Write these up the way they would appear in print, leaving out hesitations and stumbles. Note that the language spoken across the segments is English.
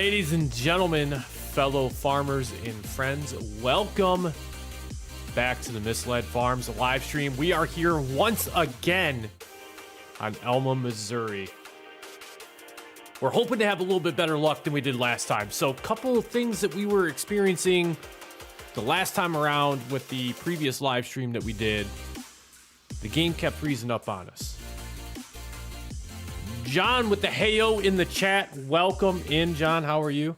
Ladies and gentlemen, fellow farmers and friends, welcome back to the Misled Farms live stream. We are here once again on Alma, Missouri. We're hoping to have a little bit better luck than we did last time. So a couple of things that we were experiencing the last time around with the previous live stream that we did, the game kept freezing up on us. John with the heyo in the chat. Welcome in, John. How are you?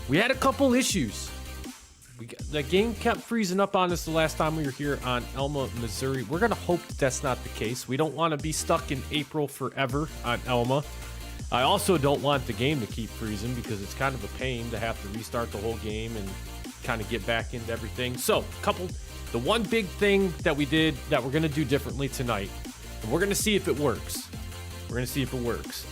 We had a couple issues. The game kept freezing up on us the last time we were here on Alma, Missouri. We're going to hope that that's not the case. We don't want to be stuck in April forever on Alma. I also don't want the game to keep freezing because it's kind of a pain to have to restart the whole game and kind of get back into everything. So, the one big thing that we did that we're going to do differently tonight, and we're going to see if it works. We're going to see if it works.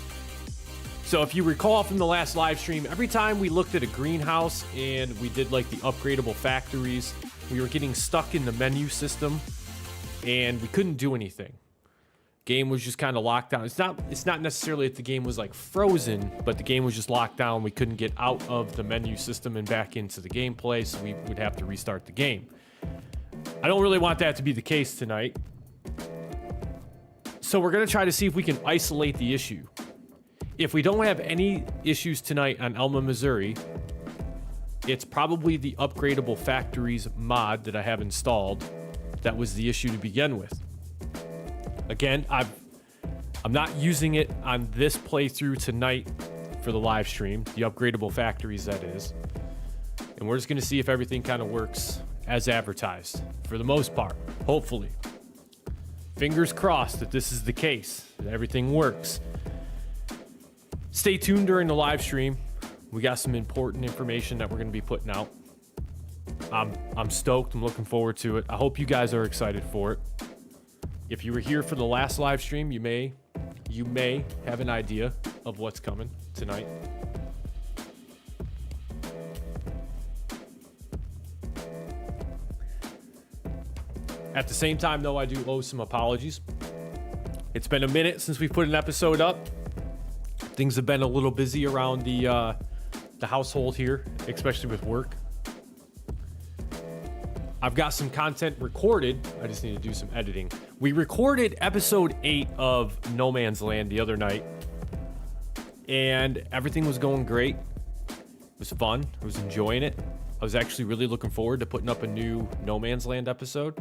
So if you recall from the last live stream, every time we looked at a greenhouse and we did like the upgradable factories, we were getting stuck in the menu system and we couldn't do anything. Game was just kind of locked down. It's not necessarily that the game was like frozen, but the game was just locked down. We couldn't get out of the menu system and back into the gameplay, so we would have to restart the game. I don't really want that to be the case tonight. So we're going to try to see if we can isolate the issue. If we don't have any issues tonight on Alma, Missouri, it's probably the upgradable factories mod that I have installed that was the issue to begin with. Again, I'm not using it on this playthrough tonight for the live stream, the upgradable factories that is. And we're just going to see if everything kind of works as advertised for the most part, hopefully. Fingers crossed that this is the case, that everything works. Stay tuned during the live stream. We got some important information that we're going to be putting out. I'm stoked. I'm looking forward to it. I hope you guys are excited for it. If you were here for the last live stream, you may have an idea of what's coming tonight. At the same time, though, I do owe some apologies. It's been a minute since we put an episode up. Things have been a little busy around the household here, especially with work. I've got some content recorded. I just need to do some editing. We recorded episode 8 of No Man's Land the other night, and everything was going great. It was fun. I was enjoying it. I was actually really looking forward to putting up a new No Man's Land episode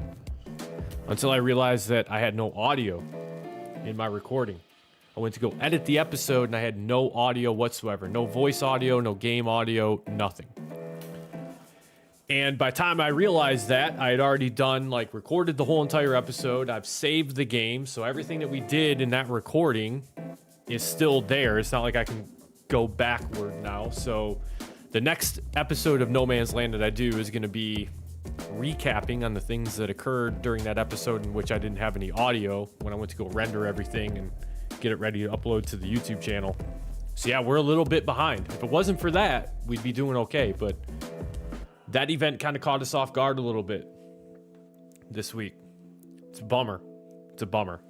until I realized that I had no audio in my recording. I went to go edit the episode and I had no audio whatsoever. No voice audio, no game audio, nothing. And by the time I realized that, I had already recorded the whole entire episode. I've saved the game, so everything that we did in that recording is still there. It's not like I can go backward now. So the next episode of No Man's Land that I do is going to be recapping on the things that occurred during that episode in which I didn't have any audio when I went to go render everything and get it ready to upload to the YouTube channel. So yeah, we're a little bit behind. If it wasn't for that, we'd be doing okay, but that event kind of caught us off guard a little bit this week. It's a bummer. It's a bummer.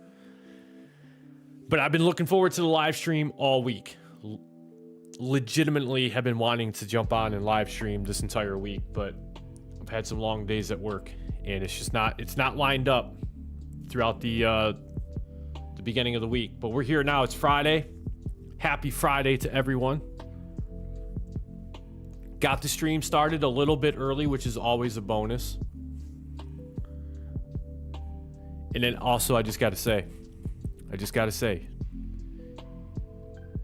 But I've been looking forward to the live stream all week. Legitimately have been wanting to jump on and live stream this entire week, but I've had some long days at work and it's not lined up throughout the beginning of the week. But we're here now. It's Friday. Happy Friday to everyone. Got the stream started a little bit early, which is always a bonus. And then also, I just got to say,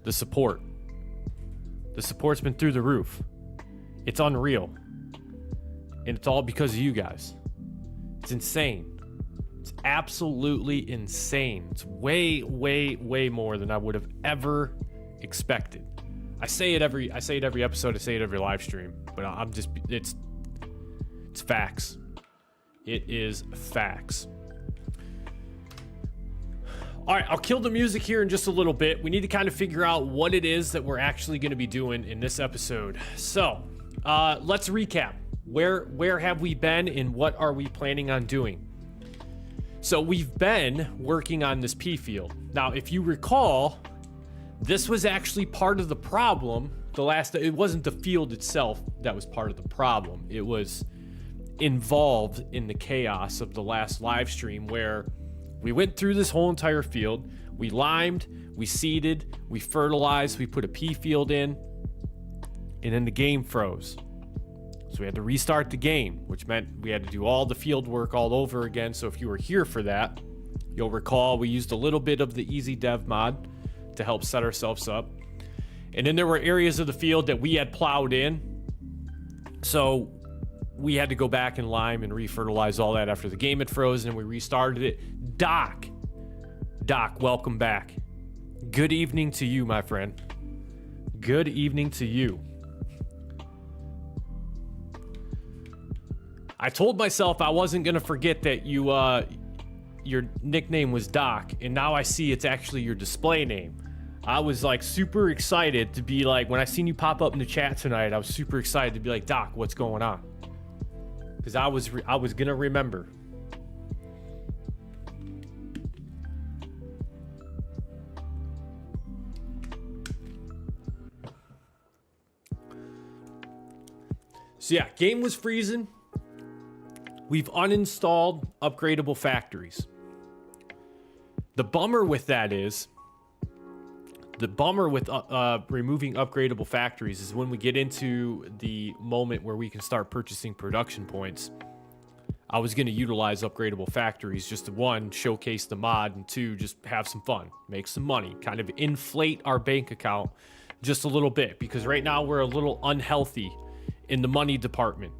the support's been through the roof. It's unreal. And it's all because of you guys. It's insane. It's absolutely insane. It's way, way, way more than I would have ever expected. I say it every episode. I say it every live stream. But it's facts. It is facts. All right, I'll kill the music here in just a little bit. We need to kind of figure out what it is that we're actually going to be doing in this episode. So let's recap. Where have we been and what are we planning on doing? So we've been working on this pea field. Now, if you recall, This was actually part of the problem. It wasn't the field itself that was part of the problem. It was involved in the chaos of the last live stream where we went through this whole entire field. We limed, we seeded, we fertilized, we put a pea field in, and then the game froze. So we had to restart the game, which meant we had to do all the field work all over again. So if you were here for that, you'll recall we used a little bit of the easy dev mod to help set ourselves up. And then there were areas of the field that we had plowed in. So we had to go back and lime and refertilize all that after the game had frozen and we restarted it. Doc, welcome back. Good evening to you, my friend. Good evening to you. I told myself I wasn't gonna forget that your nickname was Doc, and now I see it's actually your display name. I was like super excited to be like, when I seen you pop up in the chat tonight, I was super excited to be like, Doc, what's going on? Because I was gonna remember. So yeah, game was freezing. We've uninstalled upgradable factories. The bummer with that is, removing upgradable factories is when we get into the moment where we can start purchasing production points. I was going to utilize upgradable factories just to, one, showcase the mod, and two, just have some fun, make some money, kind of inflate our bank account just a little bit, because right now we're a little unhealthy in the money department.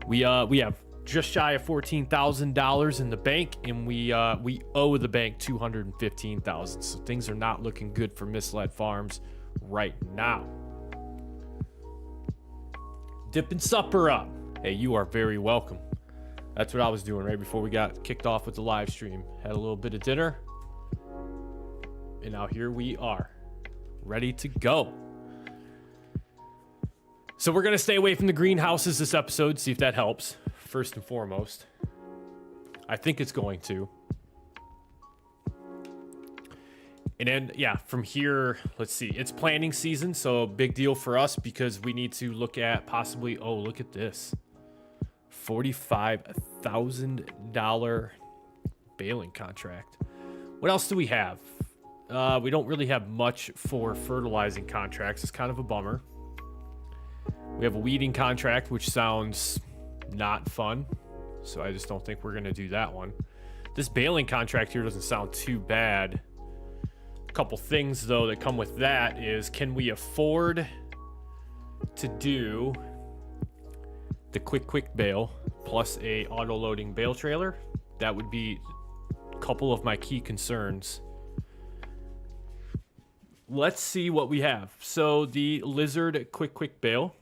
We have just shy of $14,000 in the bank, and we owe the bank $215,000. So things are not looking good for Misled Farms right now. Dipping supper up. Hey, you are very welcome. That's what I was doing right before we got kicked off with the live stream. Had a little bit of dinner, and now here we are, ready to go. So we're gonna stay away from the greenhouses this episode, see if that helps. First and foremost, I think it's going to. And then, yeah, from here, let's see. It's planting season, so big deal for us because we need to look at possibly, oh, look at this. $45,000 baling contract. What else do we have? We don't really have much for fertilizing contracts. It's kind of a bummer. We have a weeding contract, which sounds not fun, so I just don't think we're gonna do that one. This baling contract here doesn't sound too bad. A couple things though that come with that is, can we afford to do the quick bale plus a auto loading bale trailer? That would be a couple of my key concerns. Let's see what we have. So the lizard quick bale,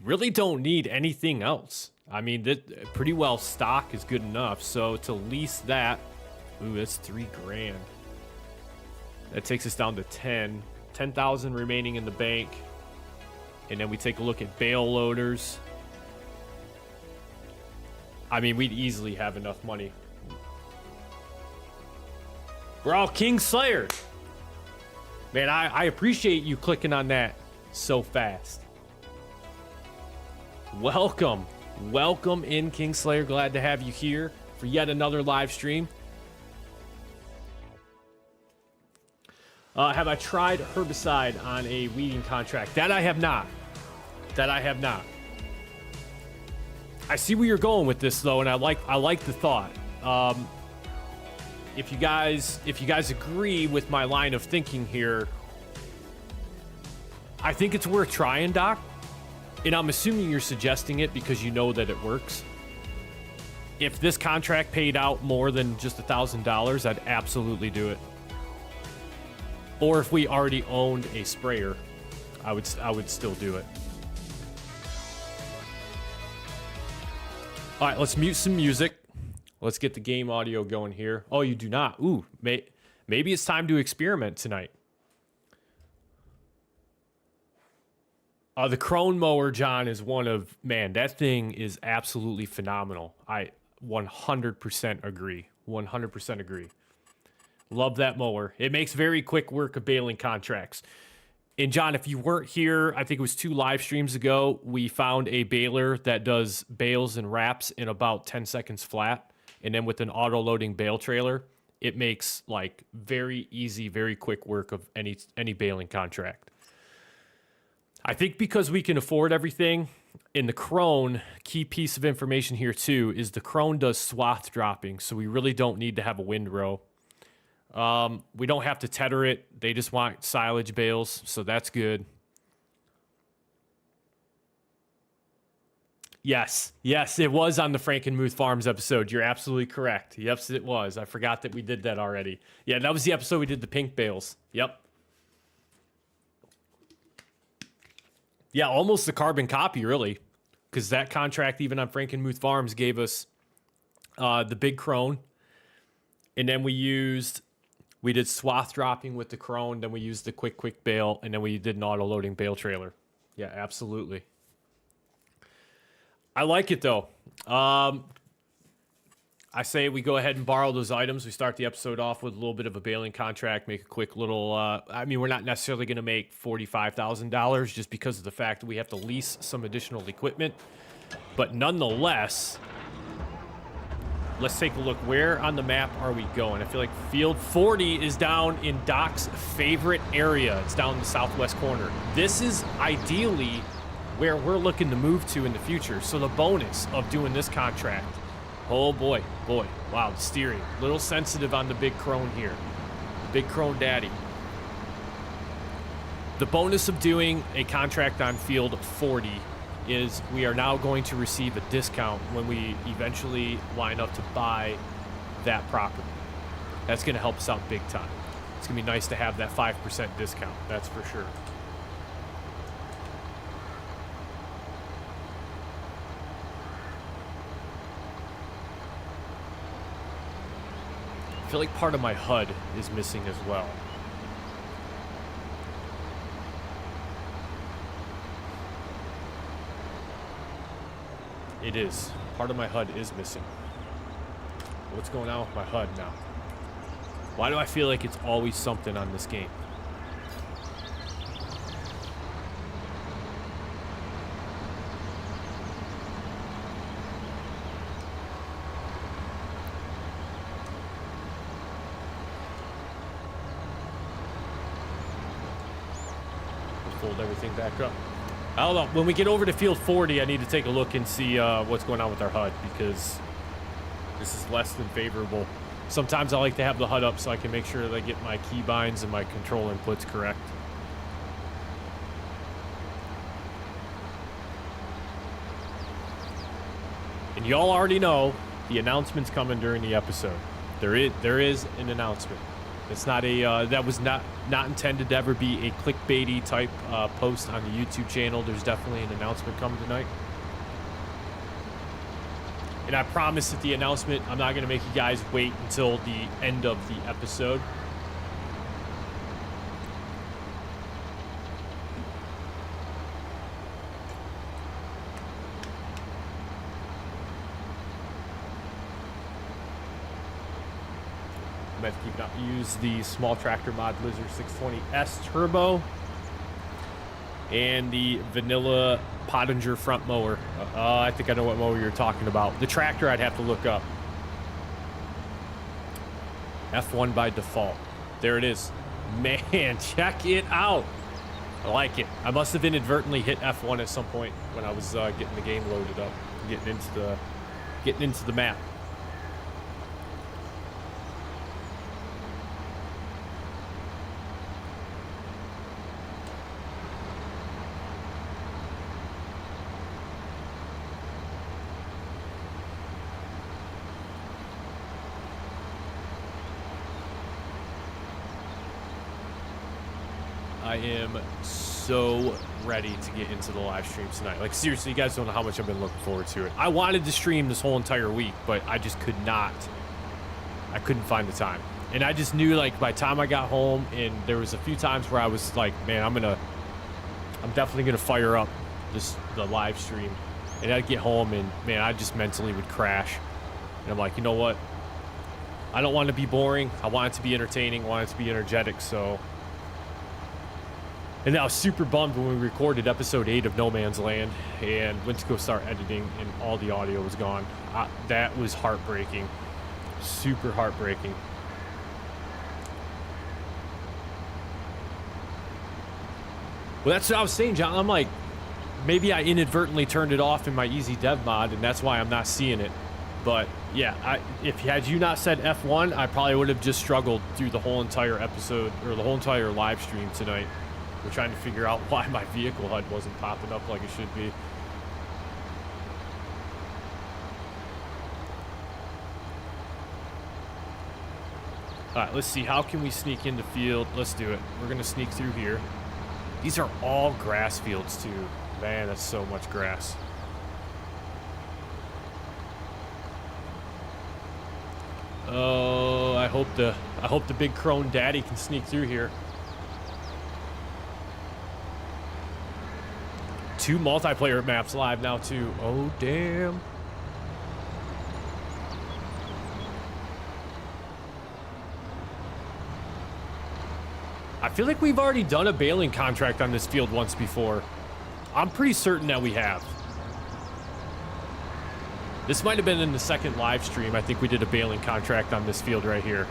really don't need anything else. I mean, that pretty well stock is good enough. So to lease that, ooh, that's $3,000. That takes us down to 10,000 remaining in the bank. And then we take a look at bale loaders. I mean, we'd easily have enough money. We're all King Slayer. Man, I appreciate you clicking on that so fast. Welcome in, Kingslayer. Glad to have you here for yet another live stream. Have I tried herbicide on a weeding contract? That I have not. I see where you're going with this though, and I like the thought. If you guys agree with my line of thinking here, I think it's worth trying, Doc. And I'm assuming you're suggesting it because you know that it works. If this contract paid out more than just $1,000, I'd absolutely do it. Or if we already owned a sprayer, I would still do it. All right, let's mute some music. Let's get the game audio going here. Oh, you do not. Ooh, maybe it's time to experiment tonight. The Crone mower, John, is one of, man, that thing is absolutely phenomenal. I 100% agree. 100% agree. Love that mower. It makes very quick work of baling contracts. And John, if you weren't here, I think it was 2 live streams ago, we found a baler that does bales and wraps in about 10 seconds flat. And then with an auto-loading bale trailer, it makes like very easy, very quick work of any baling contract. I think because we can afford everything, in the Crone, key piece of information here too is the Crone does swath dropping, so we really don't need to have a windrow. We don't have to tether it. They just want silage bales, so that's good. Yes, it was on the Frankenmuth Farms episode. You're absolutely correct. Yes, it was. I forgot that we did that already. Yeah, that was the episode we did the pink bales. Yep. Yeah, almost a carbon copy, really, because that contract, even on Frankenmuth Farms, gave us the big Crone, and then we did swath dropping with the Crone, then we used the quick bale, and then we did an auto-loading bale trailer. Yeah, absolutely. I like it, though. I say we go ahead and borrow those items. We start the episode off with a little bit of a baling contract, make a quick little... I mean, we're not necessarily going to make $45,000 just because of the fact that we have to lease some additional equipment. But nonetheless, let's take a look. Where on the map are we going? I feel like Field 40 is down in Doc's favorite area. It's down in the southwest corner. This is ideally where we're looking to move to in the future. So the bonus of doing this contract... Oh boy, wow, the steering. A little sensitive on the big Crone here. Big Crone daddy. The bonus of doing a contract on Field 40 is we are now going to receive a discount when we eventually line up to buy that property. That's going to help us out big time. It's going to be nice to have that 5% discount, that's for sure. I feel like part of my HUD is missing as well. It is. Part of my HUD is missing. What's going on with my HUD now? Why do I feel like it's always something on this game? Fold everything back up. I don't know. When we get over to Field 40, I need to take a look and see what's going on with our HUD, because this is less than favorable. Sometimes I like to have the HUD up so I can make sure that I get my keybinds and my control inputs correct. And y'all already know the announcement's coming during the episode. There is an announcement. It's not a that was not intended to ever be a clickbaity type post on the YouTube channel. There's definitely an announcement coming tonight. And I promise that the announcement, I'm not going to make you guys wait until the end of the episode. I'm going to keep it up. Use the small tractor mod Lizard 620S Turbo and the vanilla Pottinger front mower. I think I know what mower you're talking about. The tractor I'd have to look up. F1 by default. There it is. Man, check it out. I like it. I must have inadvertently hit F1 at some point when I was getting the game loaded up, getting into the map. I am so ready to get into the live stream tonight. Like, seriously, you guys don't know how much I've been looking forward to it. I wanted to stream this whole entire week, but I just could not. I couldn't find the time. And I just knew, like, by the time I got home, and there was a few times where I was like, man, I'm definitely going to fire up the live stream. And I'd get home, and, man, I just mentally would crash. And I'm like, you know what? I don't want to be boring. I want it to be entertaining. I want it to be energetic. So, and I was super bummed when we recorded episode 8 of No Man's Land and went to go start editing, and all the audio was gone. That was heartbreaking. Super heartbreaking. Well, that's what I was saying, John. I'm like, maybe I inadvertently turned it off in my easy dev mod, and that's why I'm not seeing it. But yeah, had you not said F1, I probably would have just struggled through the whole entire episode, or the whole entire live stream tonight. We're trying to figure out why my vehicle HUD wasn't popping up like it should be. All right, let's see. How can we sneak into field? Let's do it. We're going to sneak through here. These are all grass fields, too. Man, that's so much grass. Oh, I hope the big crone daddy can sneak through here. 2 multiplayer maps live now too. Oh damn. I feel like we've already done a baling contract on this field once before. I'm pretty certain that we have. This might have been in the second live stream. I think we did a baling contract on this field right here.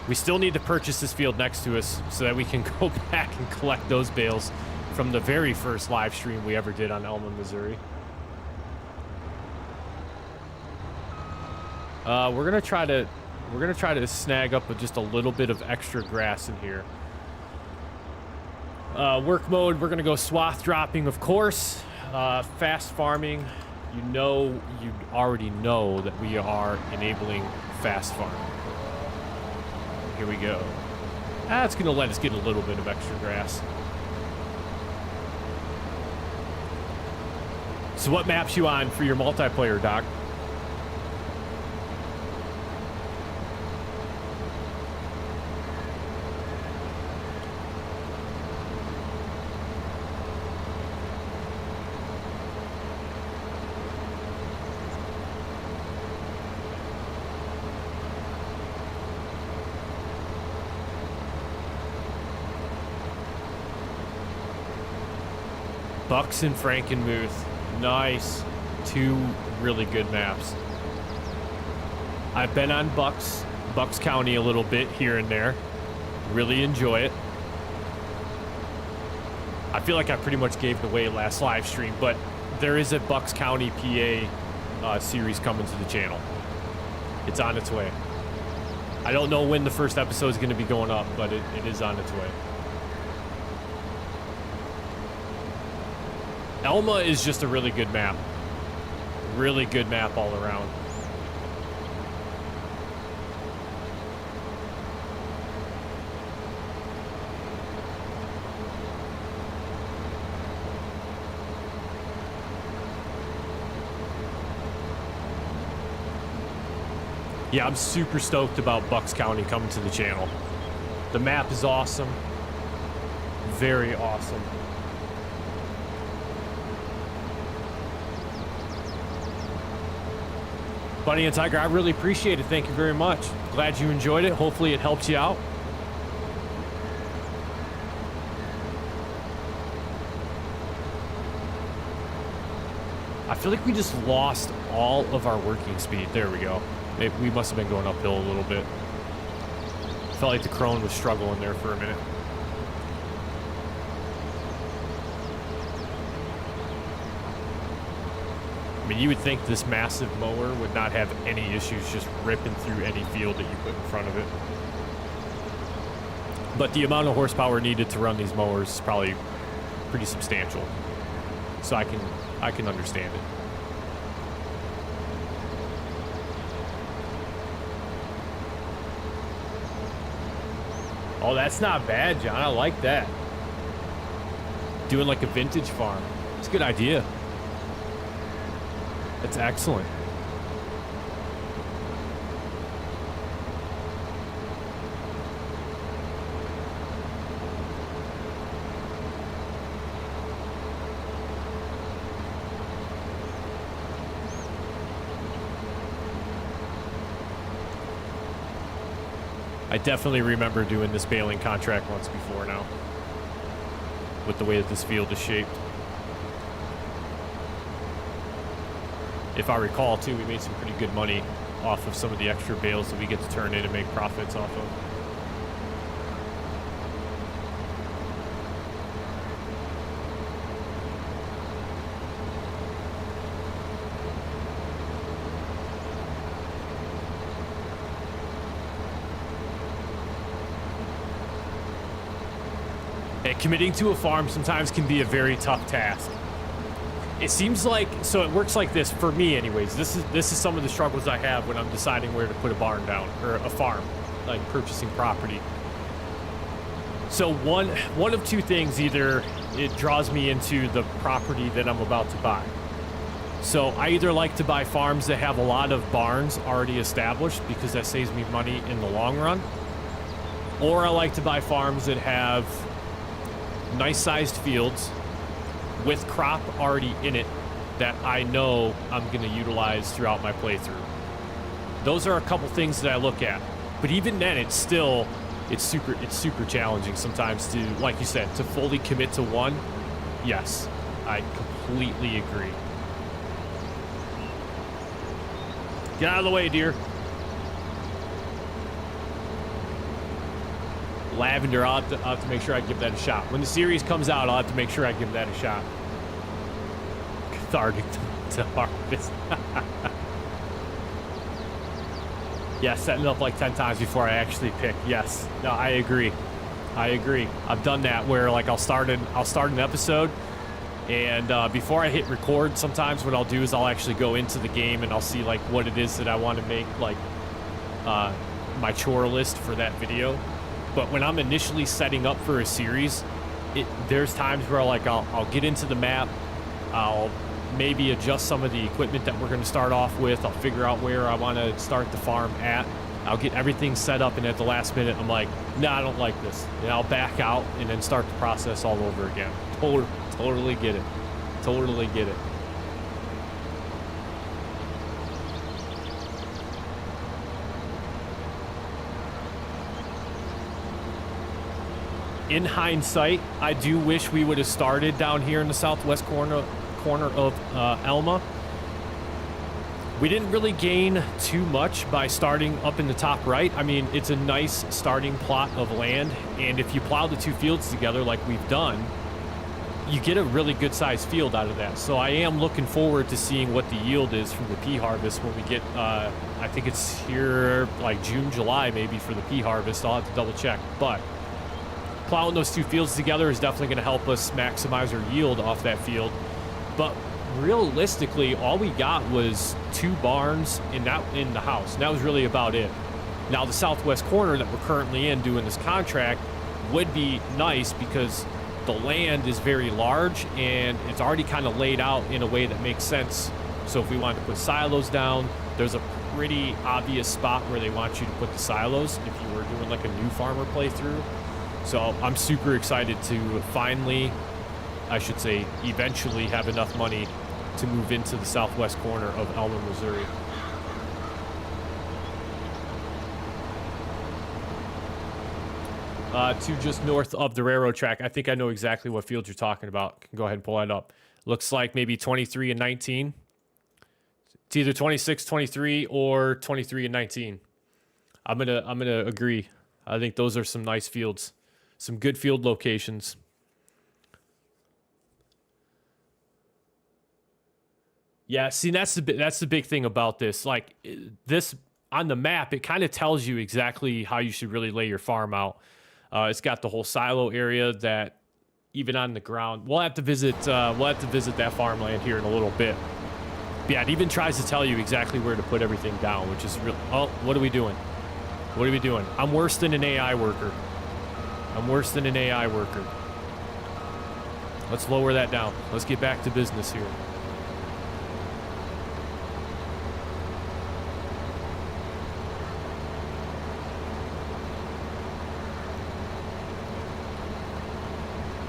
We still need to purchase this field next to us so that we can go back and collect those bales from the very first live stream we ever did on Alma, Missouri. We're gonna try to snag up with just a little bit of extra grass in here. Work mode, we're gonna go swath dropping, of course. Fast farming. You already know that we are enabling fast farm. Here we go. That's gonna let us get a little bit of extra grass. So what maps you on for your multiplayer, Doc? Bucks and Frankenmuth. Nice. 2 really good maps. I've been on Bucks County a little bit here and there. Really enjoy it. I feel like I pretty much gave it away last live stream, but there is a Bucks County, PA series coming to the channel. It's on its way. I don't know when the first episode is going to be going up, but it is on its way. Alma is just a really good map. Really good map all around. Yeah, I'm super stoked about Bucks County coming to the channel. The map is awesome. Very awesome. Bunny and Tiger, I really appreciate it. Thank you very much. Glad you enjoyed it. Hopefully it helped you out. I feel like we just lost all of our working speed. There we go. Maybe we must have been going uphill a little bit. Felt like the crone was struggling there for a minute. I mean, you would think this massive mower would not have any issues just ripping through any field that you put in front of it. But the amount of horsepower needed to run these mowers is probably pretty substantial. So I can understand it. Oh, that's not bad, John. I like that. Doing like a vintage farm. It's a good idea. That's excellent. I definitely remember doing this baling contract once before now, with the way that this field is shaped. If I recall, too, we made some pretty good money off of some of the extra bales that we get to turn in and make profits off of. And committing to a farm sometimes can be a very tough task. It seems like, so it works like this for me anyways. This is some of the struggles I have when I'm deciding where to put a barn down or a farm, like purchasing property. So one of two things: either it draws me into the property that I'm about to buy. So I either like to buy farms that have a lot of barns already established because that saves me money in the long run, or I like to buy farms that have nice sized fields with crop already in it that I know I'm going to utilize throughout my playthrough. Those are a couple things that I look at, but even then it's super challenging sometimes to, like you said, to fully commit to one. Yes, I completely agree. Get out of the way, dear. Lavender, I'll have to make sure I give that a shot. When the series comes out, I'll have to make sure I give that a shot. Cathartic to harvest. Yeah, setting it up like 10 times before I actually pick. Yes, no, I agree. I agree. I've done that where like I'll start an episode, and before I hit record, sometimes what I'll do is I'll actually go into the game and I'll see like what it is that I want to make, like my chore list for that video. But when I'm initially setting up for a series, there's times where like I'll get into the map, I'll maybe adjust some of the equipment that we're going to start off with, I'll figure out where I want to start the farm at, I'll get everything set up, and at the last minute I'm like, no, I don't like this, and I'll back out and then start the process all over again. Totally get it. Totally get it. In hindsight, I do wish we would have started down here in the southwest corner of Alma. We didn't really gain too much by starting up in the top right. I mean, it's a nice starting plot of land, and if you plow the two fields together like we've done, you get a really good sized field out of that. So I am looking forward to seeing what the yield is from the pea harvest when we get, I think it's here like June, July maybe for the pea harvest. I'll have to double check, but plowing those two fields together is definitely going to help us maximize our yield off that field. But realistically, all we got was 2 barns in the house, and that was really about it. Now, the southwest corner that we're currently in doing this contract would be nice because the land is very large and it's already kind of laid out in a way that makes sense. So if we wanted to put silos down, there's a pretty obvious spot where they want you to put the silos if you were doing like a new farmer playthrough. So I'm super excited to finally, I should say, eventually have enough money to move into the southwest corner of Alma, Missouri. To just north of the railroad track. I think I know exactly what field you're talking about. Can go ahead and pull that up. Looks like maybe 23 and 19. It's either 26, 23 or 23 and 19. I'm gonna agree. I think those are some nice fields. Some good field locations. Yeah, see, that's the big thing about this. Like this on the map, it kind of tells you exactly how you should really lay your farm out. It's got the whole silo area that even on the ground, we'll have to visit that farmland here in a little bit. But yeah, it even tries to tell you exactly where to put everything down, which is real. Oh, what are we doing? What are we doing? I'm worse than an AI worker. I'm worse than an AI worker. Let's lower that down. Let's get back to business here.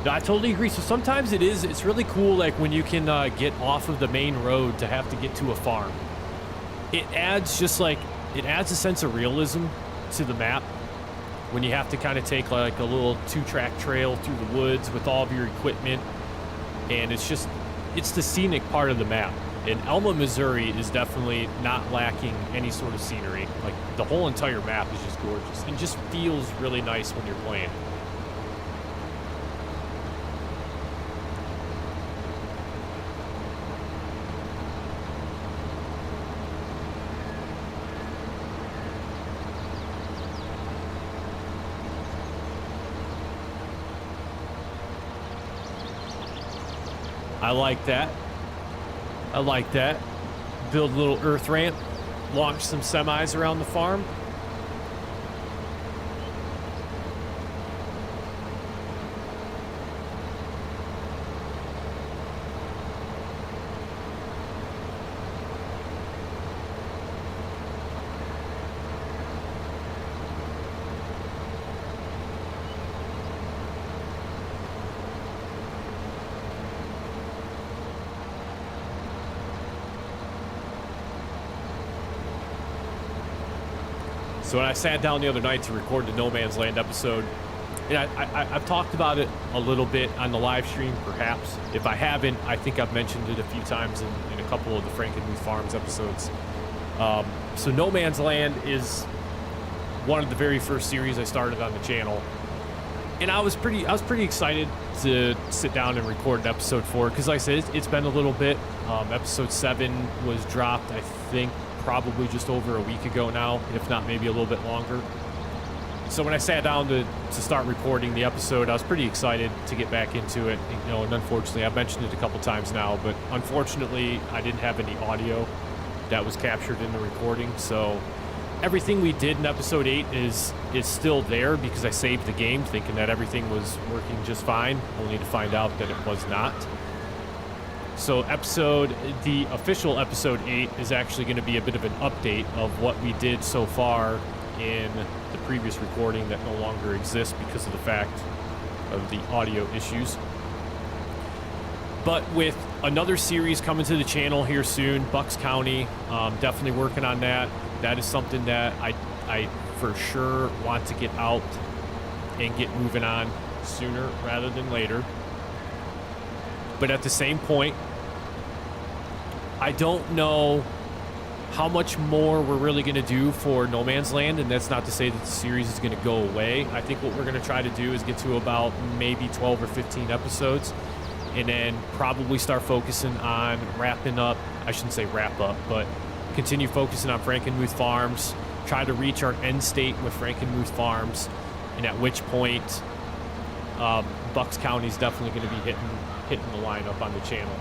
No, I totally agree. So sometimes it's really cool, like when you can get off of the main road to have to get to a farm. It adds a sense of realism to the map. when you have to kind of take like a little 2-track trail through the woods with all of your equipment. And it's the scenic part of the map. And Alma, Missouri is definitely not lacking any sort of scenery. Like, the whole entire map is just gorgeous and just feels really nice when you're playing. I like that. I like that. Build a little earth ramp, launch some semis around the farm. So when I sat down the other night to record the No Man's Land episode, and I've talked about it a little bit on the live stream, perhaps. If I haven't, I think I've mentioned it a few times in a couple of the Frankenmuth Farms episodes. So No Man's Land is one of the very first series I started on the channel. And I was pretty excited to sit down and record an episode 4, because like I said, it's been a little bit. Episode 7 was dropped, I think, probably just over a week ago now, if not maybe a little bit longer. So when I sat down to start recording the episode, I was pretty excited to get back into it. You know, and unfortunately, I've mentioned it a couple times now, but unfortunately, I didn't have any audio that was captured in the recording. So everything we did in episode 8 is still there, because I saved the game thinking that everything was working just fine, only to find out that it was not. So the official episode 8 is actually going to be a bit of an update of what we did so far in the previous recording that no longer exists because of the fact of the audio issues. But with another series coming to the channel here soon, Bucks County, definitely working on that. That is something that I for sure want to get out and get moving on sooner rather than later. But at the same point, I don't know how much more we're really going to do for No Man's Land, and that's not to say that the series is going to go away. I think what we're going to try to do is get to about maybe 12 or 15 episodes, and then probably start focusing on wrapping up, I shouldn't say wrap up, but continue focusing on Frankenmuth Farms, try to reach our end state with Frankenmuth Farms, and at which point Bucks County is definitely going to be hitting the lineup on the channel.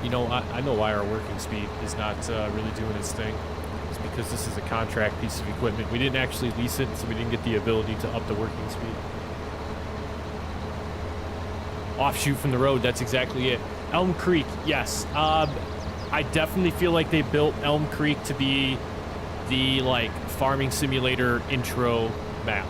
You know, I know why our working speed is not really doing its thing. It's because this is a contract piece of equipment. We didn't actually lease it, so we didn't get the ability to up the working speed. Offshoot from the road, that's exactly it. Elm Creek, yes. I definitely feel like they built Elm Creek to be the, like, farming simulator intro map.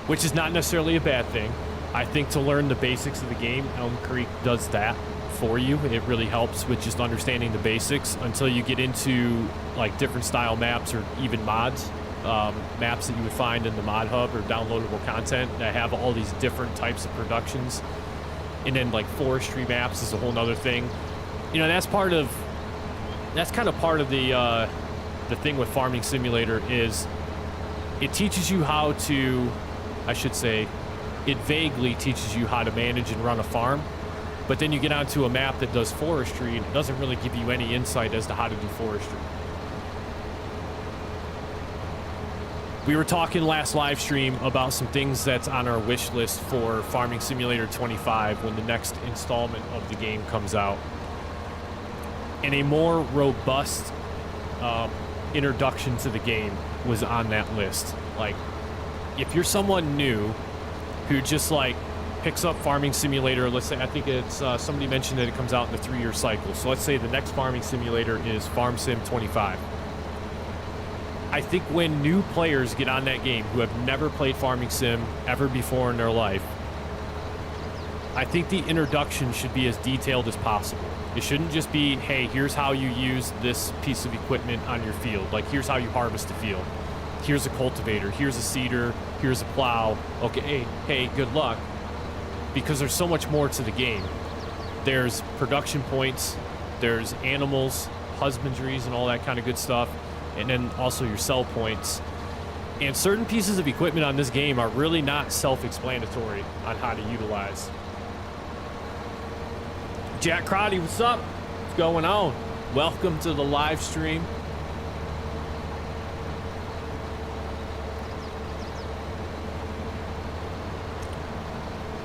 Which is not necessarily a bad thing. I think to learn the basics of the game, Elm Creek does that for you. It really helps with just understanding the basics until you get into like different style maps or even mods, maps that you would find in the mod hub or downloadable content that have all these different types of productions. And then like forestry maps is a whole nother thing. You know, that's kind of part of the thing with Farming Simulator is it teaches you how to, I should say, it vaguely teaches you how to manage and run a farm, but then you get onto a map that does forestry and it doesn't really give you any insight as to how to do forestry. We were talking last live stream about some things that's on our wish list for Farming Simulator 25 when the next installment of the game comes out. And a more robust introduction to the game was on that list. Like, if you're someone new who just like picks up Farming Simulator. Let's say, I think it's somebody mentioned that it comes out in a 3-year cycle. So let's say the next Farming Simulator is Farm Sim 25. I think when new players get on that game who have never played Farming Sim ever before in their life, I think the introduction should be as detailed as possible. It shouldn't just be, hey, here's how you use this piece of equipment on your field. Like, here's how you harvest a field. Here's a cultivator. Here's a seeder. Here's a plow. Okay, hey, good luck. Because there's so much more to the game. There's production points. There's animals, husbandries, and all that kind of good stuff. And then also your sell points. And certain pieces of equipment on this game are really not self-explanatory on how to utilize. Jack Crotty, what's up? What's going on? Welcome to the live stream.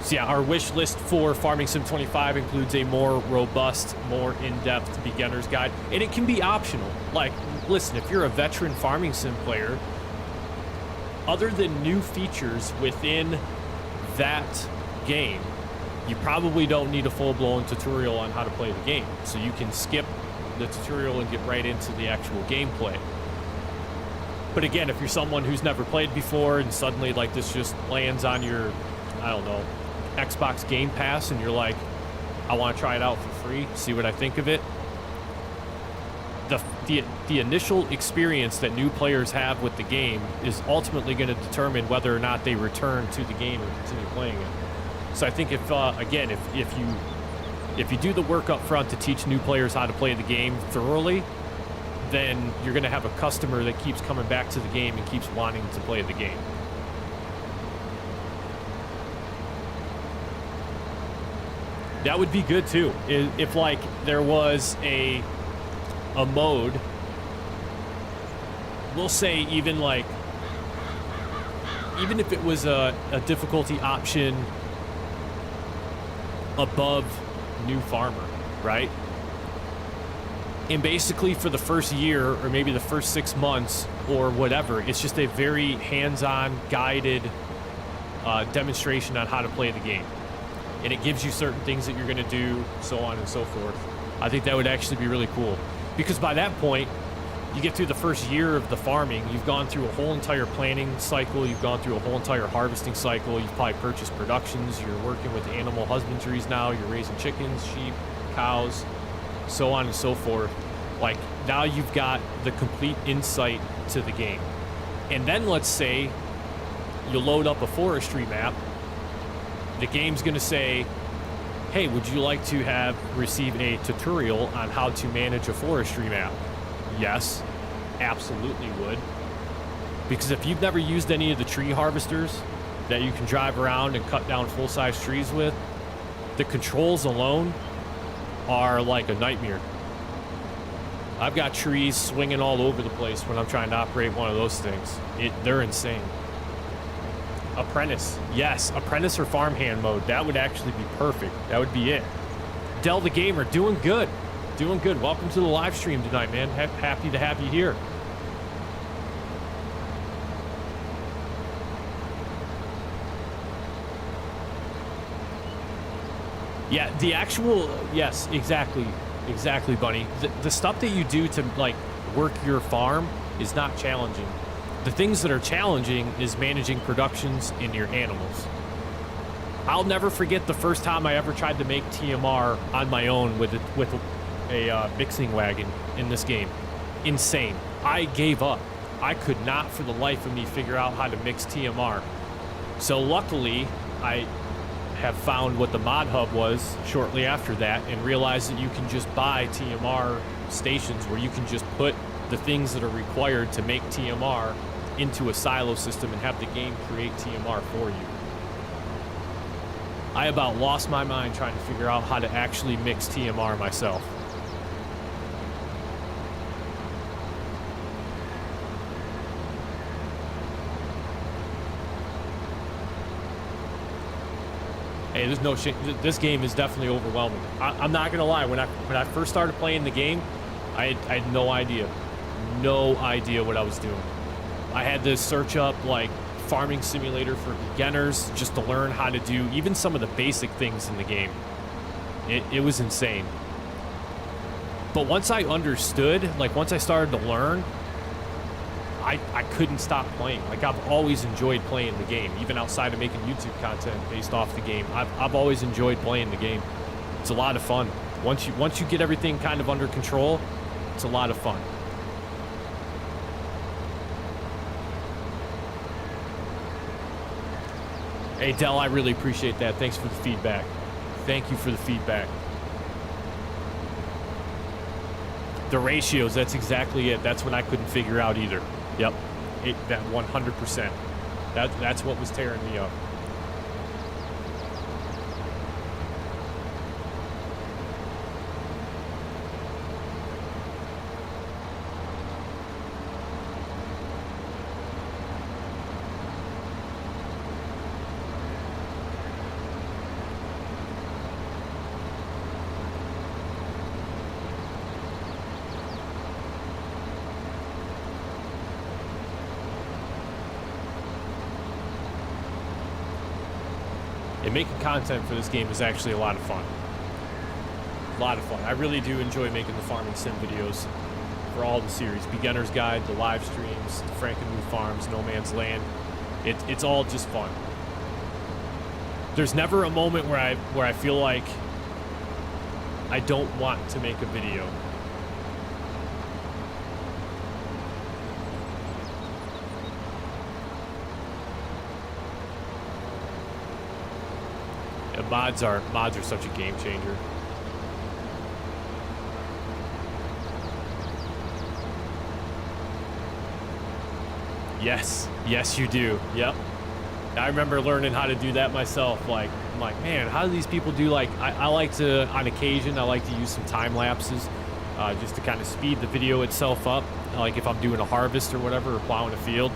So yeah, our wish list for Farming Sim 25 includes a more robust, more in-depth beginner's guide. And it can be optional. Like, listen, if you're a veteran Farming Sim player, other than new features within that game, you probably don't need a full-blown tutorial on how to play the game. So you can skip the tutorial and get right into the actual gameplay. But again, if you're someone who's never played before and suddenly like this just lands on your, I don't know, Xbox Game Pass and you're like, I want to try it out for free, see what I think of it. The initial experience that new players have with the game is ultimately going to determine whether or not they return to the game and continue playing it. So I think if again, if you do the work up front to teach new players how to play the game thoroughly, then you're going to have a customer that keeps coming back to the game and keeps wanting to play the game. That would be good too. If like there was a mode, we'll say even if it was a difficulty option above new farmer, right? And basically for the first year or maybe the first 6 months or whatever, it's just a very hands-on guided demonstration on how to play the game. And it gives you certain things that you're going to do, so on and so forth. I think that would actually be really cool. Because by that point, you get through the first year of the farming, you've gone through a whole entire planning cycle, you've gone through a whole entire harvesting cycle, you've probably purchased productions, you're working with animal husbandries now, you're raising chickens, sheep, cows, so on and so forth. Like, now you've got the complete insight to the game. And then let's say you load up a forestry map, the game's gonna say, hey, would you like to receive a tutorial on how to manage a forestry map? Yes, absolutely would. Because if you've never used any of the tree harvesters that you can drive around and cut down full-size trees with, the controls alone are like a nightmare. I've got trees swinging all over the place when I'm trying to operate one of those things. They're insane. Apprentice, yes, apprentice or farmhand mode. That would actually be perfect. That would be it. Del the Gamer, doing good. Doing good. Welcome to the live stream tonight, man. Happy to have you here. Yeah, the actual, yes, exactly, Bunny. The stuff that you do to like work your farm is not challenging. The things that are challenging is managing productions in your animals. I'll never forget the first time I ever tried to make TMR on my own with a mixing wagon in this game. Insane. I gave up. I could not for the life of me figure out how to mix TMR. So luckily, I have found what the mod hub was shortly after that and realized that you can just buy TMR stations where you can just put the things that are required to make TMR into a silo system and have the game create TMR for you. I about lost my mind trying to figure out how to actually mix TMR myself. Hey, there's no shit. This game is definitely overwhelming. I'm not gonna lie. When I first started playing the game, I had no idea what I was doing. I had to search up like farming simulator for beginners, just to learn how to do even some of the basic things in the game. It was insane. But once I understood, like once I started to learn, I couldn't stop playing. Like I've always enjoyed playing the game, even outside of making YouTube content based off the game. I've always enjoyed playing the game. It's a lot of fun. Once you get everything kind of under control, it's a lot of fun. Hey Del, I really appreciate that. Thanks for the feedback. Thank you for the feedback. The ratios, that's exactly it. That's what I couldn't figure out either. Yep, that 100%. That's what was tearing me up. And making content for this game is actually a lot of fun. A lot of fun. I really do enjoy making the farming sim videos for all the series. Beginner's Guide, the live streams, the Frankenmuth Farms, No Man's Land. It's all just fun. There's never a moment where I feel like I don't want to make a video. Mods are such a game changer. Yes, you do. Yep. I remember learning how to do that myself. Like, I'm like, man, how do these people do? Like, I like to, on occasion, I like to use some time lapses, just to kind of speed the video itself up. Like if I'm doing a harvest or whatever, or plowing a field.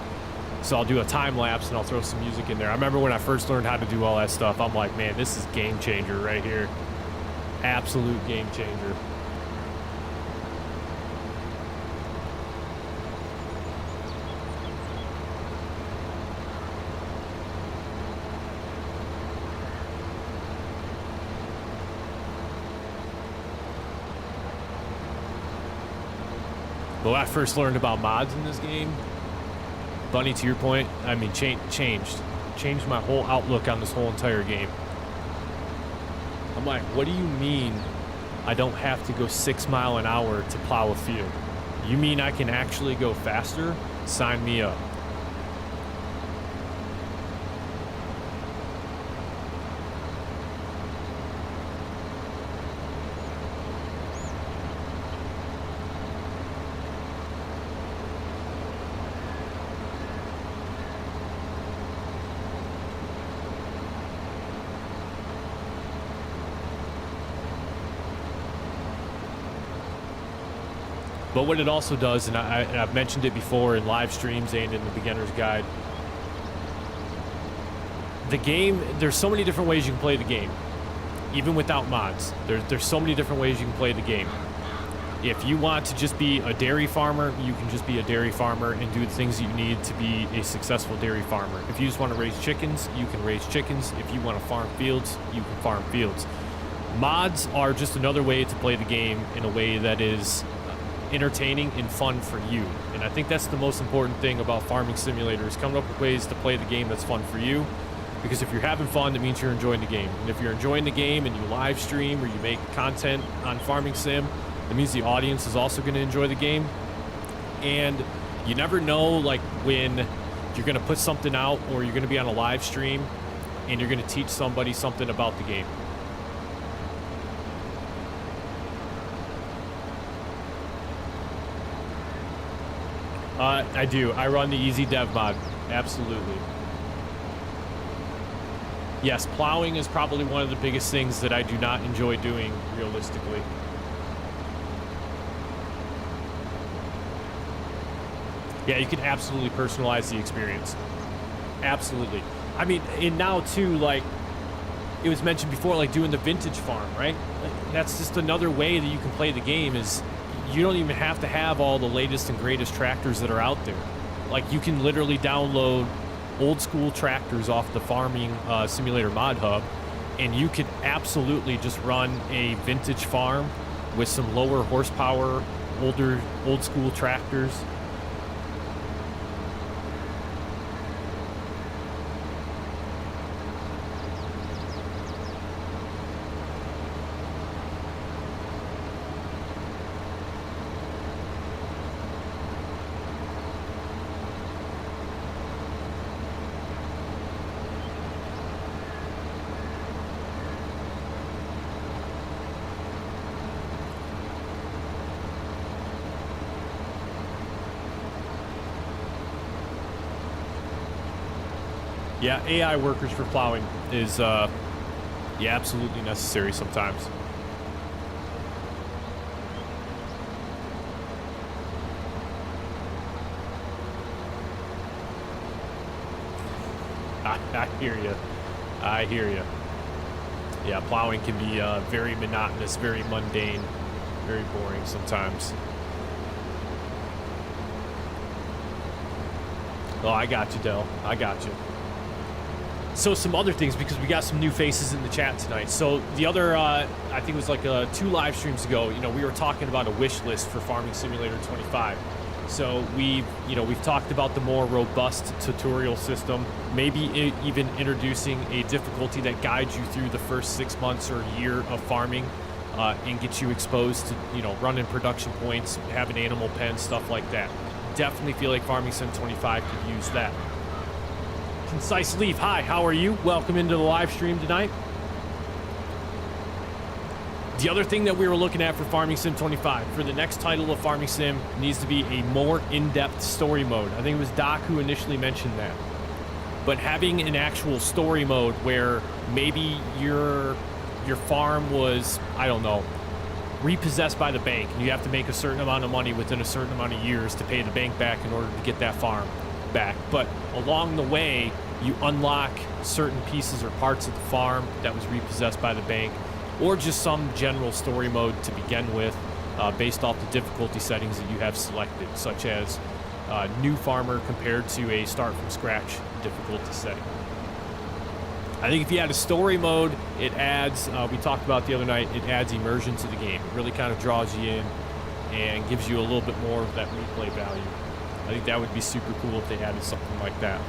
So I'll do a time lapse and I'll throw some music in there. I remember when I first learned how to do all that stuff, I'm like, man, this is game changer right here. Absolute game changer. But when I first learned about mods in this game, Bunny, to your point, I mean, changed my whole outlook on this whole entire game. I'm like, what do you mean I don't have to go 6 miles an hour to plow a field? You mean I can actually go faster? Sign me up. But what it also does, and I've mentioned it before in live streams and in the beginner's guide, the game, there's so many different ways you can play the game, even without mods. There's so many different ways you can play the game. If you want to just be a dairy farmer, you can just be a dairy farmer and do the things that you need to be a successful dairy farmer. If you just want to raise chickens, you can raise chickens. If you want to farm fields, you can farm fields. Mods are just another way to play the game in a way that is entertaining and fun for you. And I think that's the most important thing about farming simulators, coming up with ways to play the game that's fun for you. Because if you're having fun, that means you're enjoying the game. And if you're enjoying the game and you live stream or you make content on farming sim, that means the audience is also going to enjoy the game. And you never know, like, when you're going to put something out or you're going to be on a live stream and you're going to teach somebody something about the game. I do. I run the Easy Dev mod. Absolutely. Yes, plowing is probably one of the biggest things that I do not enjoy doing realistically. Yeah, you can absolutely personalize the experience. Absolutely. I mean, and now too, like it was mentioned before, like doing the vintage farm, right? Like, that's just another way that you can play the game. Is you don't even have to have all the latest and greatest tractors that are out there. Like you can literally download old school tractors off the Farming Simulator mod hub, and you could absolutely just run a vintage farm with some lower horsepower, old school tractors. Yeah, AI workers for plowing is, yeah, absolutely necessary sometimes. I hear you. I hear you. Yeah, plowing can be very monotonous, very mundane, very boring sometimes. Oh, I got you, Del. I got you. So some other things, because we got some new faces in the chat tonight. So the other, I think it was like 2 live streams ago, you know, we were talking about a wish list for Farming Simulator 25. So we've talked about the more robust tutorial system, maybe even introducing a difficulty that guides you through the first 6 months or a year of farming, and gets you exposed to, you know, running production points, having animal pens, stuff like that. Definitely feel like Farming Sim 25 could use that. Concise Leaf, hi, how are you? Welcome into the live stream tonight. The other thing that we were looking at for Farming Sim 25, for the next title of Farming Sim, needs to be a more in-depth story mode. I think it was Doc who initially mentioned that. But having an actual story mode where maybe your farm was, I don't know, repossessed by the bank, and you have to make a certain amount of money within a certain amount of years to pay the bank back in order to get that farm back. But along the way, you unlock certain pieces or parts of the farm that was repossessed by the bank, or just some general story mode to begin with, based off the difficulty settings that you have selected, such as new farmer compared to a start from scratch difficulty setting. I think if you had a story mode, it adds, we talked about the other night, it adds immersion to the game. It really kind of draws you in and gives you a little bit more of that replay value. I think that would be super cool if they added something like that.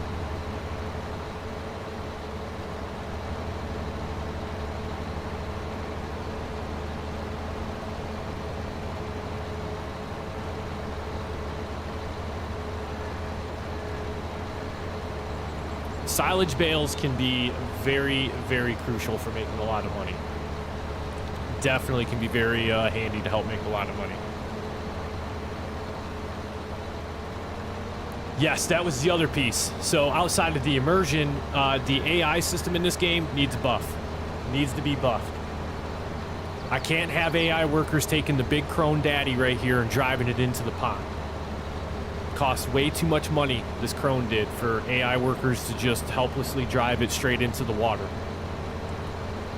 Silage bales can be very, very crucial for making a lot of money. Definitely can be very handy to help make a lot of money. Yes, that was the other piece. So outside of the immersion, the AI system in this game needs a buff. Needs to be buffed. I can't have AI workers taking the big crone daddy right here and driving it into the pond. Cost way too much money, this crone did, for AI workers to just helplessly drive it straight into the water.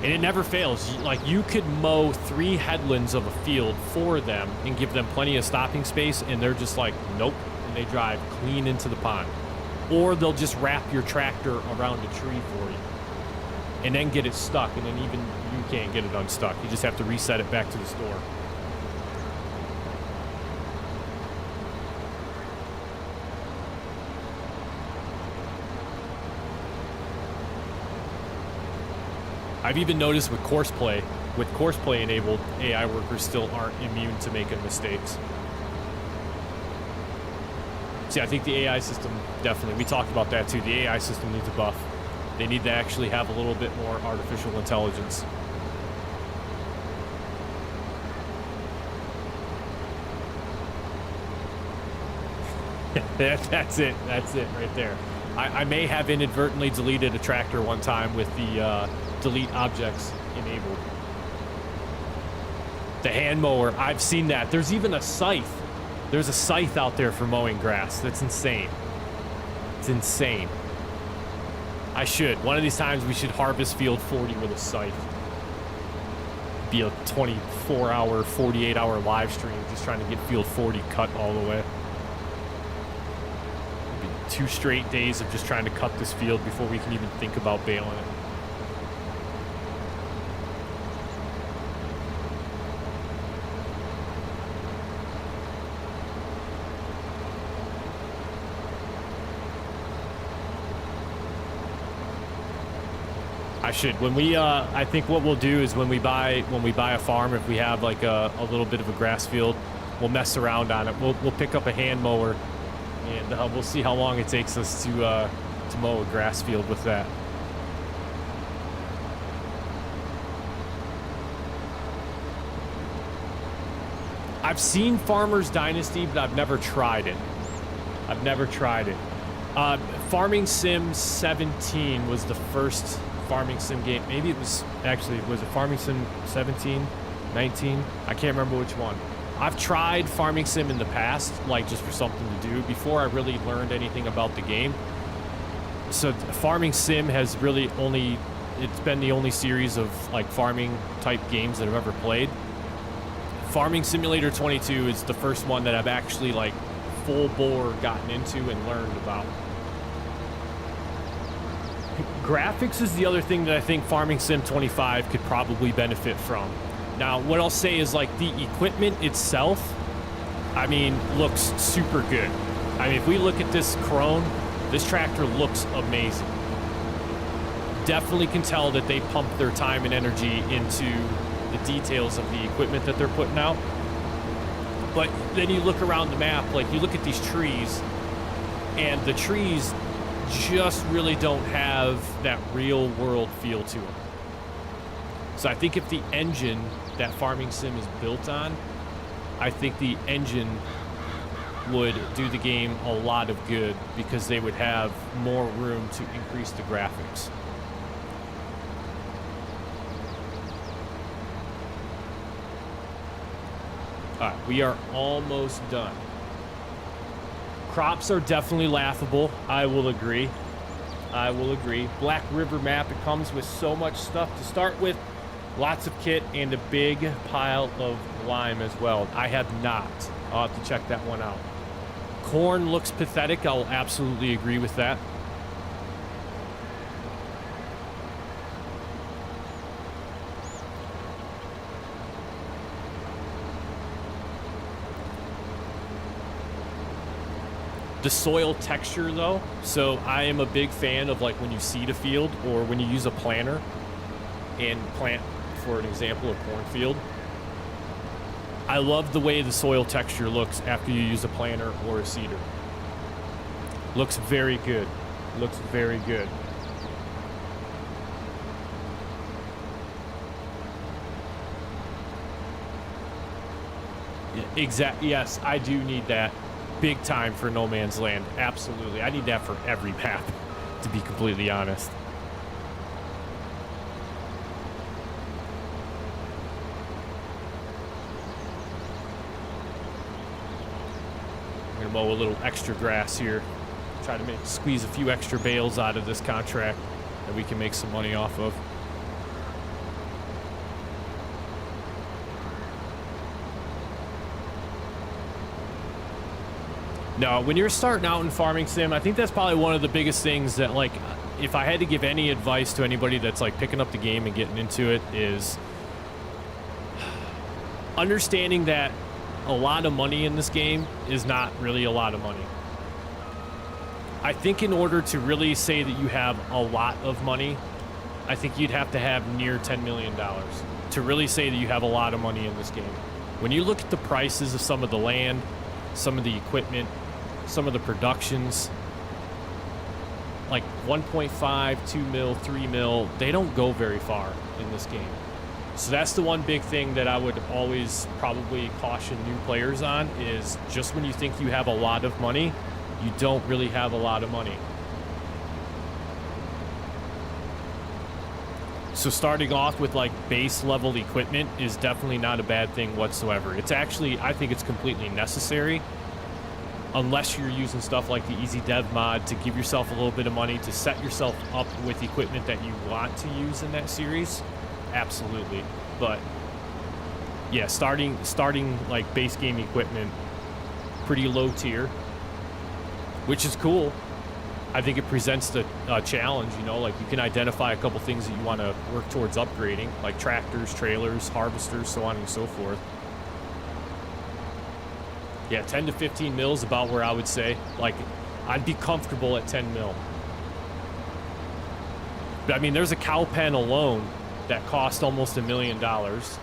And it never fails. Like, you could mow 3 headlands of a field for them and give them plenty of stopping space, and they're just like, nope, and they drive clean into the pond. Or they'll just wrap your tractor around a tree for you and then get it stuck, and then even you can't get it unstuck. You just have to reset it back to the store. I've even noticed with course play enabled, AI workers still aren't immune to making mistakes. See, I think the AI system, definitely, we talked about that too. The AI system needs a buff. They need to actually have a little bit more artificial intelligence. That's it right there. I may have inadvertently deleted a tractor one time with the delete objects enabled. The hand mower, I've seen that. There's even a scythe. There's a scythe out there for mowing grass. That's insane. It's insane. One of these times we should harvest field 40 with a scythe. Be a 24-hour, 48-hour live stream just trying to get field 40 cut all the way. It'd be 2 straight days of just trying to cut this field before we can even think about baling it. When we I think what we'll do is when we buy a farm, if we have like a little bit of a grass field, we'll mess around on it. We'll pick up a hand mower, and we'll see how long it takes us to mow a grass field with that. I've seen Farmers Dynasty, but I've never tried it. Farming Sim 17 was the first farming sim game. Maybe it was it Farming Sim 17, 19? I can't remember which one. I've tried farming sim in the past, like just for something to do before I really learned anything about the game. So farming sim has really it's been the only series of like farming type games that I've ever played. Farming Simulator 22 is the first one that I've actually like full bore gotten into and learned about. Graphics is the other thing that I think Farming Sim 25 could probably benefit from. Now, what I'll say is like the equipment itself, I mean, looks super good. I mean, if we look at this Krone, this tractor looks amazing. Definitely can tell that they pump their time and energy into the details of the equipment that they're putting out. But then you look around the map, like you look at these trees, and the trees just really don't have that real world feel to them. So I think if the engine that Farming Sim is built on, I think the engine would do the game a lot of good because they would have more room to increase the graphics. All right, we are almost done. Crops are definitely laughable. I will agree. Black River map, it comes with so much stuff to start with. Lots of kit and a big pile of lime as well. I have not. I'll have to check that one out. Corn looks pathetic. I'll absolutely agree with that. The soil texture though, so I am a big fan of like when you seed a field or when you use a planter and plant, for an example, a cornfield. I love the way the soil texture looks after you use a planter or a seeder. Looks very good. Looks very good. Exactly. Yes, I do need that. Big time for No Man's Land. Absolutely. I need that for every map, to be completely honest. I'm going to mow a little extra grass here. Try to squeeze a few extra bales out of this contract that we can make some money off of. No, when you're starting out in Farming Sim, I think that's probably one of the biggest things that, like, if I had to give any advice to anybody that's, like, picking up the game and getting into it, is understanding that a lot of money in this game is not really a lot of money. I think in order to really say that you have a lot of money, I think you'd have to have near $10 million to really say that you have a lot of money in this game. When you look at the prices of some of the land, some of the equipment, some of the productions, like 1.5, 2 mil, 3 mil, they don't go very far in this game. So that's the one big thing that I would always probably caution new players on, is just when you think you have a lot of money, you don't really have a lot of money. So starting off with like base level equipment is definitely not a bad thing whatsoever. It's actually, I think it's completely necessary, unless you're using stuff like the Easy Dev mod to give yourself a little bit of money to set yourself up with equipment that you want to use in that series. Absolutely. But yeah, starting like base game equipment, pretty low tier, which is cool. I think it presents a challenge, you know, like you can identify a couple things that you want to work towards upgrading, like tractors, trailers, harvesters, so on and so forth. Yeah, 10 to 15 mil is about where I would say. Like, I'd be comfortable at 10 mil. But I mean, there's a cow pen alone that cost almost $1 million.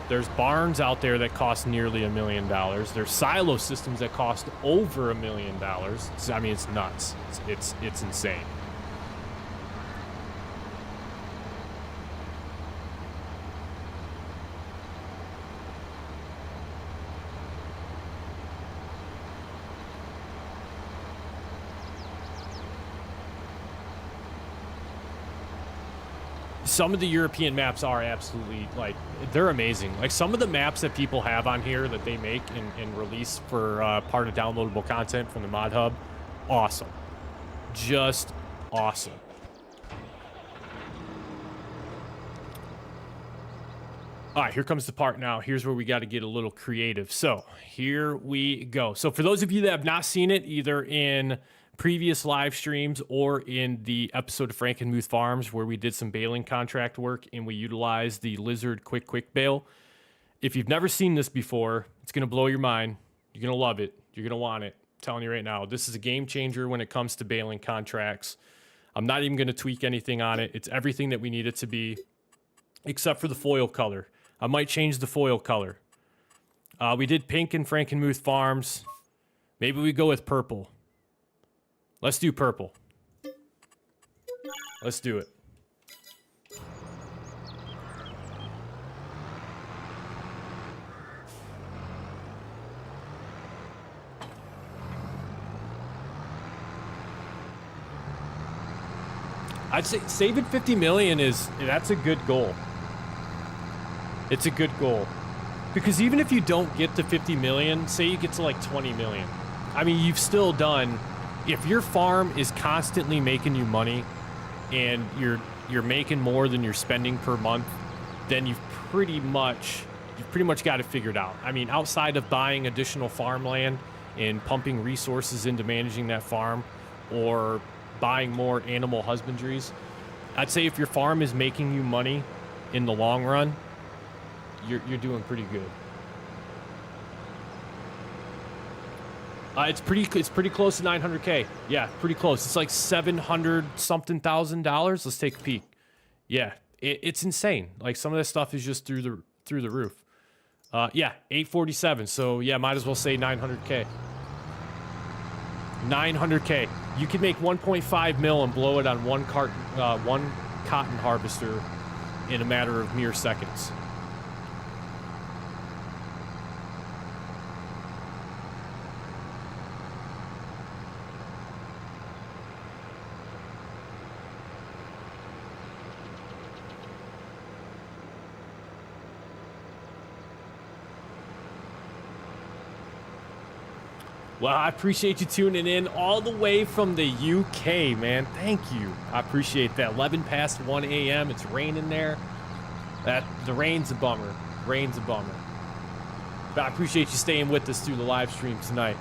There's barns out there that cost nearly $1 million. There's silo systems that cost over $1 million. I mean, it's nuts. It's insane. Some of the European maps are absolutely, like, they're amazing. Like, some of the maps that people have on here that they make and release for part of downloadable content from the mod hub, awesome. Just awesome. All right, here comes the part now. Here's where we got to get a little creative. So here we go. So for those of you that have not seen it, either in previous live streams or in the episode of Frankenmuth Farms where we did some baling contract work and we utilized the Lizard quick bale. If you've never seen this before, it's going to blow your mind. You're going to love it. You're going to want it. I'm telling you right now, this is a game changer when it comes to baling contracts. I'm not even going to tweak anything on it. It's everything that we need it to be, except for the foil color. I might change the foil color. We did pink in Frankenmuth Farms. Maybe we go with purple. Let's do purple. Let's do it. I'd say saving 50 million that's a good goal. It's a good goal. Because even if you don't get to 50 million, say you get to like 20 million. I mean, you've still done, if your farm is constantly making you money and you're making more than you're spending per month, then you've pretty much got it figured out. I mean, outside of buying additional farmland and pumping resources into managing that farm or buying more animal husbandries, I'd say if your farm is making you money in the long run, you're doing pretty good. It's pretty close to 900K. Yeah, pretty close. It's like 700 something thousand dollars. Let's take a peek. Yeah, it's insane. Like some of this stuff is just through the roof. Yeah, 847. So yeah, might as well say 900K. 900K. You can make 1.5 mil and blow it on one cotton harvester in a matter of mere seconds. Well, I appreciate you tuning in all the way from the UK, man. Thank you. I appreciate that. 11 past 1 a.m. It's raining there. The rain's a bummer. Rain's a bummer. But I appreciate you staying with us through the live stream tonight.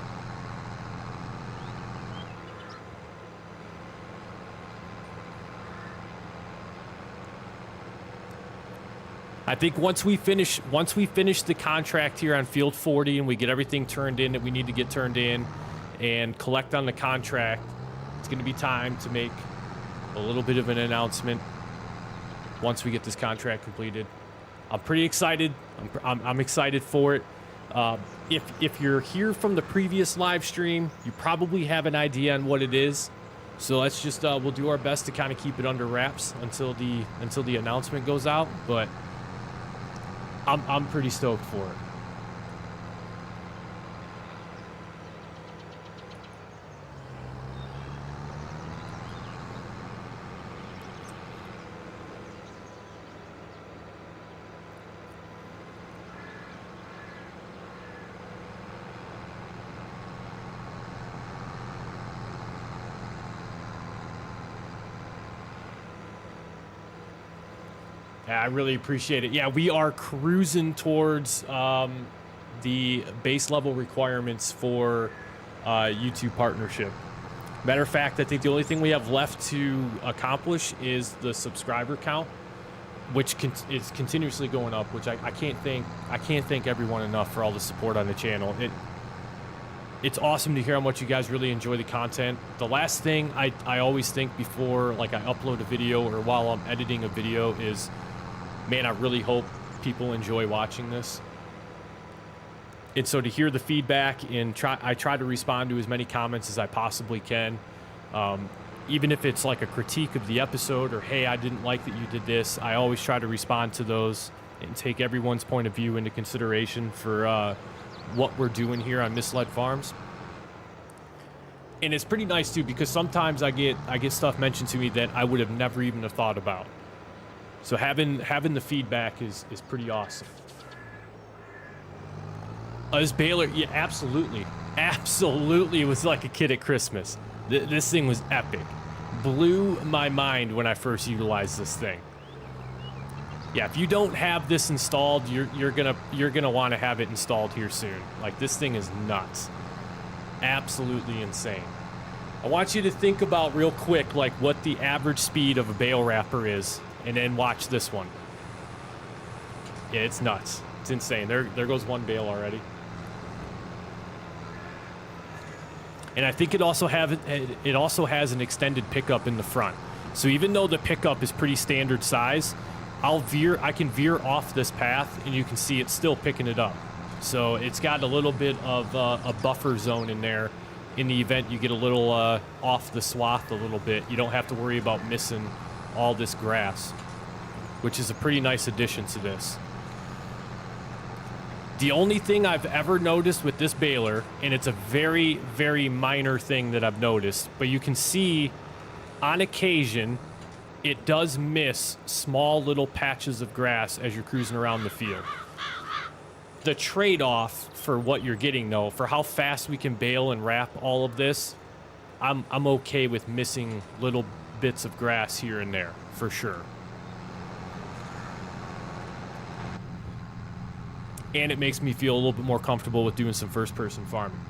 I think once we finish the contract here on Field 40 and we get everything turned in that we need to get turned in and collect on the contract, it's going to be time to make a little bit of an announcement once we get this contract completed. I'm pretty excited. I'm excited for it. If you're here from the previous live stream, you probably have an idea on what it is. So let's just we'll do our best to kind of keep it under wraps until the announcement goes out, but I'm pretty stoked for it. I really appreciate it. Yeah, we are cruising towards the base level requirements for YouTube partnership. Matter of fact, I think the only thing we have left to accomplish is the subscriber count, which is continuously going up, which I can't thank everyone enough for all the support on the channel. It's awesome to hear how much you guys really enjoy the content. The last thing I always think before, like, I upload a video or while I'm editing a video is, man, I really hope people enjoy watching this. And so to hear the feedback and I try to respond to as many comments as I possibly can. Even if it's like a critique of the episode or, hey, I didn't like that you did this, I always try to respond to those and take everyone's point of view into consideration for what we're doing here on Misled Farms. And it's pretty nice too, because sometimes I get stuff mentioned to me that I would have never even have thought about. So having the feedback is pretty awesome. This baler, yeah, absolutely it was like a kid at Christmas. This thing was epic. Blew my mind when I first utilized this thing. Yeah, if you don't have this installed, you're gonna want to have it installed here soon. Like, this thing is nuts. Absolutely insane. I want you to think about real quick, like, what the average speed of a bale wrapper is, and then watch this one. Yeah, it's nuts. It's insane. There goes one bale already. And I think it also has an extended pickup in the front. So even though the pickup is pretty standard size, I can veer off this path, and you can see it's still picking it up. So it's got a little bit of a buffer zone in there. In the event you get a little off the swath a little bit, you don't have to worry about missing all this grass, which is a pretty nice addition to this. The only thing I've ever noticed with this baler, and it's a very, very minor thing that I've noticed, but you can see on occasion it does miss small little patches of grass as you're cruising around the field. The trade-off for what you're getting, though, for how fast we can bale and wrap all of this, I'm okay with missing little bits of grass here and there, for sure. And it makes me feel a little bit more comfortable with doing some first-person farming.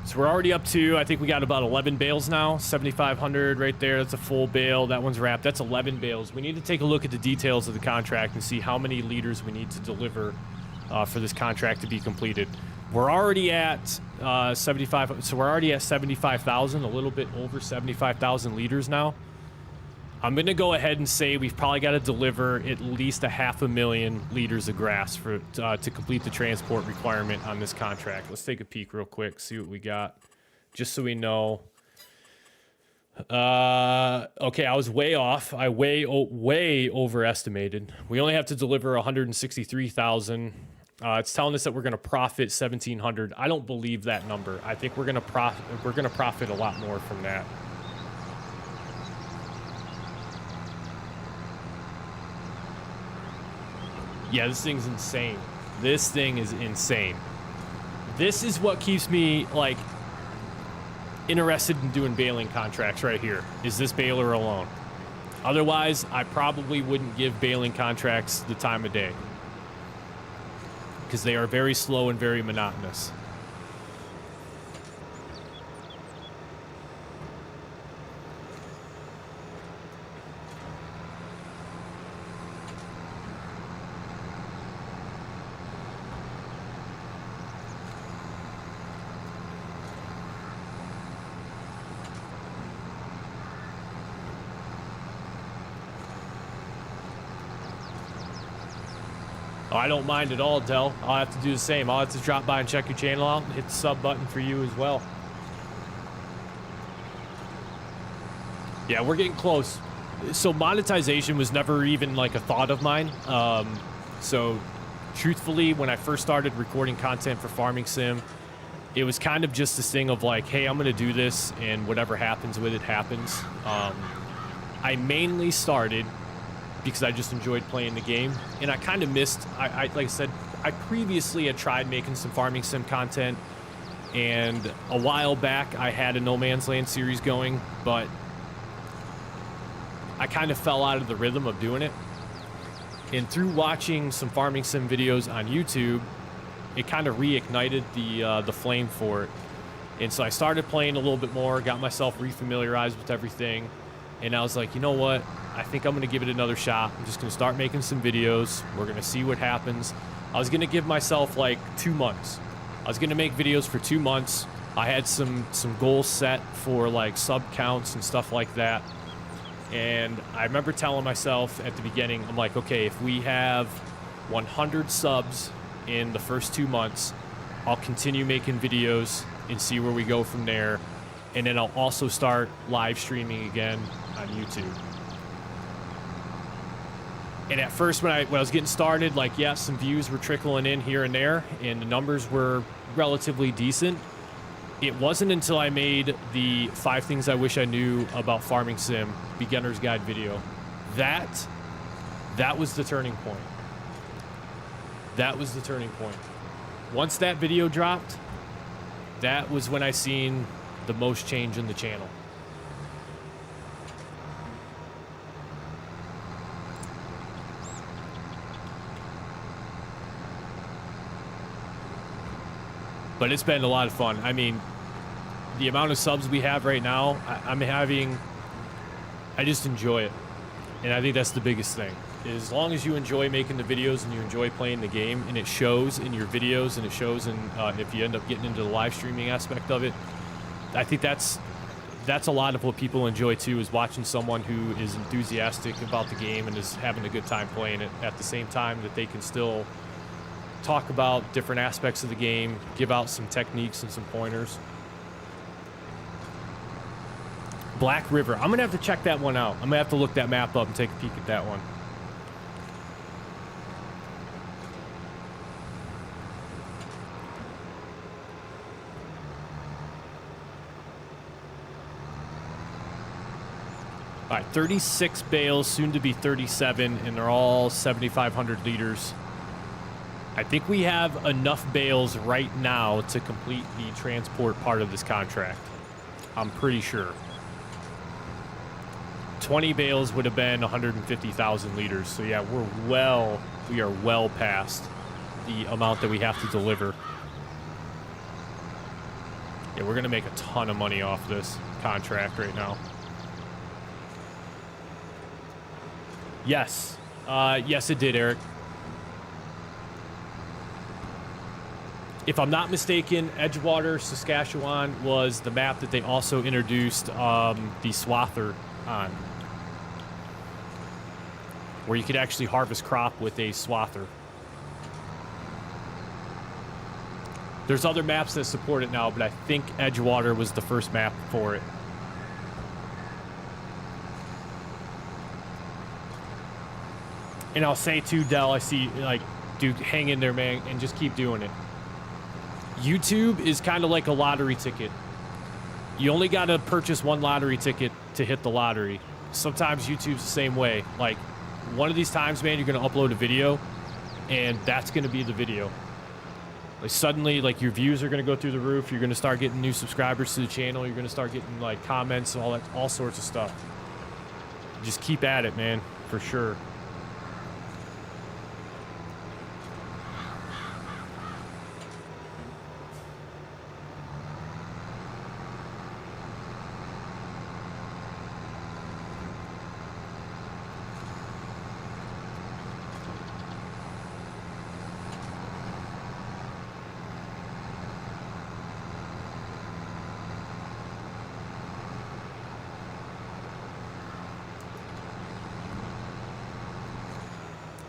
So we're already up to, I think we got about 11 bales now. 7,500 right there. That's a full bale. That one's wrapped. That's 11 bales. We need to take a look at the details of the contract and see how many liters we need to deliver for this contract to be completed. We're already at 75. So we're already at 75,000, a little bit over 75,000 liters now. I'm going to go ahead and say we've probably got to deliver at least 500,000 liters of grass for to complete the transport requirement on this contract. Let's take a peek real quick, see what we got, just so we know. Okay, I was way off. I way overestimated. We only have to deliver 163,000. It's telling us that we're going to profit 1,700. I don't believe that number. I think we're going to profit a lot more from that. Yeah, this thing's insane. This thing is insane. This is what keeps me, like, interested in doing baling contracts right here, is this baler alone. Otherwise, I probably wouldn't give baling contracts the time of day, because they are very slow and very monotonous. I don't mind at all, Del. I'll have to do the same. I'll have to drop by and check your channel out and hit the sub button for you as well. Yeah, we're getting close. So monetization was never even like a thought of mine. So truthfully, when I first started recording content for Farming Sim, it was kind of just this thing of like, hey, I'm going to do this and whatever happens with it happens. I mainly started because I just enjoyed playing the game, and I kind of missed, like I said, I previously had tried making some Farming Sim content, and a while back I had a No Man's Land series going, but I kind of fell out of the rhythm of doing it. And through watching some farming sim videos on YouTube, it kind of reignited the flame for it. And so I started playing a little bit more, got myself refamiliarized with everything. And I was like, you know what? I think I'm going to give it another shot. I'm just going to start making some videos. We're going to see what happens. I was going to give myself like 2 months. I was going to make videos for 2 months. I had some goals set for like sub counts and stuff like that. And I remember telling myself at the beginning, I'm like, okay, if we have 100 subs in the first 2 months, I'll continue making videos and see where we go from there. And then I'll also start live streaming again on YouTube. And at first, when I was getting started, like, yeah, some views were trickling in here and there, and the numbers were relatively decent. It wasn't until I made the 5 things I wish I knew about farming sim beginner's guide video. That was the turning point. That was the turning point. Once that video dropped, that was when I seen the most change in the channel. But it's been a lot of fun. I mean, the amount of subs we have right now, I just enjoy it. And I think that's the biggest thing. As long as you enjoy making the videos and you enjoy playing the game, and it shows in your videos and it shows in if you end up getting into the live streaming aspect of it, I think that's a lot of what people enjoy too, is watching someone who is enthusiastic about the game and is having a good time playing it at the same time that they can still talk about different aspects of the game, give out some techniques and some pointers. Black River. I'm going to have to check that one out. I'm going to have to look that map up and take a peek at that one. All right, 36 bales, soon to be 37, and they're all 7,500 liters. I think we have enough bales right now to complete the transport part of this contract. I'm pretty sure. 20 bales would have been 150,000 liters. So yeah, we are well past the amount that we have to deliver. Yeah, we're going to make a ton of money off this contract right now. Yes. Yes, it did, Eric. If I'm not mistaken, Edgewater, Saskatchewan was the map that they also introduced the swather on, where you could actually harvest crop with a swather. There's other maps that support it now, but I think Edgewater was the first map for it. And I'll say too, Dell, I see, like, dude, hang in there, man, and just keep doing it. YouTube is kind of like a lottery ticket. You only got to purchase one lottery ticket to hit the lottery. Sometimes YouTube's the same way. Like, one of these times, man, you're going to upload a video, and that's going to be the video. Like, suddenly, like, your views are going to go through the roof. You're going to start getting new subscribers to the channel. You're going to start getting, like, comments and all sorts of stuff. Just keep at it, man, for sure.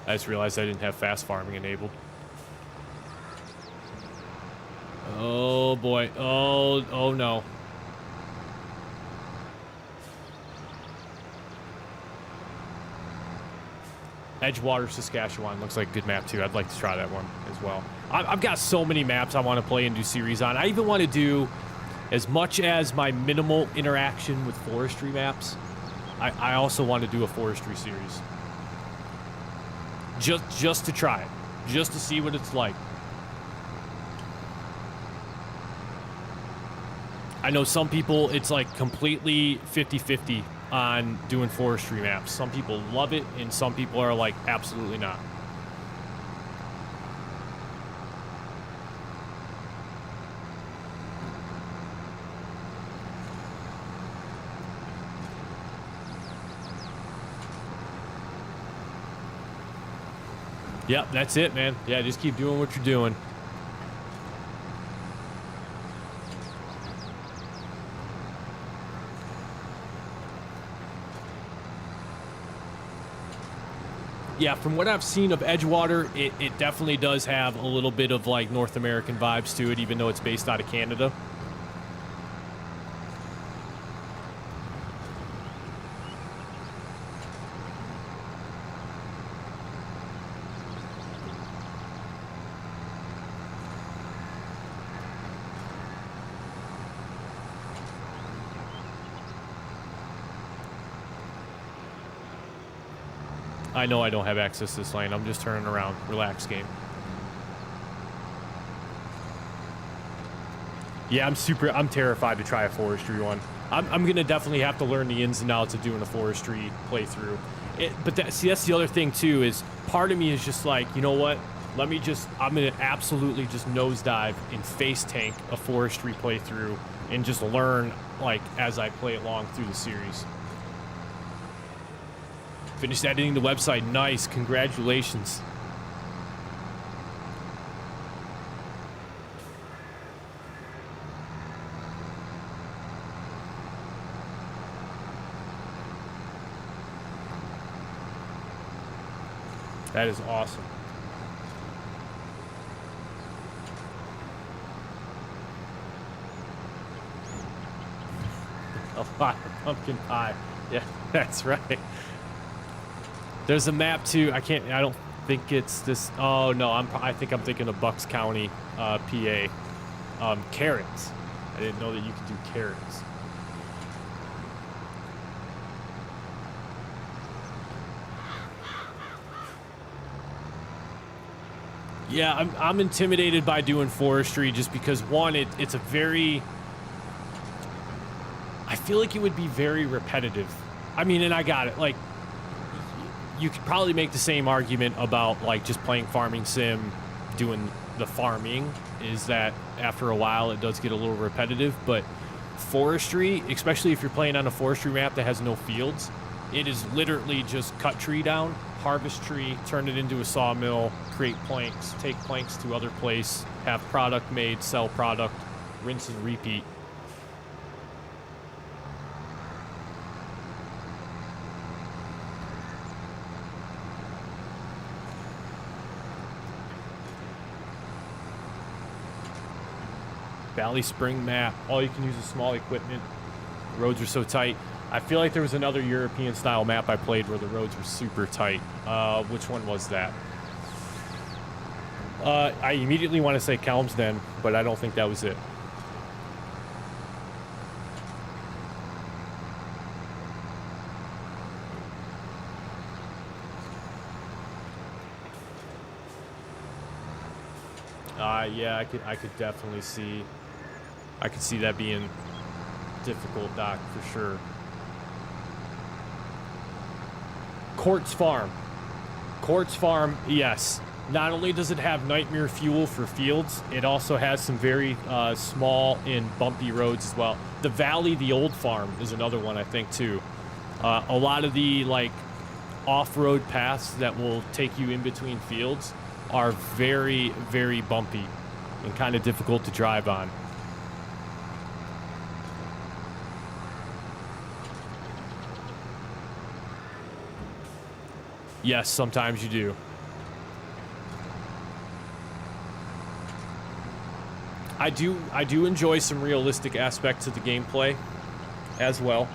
I just realized I didn't have fast farming enabled. Oh boy. Oh no. Edgewater, Saskatchewan looks like a good map too. I'd like to try that one as well. I've got so many maps I want to play and do series on. I even want to do, as much as my minimal interaction with forestry maps, I also want to do a forestry series. Just to try it. Just to see what it's like. I know some people, it's like completely 50-50 on doing forestry maps. Some people love it, and some people are like, absolutely not. Yep, that's it, man. Yeah, just keep doing what you're doing. Yeah, from what I've seen of Edgewater, it definitely does have a little bit of like North American vibes to it, even though it's based out of Canada. I know I don't have access to this lane. I'm just turning around. Relax, game. Yeah, I'm terrified to try a forestry one. I'm going to definitely have to learn the ins and outs of doing a forestry playthrough. But that's the other thing, too, is part of me is just like, you know what? I'm going to absolutely just nosedive and face tank a forestry playthrough and just learn, like, as I play along through the series. Finished editing the website. Nice. Congratulations. That is awesome. A lot of pumpkin pie. Yeah, that's right. There's a map too. I don't think it's this. Oh no, I think I'm thinking of Bucks County, PA. Carrots. I didn't know that you could do carrots. Yeah, I'm intimidated by doing forestry just because one, it's a very. I feel like it would be very repetitive. I mean, and I got it. Like, you could probably make the same argument about like just playing farming sim, doing the farming, is that after a while it does get a little repetitive. But forestry, especially if you're playing on a forestry map that has no fields, it is literally just cut tree down, harvest tree, turn it into a sawmill, create planks, take planks to other place, have product made, sell product, rinse and repeat. Valley Spring map. All you can use is small equipment. The roads are so tight. I feel like there was another European style map I played where the roads were super tight. Which one was that? I immediately want to say Kelmsden, but I don't think that was it. Yeah, I could definitely see. I could see that being difficult, Doc, for sure. Quartz Farm. Quartz Farm, yes. Not only does it have nightmare fuel for fields, it also has some very small and bumpy roads as well. The Valley, the old farm, is another one, I think, too. A lot of the, like, off-road paths that will take you in between fields are very, very bumpy and kind of difficult to drive on. Yes, sometimes you do. I do enjoy some realistic aspects of the gameplay as well.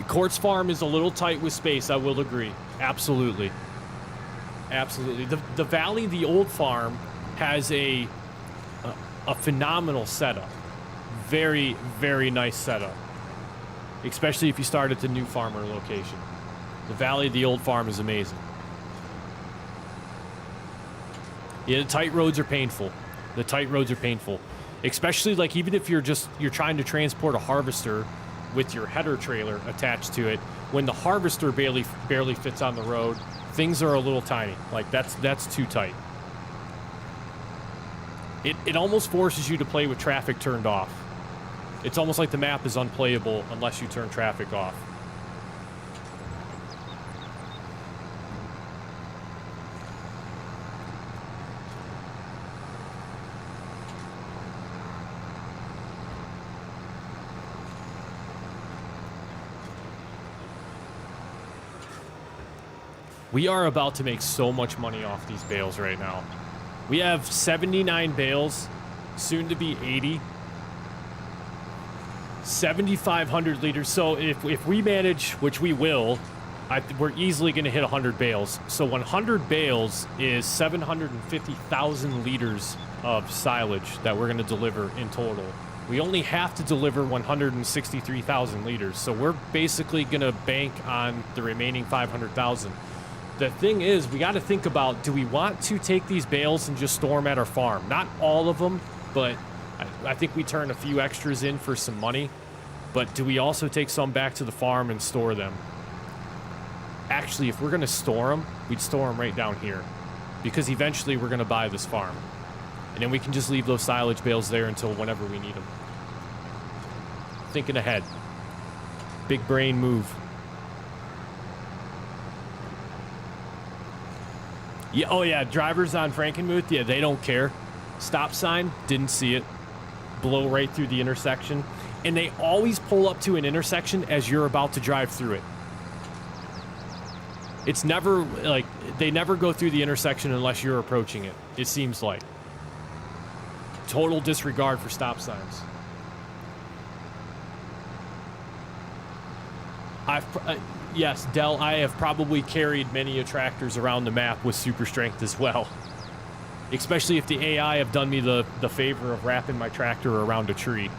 Quartz Farm is a little tight with space, I will agree. Absolutely. Absolutely. The Valley, the old farm, has a phenomenal setup. Very, very nice setup. Especially if you start at the new farmer location. The Valley, the old farm is amazing. Yeah, the tight roads are painful. The tight roads are painful. Especially like even if you're trying to transport a harvester with your header trailer attached to it, when the harvester barely fits on the road, things are a little tiny. Like that's too tight. It almost forces you to play with traffic turned off. It's almost like the map is unplayable unless you turn traffic off. We are about to make so much money off these bales right now. We have 79 bales, soon to be 80. 7,500 liters. So if we manage, which we will, we're easily going to hit 100 bales. So 100 bales is 750,000 liters of silage that we're going to deliver in total. We only have to deliver 163,000 liters. So we're basically going to bank on the remaining 500,000. The thing is, we got to think about, do we want to take these bales and just store them at our farm? Not all of them, but I think we turn a few extras in for some money. But do we also take some back to the farm and store them? Actually, if we're going to store them, we'd store them right down here. Because eventually we're going to buy this farm. And then we can just leave those silage bales there until whenever we need them. Thinking ahead. Big brain move. Yeah, oh yeah, drivers on Frankenmuth, yeah, they don't care. Stop sign, didn't see it. Blow right through the intersection. And they always pull up to an intersection as you're about to drive through it. It's never, like, they never go through the intersection unless you're approaching it, it seems like. Total disregard for stop signs. Yes, Dell, I have probably carried many attractors around the map with super strength as well. Especially if the AI have done me the favor of wrapping my tractor around a tree.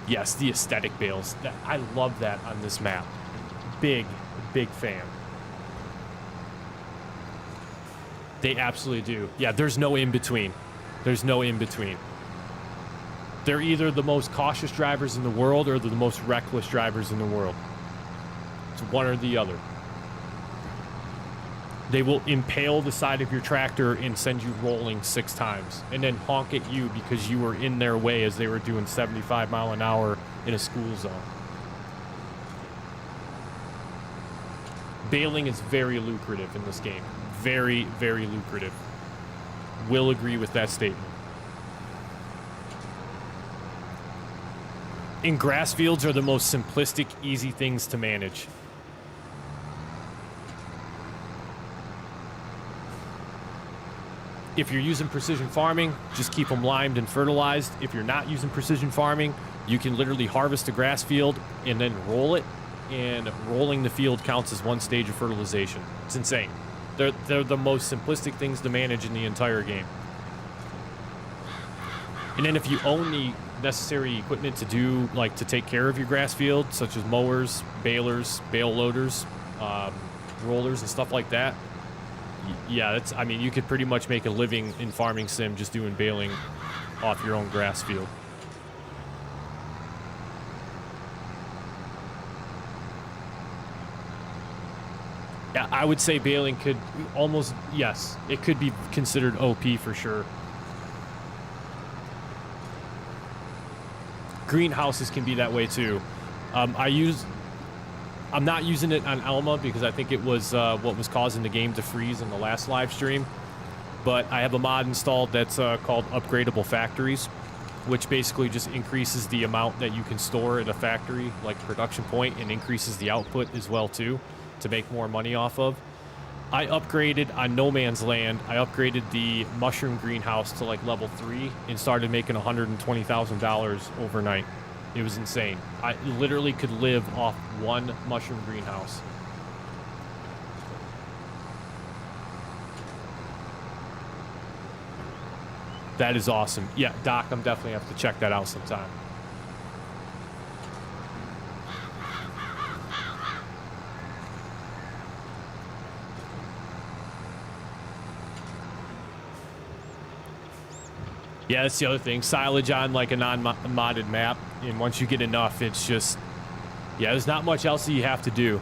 Yes, the aesthetic bales. I love that on this map. Big fan. They absolutely do. Yeah, there's no in between. There's no in between. They're either the most cautious drivers in the world or they're the most reckless drivers in the world. It's one or the other. They will impale the side of your tractor and send you rolling 6 times and then honk at you because you were in their way as they were doing 75 mile an hour in a school zone. Baling is very lucrative in this game. Very, very lucrative. Will agree with that statement. And grass fields are the most simplistic, easy things to manage. If you're using precision farming, just keep them limed and fertilized. If you're not using precision farming, you can literally harvest a grass field and then roll it, and rolling the field counts as one stage of fertilization. It's insane. They're the most simplistic things to manage in the entire game. And then if you own the necessary equipment to do, like, to take care of your grass field, such as mowers, balers, bale loaders, rollers and stuff like that, yeah, I mean, you could pretty much make a living in farming sim just doing baling off your own grass field. Yeah, I would say baling could almost, yes, it could be considered OP for sure. Greenhouses can be that way too. I'm not using it on Alma because I think it was what was causing the game to freeze in the last live stream. But I have a mod installed that's called Upgradable Factories, which basically just increases the amount that you can store at a factory, like production point, and increases the output as well too, to make more money off of. I upgraded on No Man's Land. I upgraded the mushroom greenhouse to like level 3 and started making $120,000 overnight. It was insane. I literally could live off one mushroom greenhouse. That is awesome. Yeah, Doc, I'm definitely have to check that out sometime. Yeah, that's the other thing. Silage on like a non-modded map, and once you get enough, it's just, yeah, there's not much else that you have to do.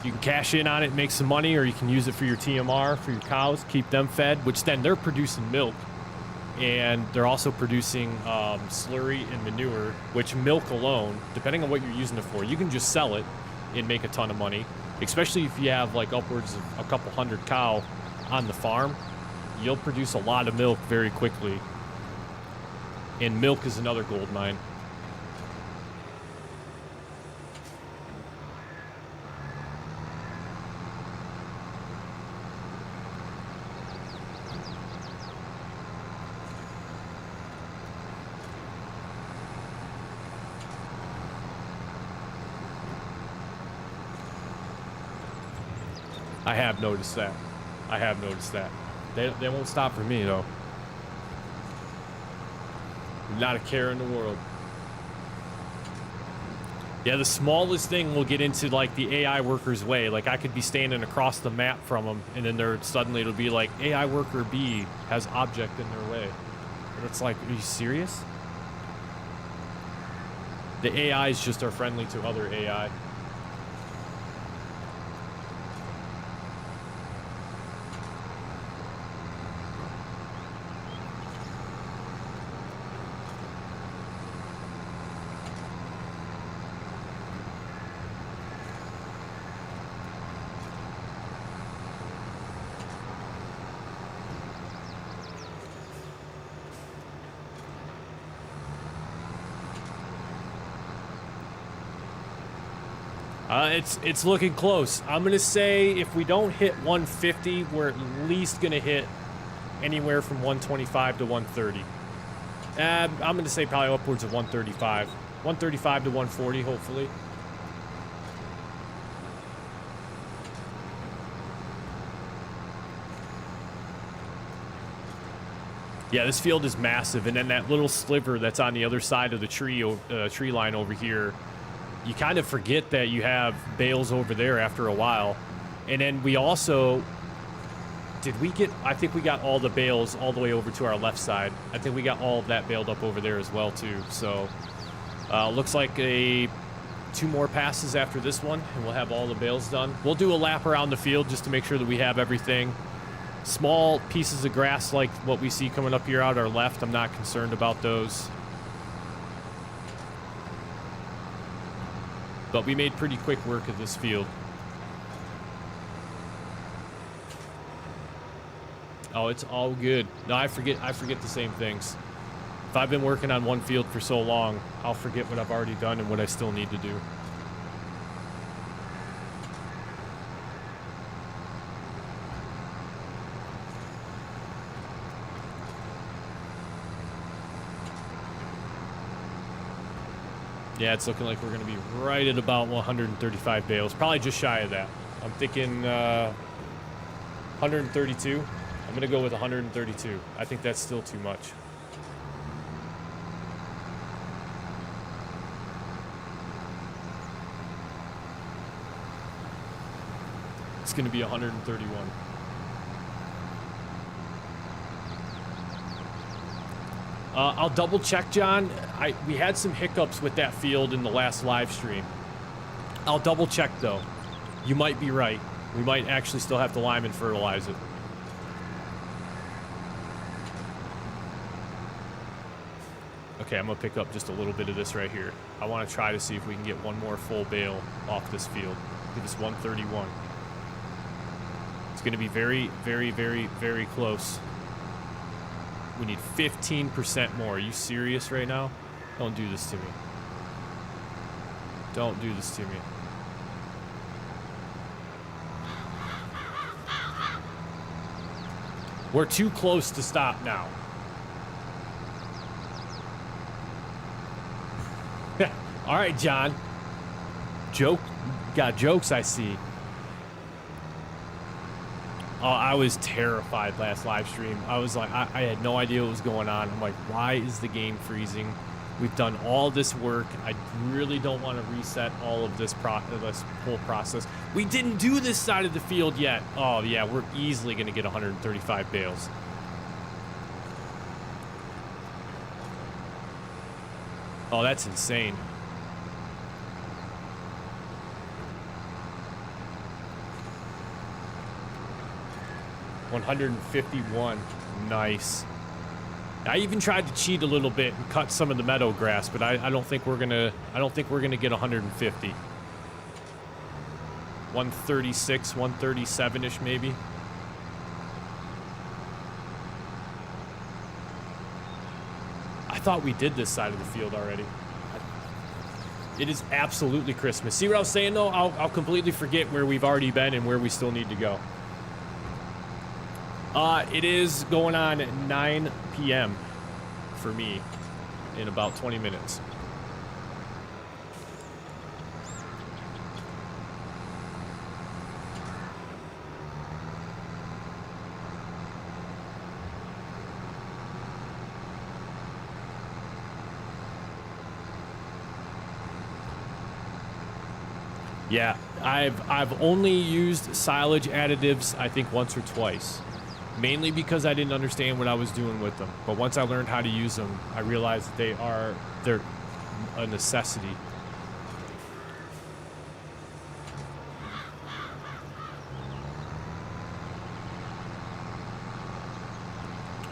You can cash in on it, make some money, or you can use it for your TMR, for your cows, keep them fed, which then they're producing milk. And they're also producing slurry and manure, which milk alone, depending on what you're using it for, you can just sell it and make a ton of money, especially if you have like upwards of a couple hundred cow on the farm. You'll produce a lot of milk very quickly. And milk is another gold mine. I have noticed that. I have noticed that. They won't stop for me, though. Not a care in the world. Yeah, the smallest thing will get into, like, the AI worker's way. Like, I could be standing across the map from them, and then suddenly it'll be like, AI worker B has object in their way. And it's like, are you serious? The AIs just are friendly to other AI. It's looking close. I'm gonna say if we don't hit 150, we're at least gonna hit anywhere from 125 to 130. I'm gonna say probably upwards of 135. 135 to 140, hopefully. Yeah, this field is massive, and then that little sliver that's on the other side of the tree line over here, you kind of forget that you have bales over there after a while. And then we also, I think we got all the bales all the way over to our left side. I think we got all of that baled up over there as well too. So looks like 2 more passes after this one, and we'll have all the bales done. We'll do a lap around the field just to make sure that we have everything. Small pieces of grass like what we see coming up here out our left, I'm not concerned about those. But we made pretty quick work of this field. Oh, it's all good. No, I forget the same things. If I've been working on one field for so long, I'll forget what I've already done and what I still need to do. Yeah, it's looking like we're going to be right at about 135 bales. Probably just shy of that. I'm thinking 132. I'm going to go with 132. I think that's still too much. It's going to be 131. I'll double check, John. We had some hiccups with that field in the last live stream. I'll double check though. You might be right. We might actually still have to lime and fertilize it. Okay, I'm gonna pick up just a little bit of this right here. I want to try to see if we can get one more full bale off this field. Give us 131. It's gonna be very, very, very, very close. We need 15% more. Are you serious right now? Don't do this to me. Don't do this to me. We're too close to stop now. All right, John. Got jokes, I see. Oh, I was terrified last live stream. I was like, I had no idea what was going on. I'm like, why is the game freezing? We've done all this work. I really don't want to reset all of this whole process. We didn't do this side of the field yet. Oh, yeah, we're easily going to get 135 bales. Oh, that's insane. $151. Nice. I even tried to cheat a little bit and cut some of the meadow grass, but I don't think we're gonna get 150. 136, 137-ish maybe. I thought we did this side of the field already. It is absolutely Christmas. See what I was saying though? I'll completely forget where we've already been and where we still need to go. It is going on at 9 p.m. for me in about 20 minutes. Yeah, I've only used silage additives, I think, once or twice. Mainly because I didn't understand what I was doing with them. But once I learned how to use them, I realized that they're a necessity.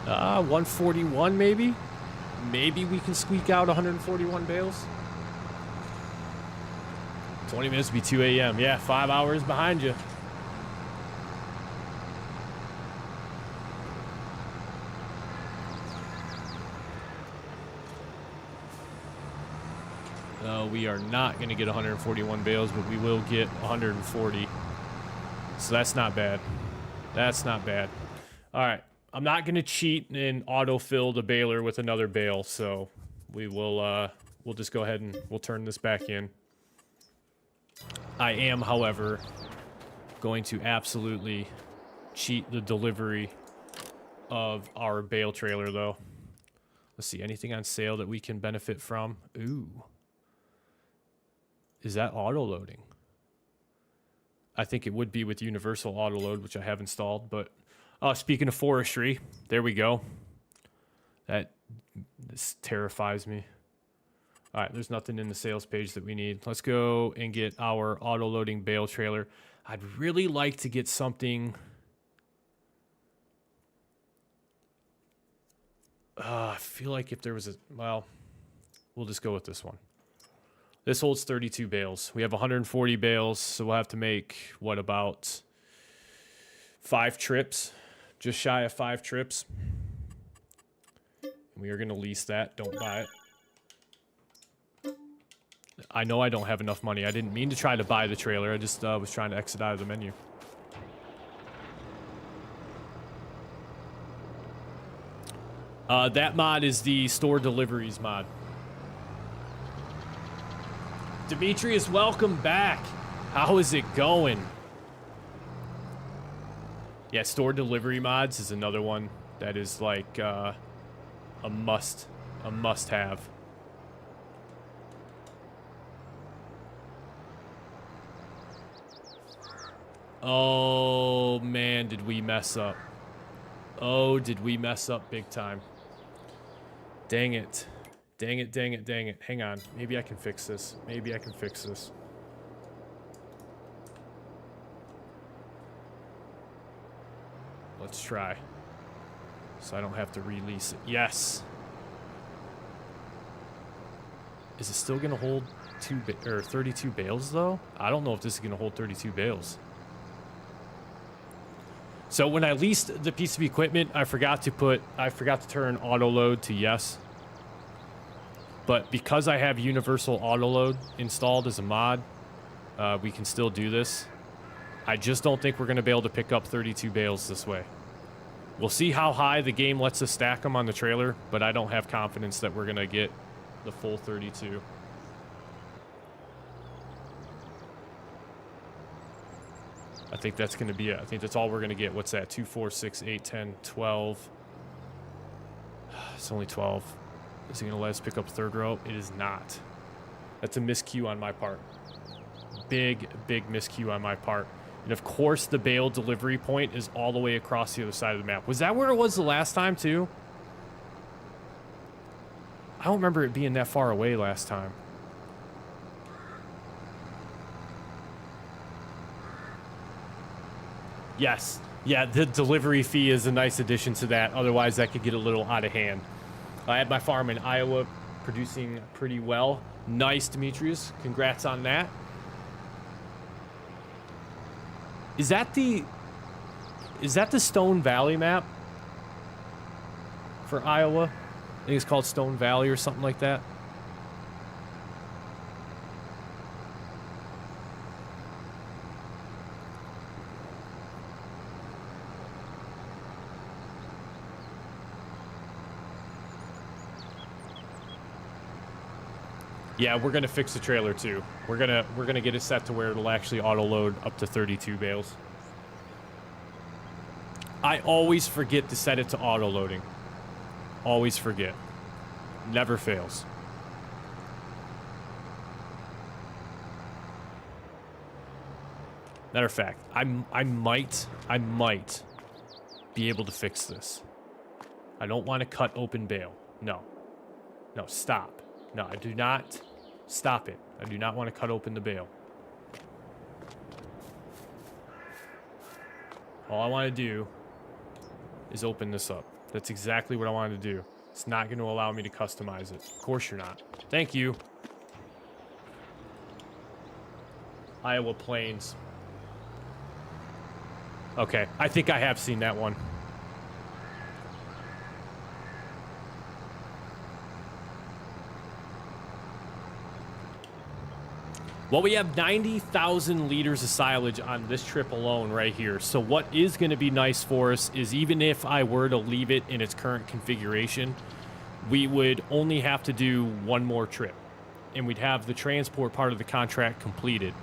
Uh, 141 maybe? Maybe we can squeak out 141 bales? 20 minutes to be 2 a.m. Yeah, 5 hours behind you. We are not going to get 141 bales, but we will get 140. So that's not bad. That's not bad. All right. I'm not going to cheat and autofill the baler with another bale, so we will, we'll just go ahead and we'll turn this back in. I am, however, going to absolutely cheat the delivery of our bale trailer, though. Let's see, anything on sale that we can benefit from? Ooh. Is that auto-loading? I think it would be with universal auto-load, which I have installed, but... speaking of forestry, there we go. This terrifies me. All right, there's nothing in the sales page that we need. Let's go and get our auto-loading bale trailer. I'd really like to get something... I feel like if there was a... Well, we'll just go with this one. This holds 32 bales. We have 140 bales, so we'll have to make, what, about 5 trips? Just shy of 5 trips. And we are going to lease that. Don't buy it. I know I don't have enough money. I didn't mean to try to buy the trailer. I just was trying to exit out of the menu. That mod is the store deliveries mod. Demetrius, welcome back. How is it going? Yeah, store delivery mods is another one that is like a must-have. Oh man, did we mess up? Oh, did we mess up big time? Dang it. Dang it, dang it, dang it. Hang on. Maybe I can fix this. Maybe I can fix this. Let's try. So I don't have to release it. Yes. Is it still going to hold 32 bales, though? I don't know if this is going to hold 32 bales. So when I leased the piece of equipment, I forgot to turn auto load to yes. But because I have universal auto load installed as a mod, we can still do this. I just don't think we're going to be able to pick up 32 bales this way. We'll see how high the game lets us stack them on the trailer, but I don't have confidence that we're going to get the full 32. I think that's going to be it. I think that's all we're going to get. What's that? 2, 4, 6, 8, 10, 12. It's only 12. Is it going to let us pick up third row? It is not. That's a miscue on my part. Big, big miscue on my part. And of course, the bale delivery point is all the way across the other side of the map. Was that where it was the last time, too? I don't remember it being that far away last time. Yes. Yeah, the delivery fee is a nice addition to that. Otherwise, that could get a little out of hand. I had my farm in Iowa producing pretty well. Nice, Demetrius. Congrats on that. Is that the Stone Valley map for Iowa? I think it's called Stone Valley or something like that. Yeah, we're gonna fix the trailer too. We're gonna get it set to where it'll actually auto load up to 32 bales. I always forget to set it to auto loading. Always forget. Never fails. Matter of fact, I might be able to fix this. I don't want to cut open bale. No. No, stop. No, I do not. Stop it. I do not want to cut open the bale. All I want to do is open this up. That's exactly what I wanted to do. It's not going to allow me to customize it. Of course you're not. Thank you. Iowa Plains. Okay, I think I have seen that one. Well, we have 90,000 liters of silage on this trip alone right here. So what is going to be nice for us is even if I were to leave it in its current configuration, we would only have to do one more trip. And we'd have the transport part of the contract completed.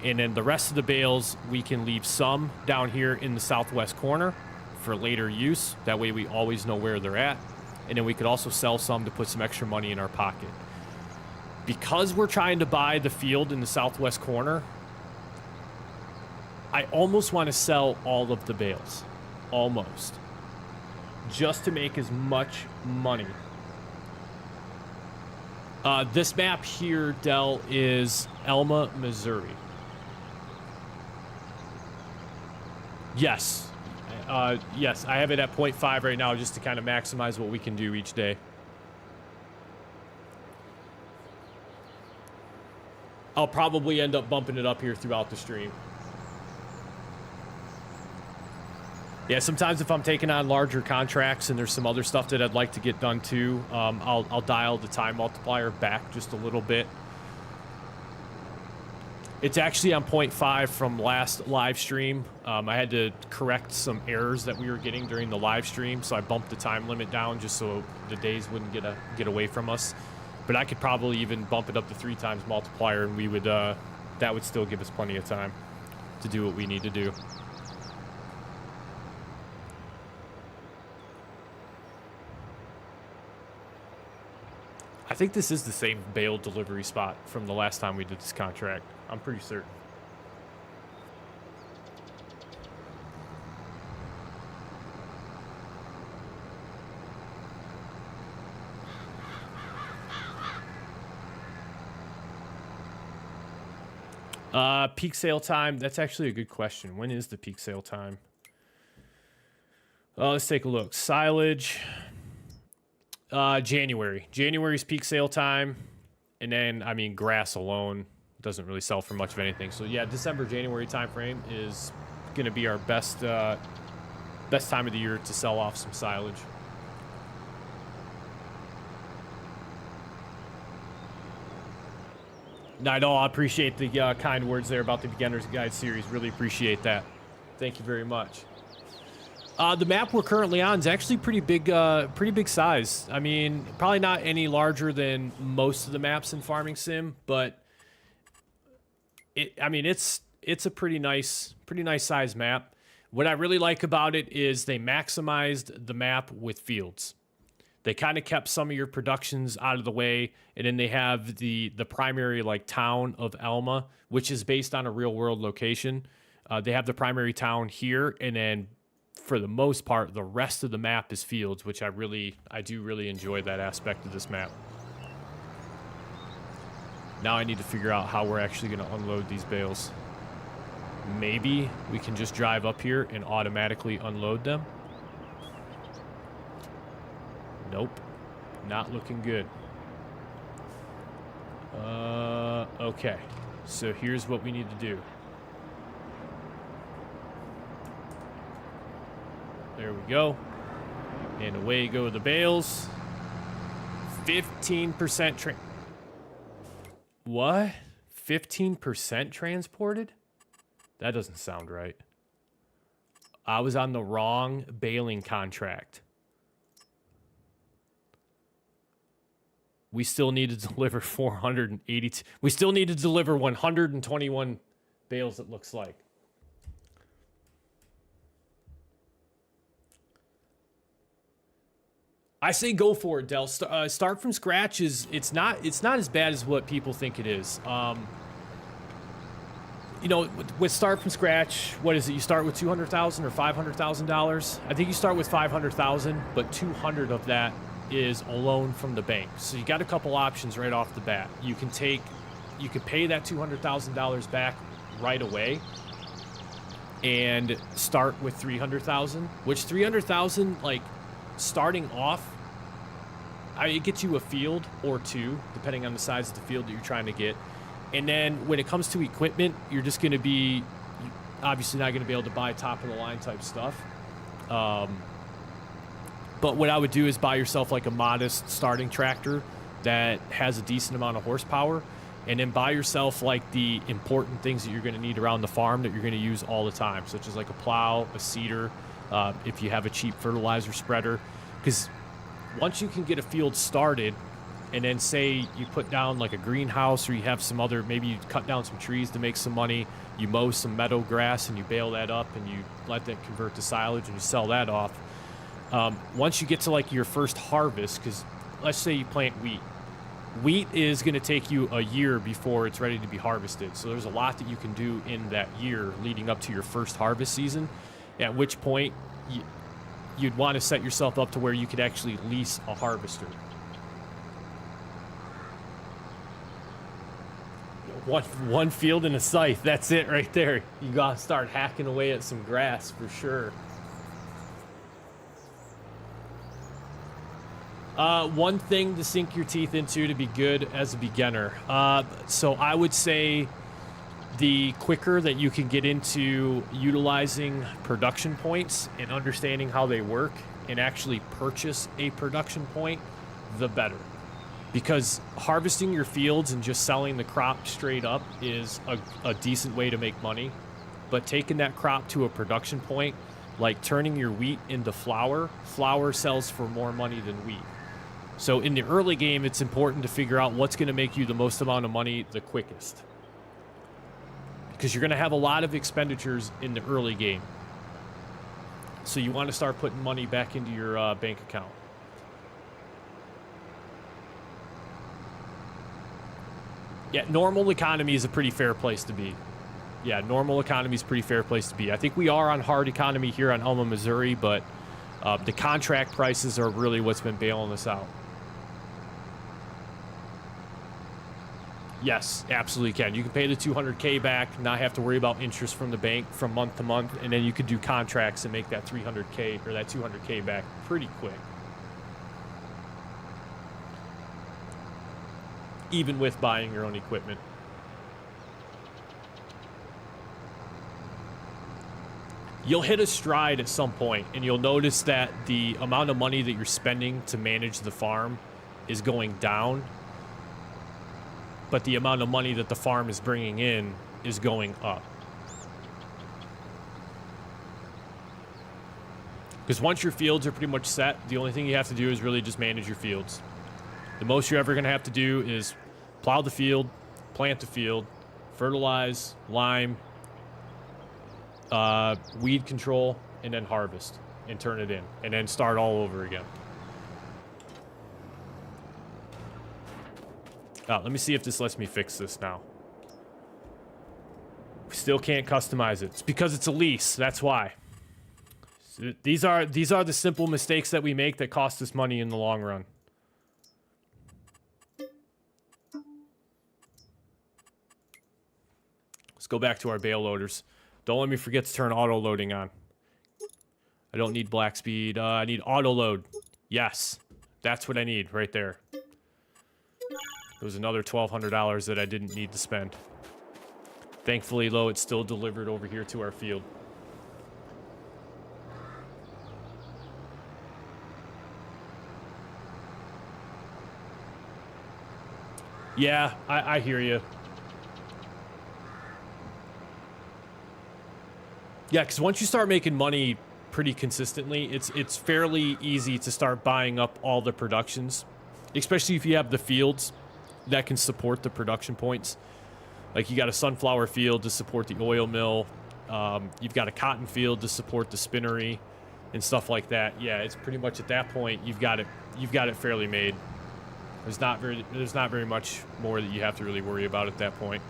And then the rest of the bales, we can leave some down here in the southwest corner for later use. That way we always know where they're at. And then we could also sell some to put some extra money in our pocket. Because we're trying to buy the field in the southwest corner, I almost want to sell all of the bales. Almost. Just to make as much money. This map here, Dell, is Alma, Missouri. Yes. Yes, I have it at 0.5 right now just to kind of maximize what we can do each day. I'll probably end up bumping it up here throughout the stream. Yeah, sometimes if I'm taking on larger contracts and there's some other stuff that I'd like to get done too, I'll dial the time multiplier back just a little bit. It's actually on 0.5 from last live stream. I had to correct some errors that we were getting during the live stream, so I bumped the time limit down just so the days wouldn't get away from us. But I could probably even bump it up to 3 times multiplier, and we would that would still give us plenty of time to do what we need to do. I think this is the same bale delivery spot from the last time we did this contract. I'm pretty certain. Peak sale time. That's actually a good question. When is the peak sale time? Let's take a look. Silage. January. January's peak sale time. And then, I mean, grass alone doesn't really sell for much of anything. So yeah, December, January time frame is going to be our best time of the year to sell off some silage. Night all, I appreciate the kind words there about the Beginner's Guide series. Really appreciate that. Thank you very much. The map we're currently on is actually pretty big size. I mean, probably not any larger than most of the maps in Farming Sim, but it's a pretty nice size map. What I really like about it is they maximized the map with fields. They kind of kept some of your productions out of the way, and then they have the primary like town of Alma, which is based on a real world location. They have the primary town here, and then for the most part, the rest of the map is fields, which I do really enjoy that aspect of this map. Now I need to figure out how we're actually going to unload these bales. Maybe we can just drive up here and automatically unload them. Nope. Not looking good. Okay. So here's what we need to do. There we go. And away go the bales. 15% What? 15% transported? That doesn't sound right. I was on the wrong baling contract. We still need to deliver 482. We still need to deliver 121 bales, it looks like. I say go for it, Del. Start from scratch it's not as bad as what people think it is. You know, with start from scratch, what is it? You start with $200,000 or $500,000. I think you start with $500,000, but 200 of that is a loan from the bank. So you got a couple options right off the bat. You can pay that $200,000 back right away and start with $300,000, which $300,000, like, starting off, it gets you a field or two, depending on the size of the field that you're trying to get. And then when it comes to equipment, you're just going to be obviously not going to be able to buy top of the line type stuff. But what I would do is buy yourself like a modest starting tractor that has a decent amount of horsepower, and then buy yourself like the important things that you're going to need around the farm that you're going to use all the time, such as like a plow, a seeder, if you have a cheap fertilizer spreader. Because once you can get a field started, and then say you put down like a greenhouse, or you have some other, maybe you cut down some trees to make some money, you mow some meadow grass and you bale that up and you let that convert to silage and you sell that off. Once you get to like your first harvest, because let's say you plant wheat. Wheat is going to take you a year before it's ready to be harvested. So there's a lot that you can do in that year leading up to your first harvest season, at which point you'd want to set yourself up to where you could actually lease a harvester. One field and a scythe, that's it right there. You gotta start hacking away at some grass for sure. One thing to sink your teeth into to be good as a beginner. So I would say the quicker that you can get into utilizing production points and understanding how they work and actually purchase a production point, the better. Because harvesting your fields and just selling the crop straight up is a decent way to make money. But taking that crop to a production point, like turning your wheat into flour sells for more money than wheat. So in the early game, it's important to figure out what's going to make you the most amount of money the quickest. Because you're going to have a lot of expenditures in the early game. So you want to start putting money back into your bank account. Yeah, normal economy is a pretty fair place to be. Yeah, normal economy is a pretty fair place to be. I think we are on hard economy here on Alma, Missouri, but the contract prices are really what's been bailing us out. Yes, absolutely can. You can pay the $200K back, not have to worry about interest from the bank from month to month, and then you could do contracts and make that $300K or that $200K back pretty quick. Even with buying your own equipment. You'll hit a stride at some point, and you'll notice that the amount of money that you're spending to manage the farm is going down, but the amount of money that the farm is bringing in is going up. Because once your fields are pretty much set, the only thing you have to do is really just manage your fields. The most you're ever going to have to do is plow the field, plant the field, fertilize, lime, weed control, and then harvest and turn it in, and then start all over again. Let me see if this lets me fix this now. We still can't customize it. It's because it's a lease. That's why. These are the simple mistakes that we make that cost us money in the long run. Let's go back to our bale loaders. Don't let me forget to turn auto loading on. I don't need black speed. I need auto load. Yes, that's what I need right there. It was another $1,200 that I didn't need to spend. Thankfully, though, it's still delivered over here to our field. Yeah, I hear you. Yeah, because once you start making money pretty consistently, it's fairly easy to start buying up all the productions, especially if you have the fields that can support the production points. Like, you got a sunflower field to support the oil mill. You've got a cotton field to support the spinnery and stuff like that. Yeah, it's pretty much at that point you've got it fairly made. There's not very much more that you have to really worry about at that point.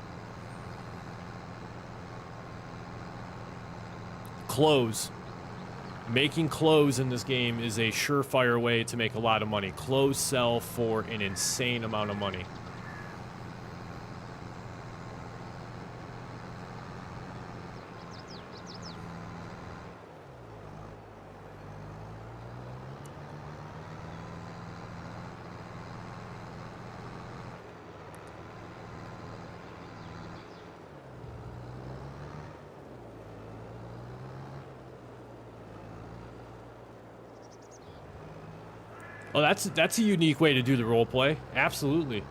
Clothes. Making clothes in this game is a surefire way to make a lot of money. Clothes sell for an insane amount of money. Oh, that's a unique way to do the role play. Absolutely.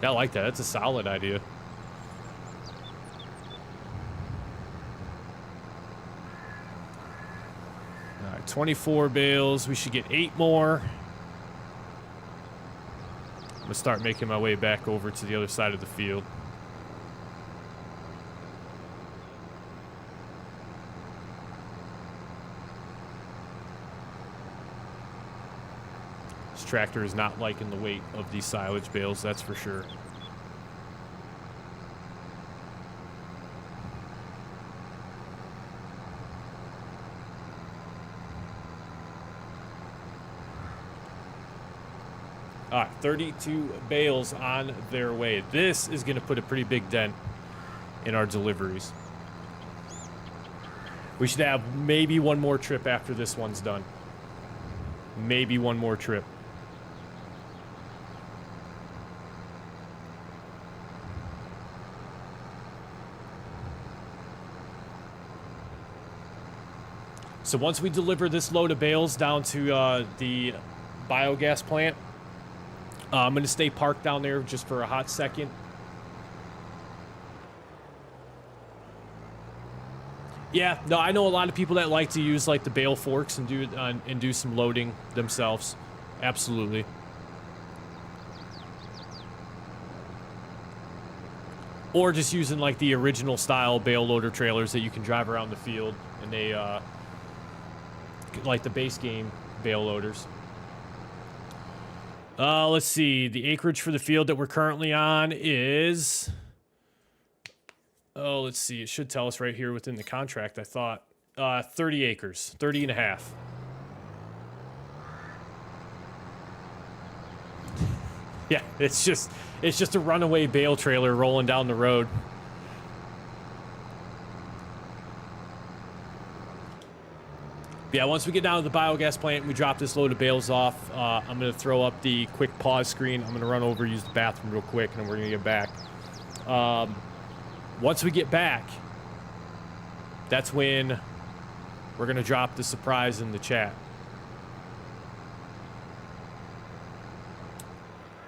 I like that. That's a solid idea. All right, 24 bales. We should get 8 more. I'm gonna start making my way back over to the other side of the field. Tractor is not liking the weight of these silage bales, that's for sure. All right, 32 bales on their way. This is going to put a pretty big dent in our deliveries. We should have maybe one more trip after this one's done. Maybe one more trip. So once we deliver this load of bales down to the biogas plant, I'm going to stay parked down there just for a hot second. Yeah, no, I know a lot of people that like to use like the bale forks and do some loading themselves. Absolutely. Or just using like the original style bale loader trailers that you can drive around the field, and they like the base game bale loaders. Let's see. The acreage for the field that we're currently on is... Oh, let's see. It should tell us right here within the contract, I thought. 30 acres. 30 and a half. Yeah, it's just a runaway bale trailer rolling down the road. Yeah, once we get down to the biogas plant and we drop this load of bales off, I'm going to throw up the quick pause screen. I'm going to run over, use the bathroom real quick, and then we're going to get back. Once we get back, that's when we're going to drop the surprise in the chat.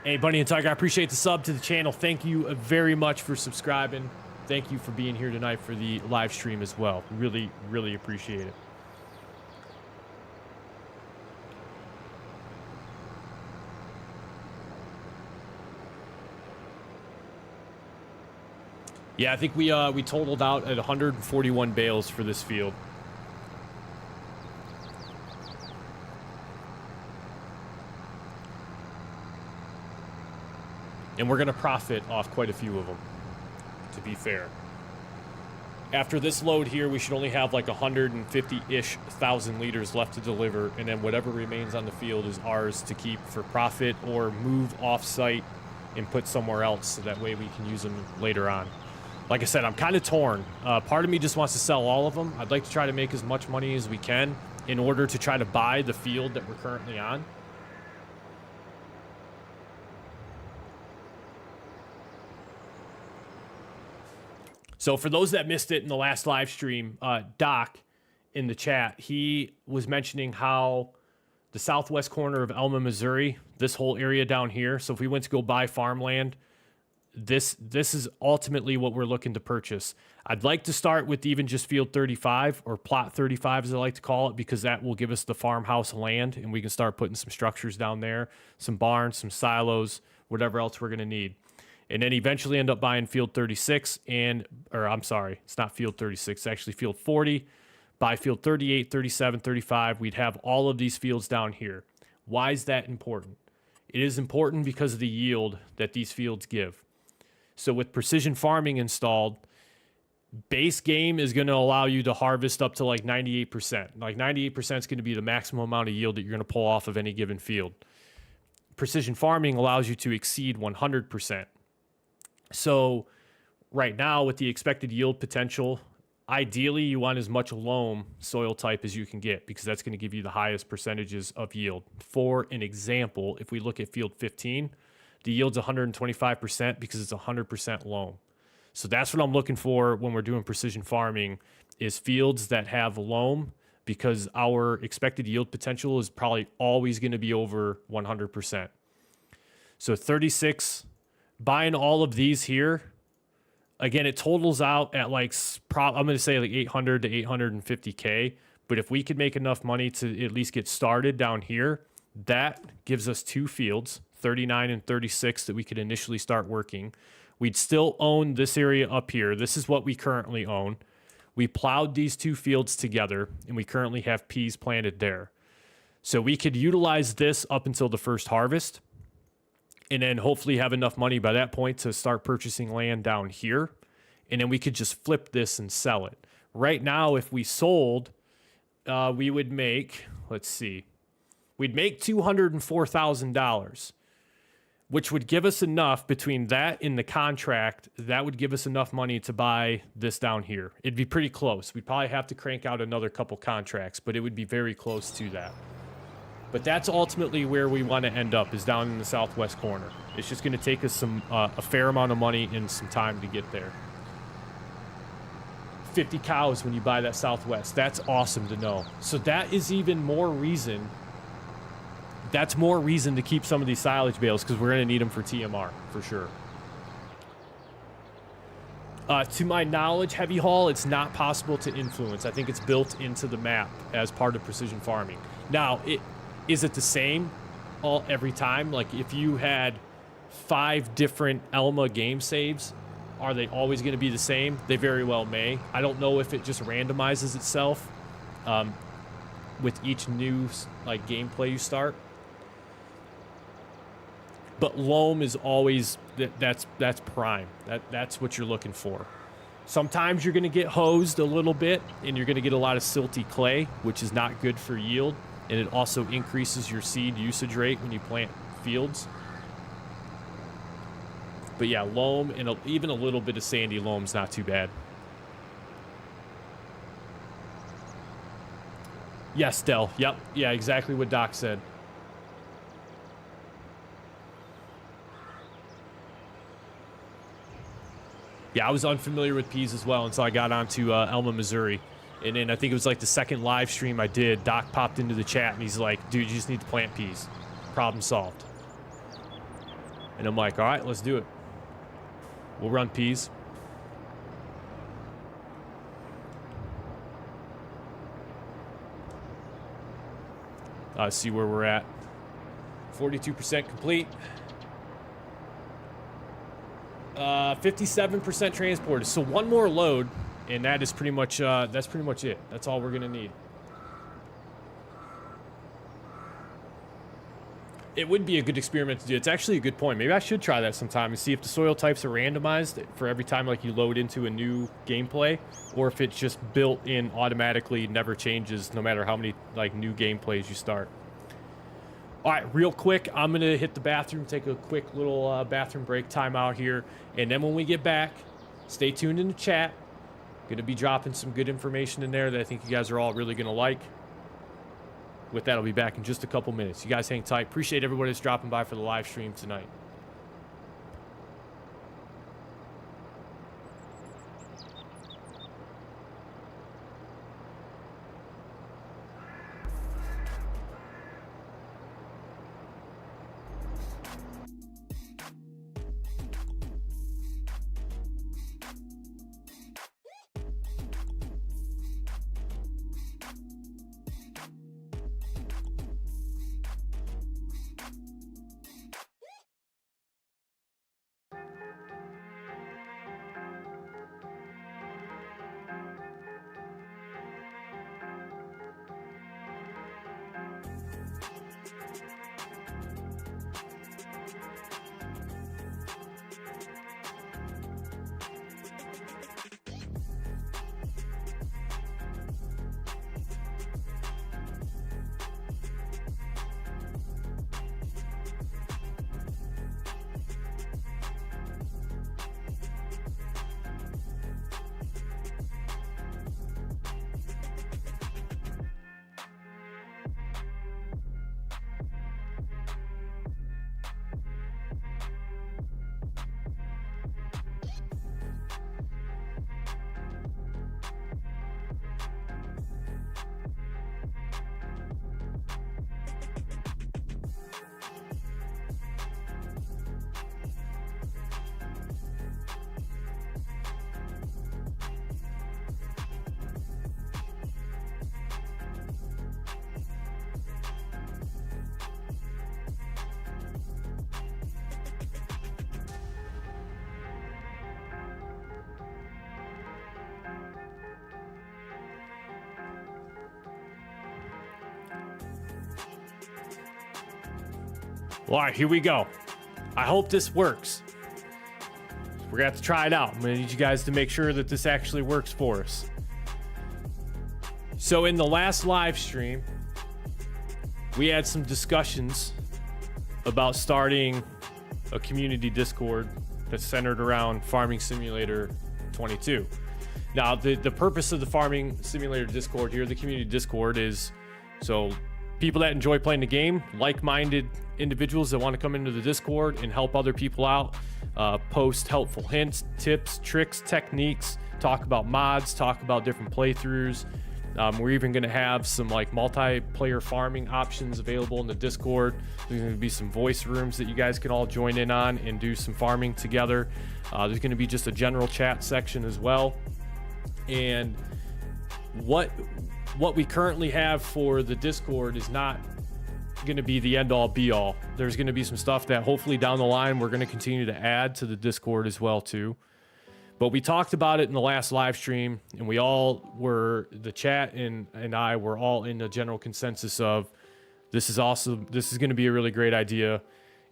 Hey, Bunny and Tiger, I appreciate the sub to the channel. Thank you very much for subscribing. Thank you for being here tonight for the live stream as well. Really, really appreciate it. Yeah, I think we totaled out at 141 bales for this field. And we're going to profit off quite a few of them, to be fair. After this load here, we should only have like 150-ish thousand liters left to deliver, and then whatever remains on the field is ours to keep for profit or move off-site and put somewhere else, so that way we can use them later on. Like I said, I'm kind of torn. Part of me just wants to sell all of them. I'd like to try to make as much money as we can in order to try to buy the field that we're currently on. So for those that missed it in the last live stream, Doc in the chat, he was mentioning how the southwest corner of Alma, Missouri, this whole area down here. So if we went to go buy farmland, this is ultimately what we're looking to purchase. I'd like to start with even just field 35 or plot 35 as I like to call it, because that will give us the farmhouse land and we can start putting some structures down there, some barns, some silos, whatever else we're going to need. And then eventually end up buying field 36 or I'm sorry, it's not field 36, it's actually field 40, buy field 38, 37, 35. We'd have all of these fields down here. Why is that important? It is important because of the yield that these fields give. So with precision farming installed, base game is going to allow you to harvest up to like 98%. Like 98% is going to be the maximum amount of yield that you're going to pull off of any given field. Precision farming allows you to exceed 100%. So right now with the expected yield potential, ideally you want as much loam soil type as you can get, because that's going to give you the highest percentages of yield. For an example, if we look at field 15, the yield's 125% because it's 100% loam. So that's what I'm looking for when we're doing precision farming, is fields that have loam, because our expected yield potential is probably always going to be over 100%. So 36, buying all of these here, again, it totals out at like, I'm going to say like 800 to 850K. But if we could make enough money to at least get started down here, that gives us two fields, 39 and 36, that we could initially start working. We'd still own this area up here. This is what we currently own. We plowed these two fields together, and we currently have peas planted there. So we could utilize this up until the first harvest, and then hopefully have enough money by that point to start purchasing land down here. And then we could just flip this and sell it. Right now, if we sold, we would make, let's see, we'd make $204,000, which would give us enough between that and the contract. That would give us enough money to buy this down here. It'd be pretty close. We'd probably have to crank out another couple contracts, but it would be very close to that. But that's ultimately where we want to end up, is down in the southwest corner. It's just going to take us a fair amount of money and some time to get there. 50 cows when you buy that southwest. That's awesome to know. So that is even more reason. That's more reason to keep some of these silage bales, because we're going to need them for TMR, for sure. To my knowledge, heavy haul, it's not possible to influence. I think it's built into the map as part of precision farming. Now, is it the same every time? Like if you had 5 different Alma game saves, are they always going to be the same? They very well may. I don't know if it just randomizes itself with each new like gameplay you start. But loam is always, that's prime. That's what you're looking for. Sometimes you're going to get hosed a little bit, and you're going to get a lot of silty clay, which is not good for yield. And it also increases your seed usage rate when you plant fields. But yeah, loam and even a little bit of sandy loam is not too bad. Yes, Del. Yep. Yeah, exactly what Doc said. Yeah, I was unfamiliar with peas as well until I got onto Alma, Missouri. And then I think it was like the second live stream I did, Doc popped into the chat and he's like, dude, you just need to plant peas. Problem solved. And I'm like, all right, let's do it. We'll run peas. See where we're at. 42% complete. 57% transported. So one more load. And that is pretty much, that's pretty much it. That's all we're going to need. It would be a good experiment to do. It's actually a good point. Maybe I should try that sometime and see if the soil types are randomized for every time like you load into a new gameplay, or if it's just built in automatically, never changes no matter how many like new gameplays you start. All right, real quick, I'm gonna hit the bathroom, take a quick little bathroom break timeout here, and then when we get back, stay tuned in the chat. Gonna be dropping some good information in there that I think you guys are all really gonna like. With that, I'll be back in just a couple minutes. You guys hang tight. Appreciate everybody that's dropping by for the live stream tonight. All right, here we go. I hope this works. We're gonna have to try it out. I'm gonna need you guys to make sure that this actually works for us. So in the last live stream, we had some discussions about starting a community Discord that's centered around Farming Simulator 22. Now, the purpose of the Farming Simulator Discord here, the community Discord, is so people that enjoy playing the game, like-minded individuals that want to come into the Discord and help other people out, post helpful hints, tips, tricks, techniques, talk about mods, talk about different playthroughs. We're even going to have some like multiplayer farming options available in the Discord. There's going to be some voice rooms that you guys can all join in on and do some farming together. There's going to be just a general chat section as well. And what we currently have for the Discord is not going to be the end all be all. There's going to be some stuff that hopefully down the line we're going to continue to add to the Discord as well too. But we talked about it in the last live stream, and we all were, the chat and I were all in a general consensus of this is awesome. This is going to be a really great idea.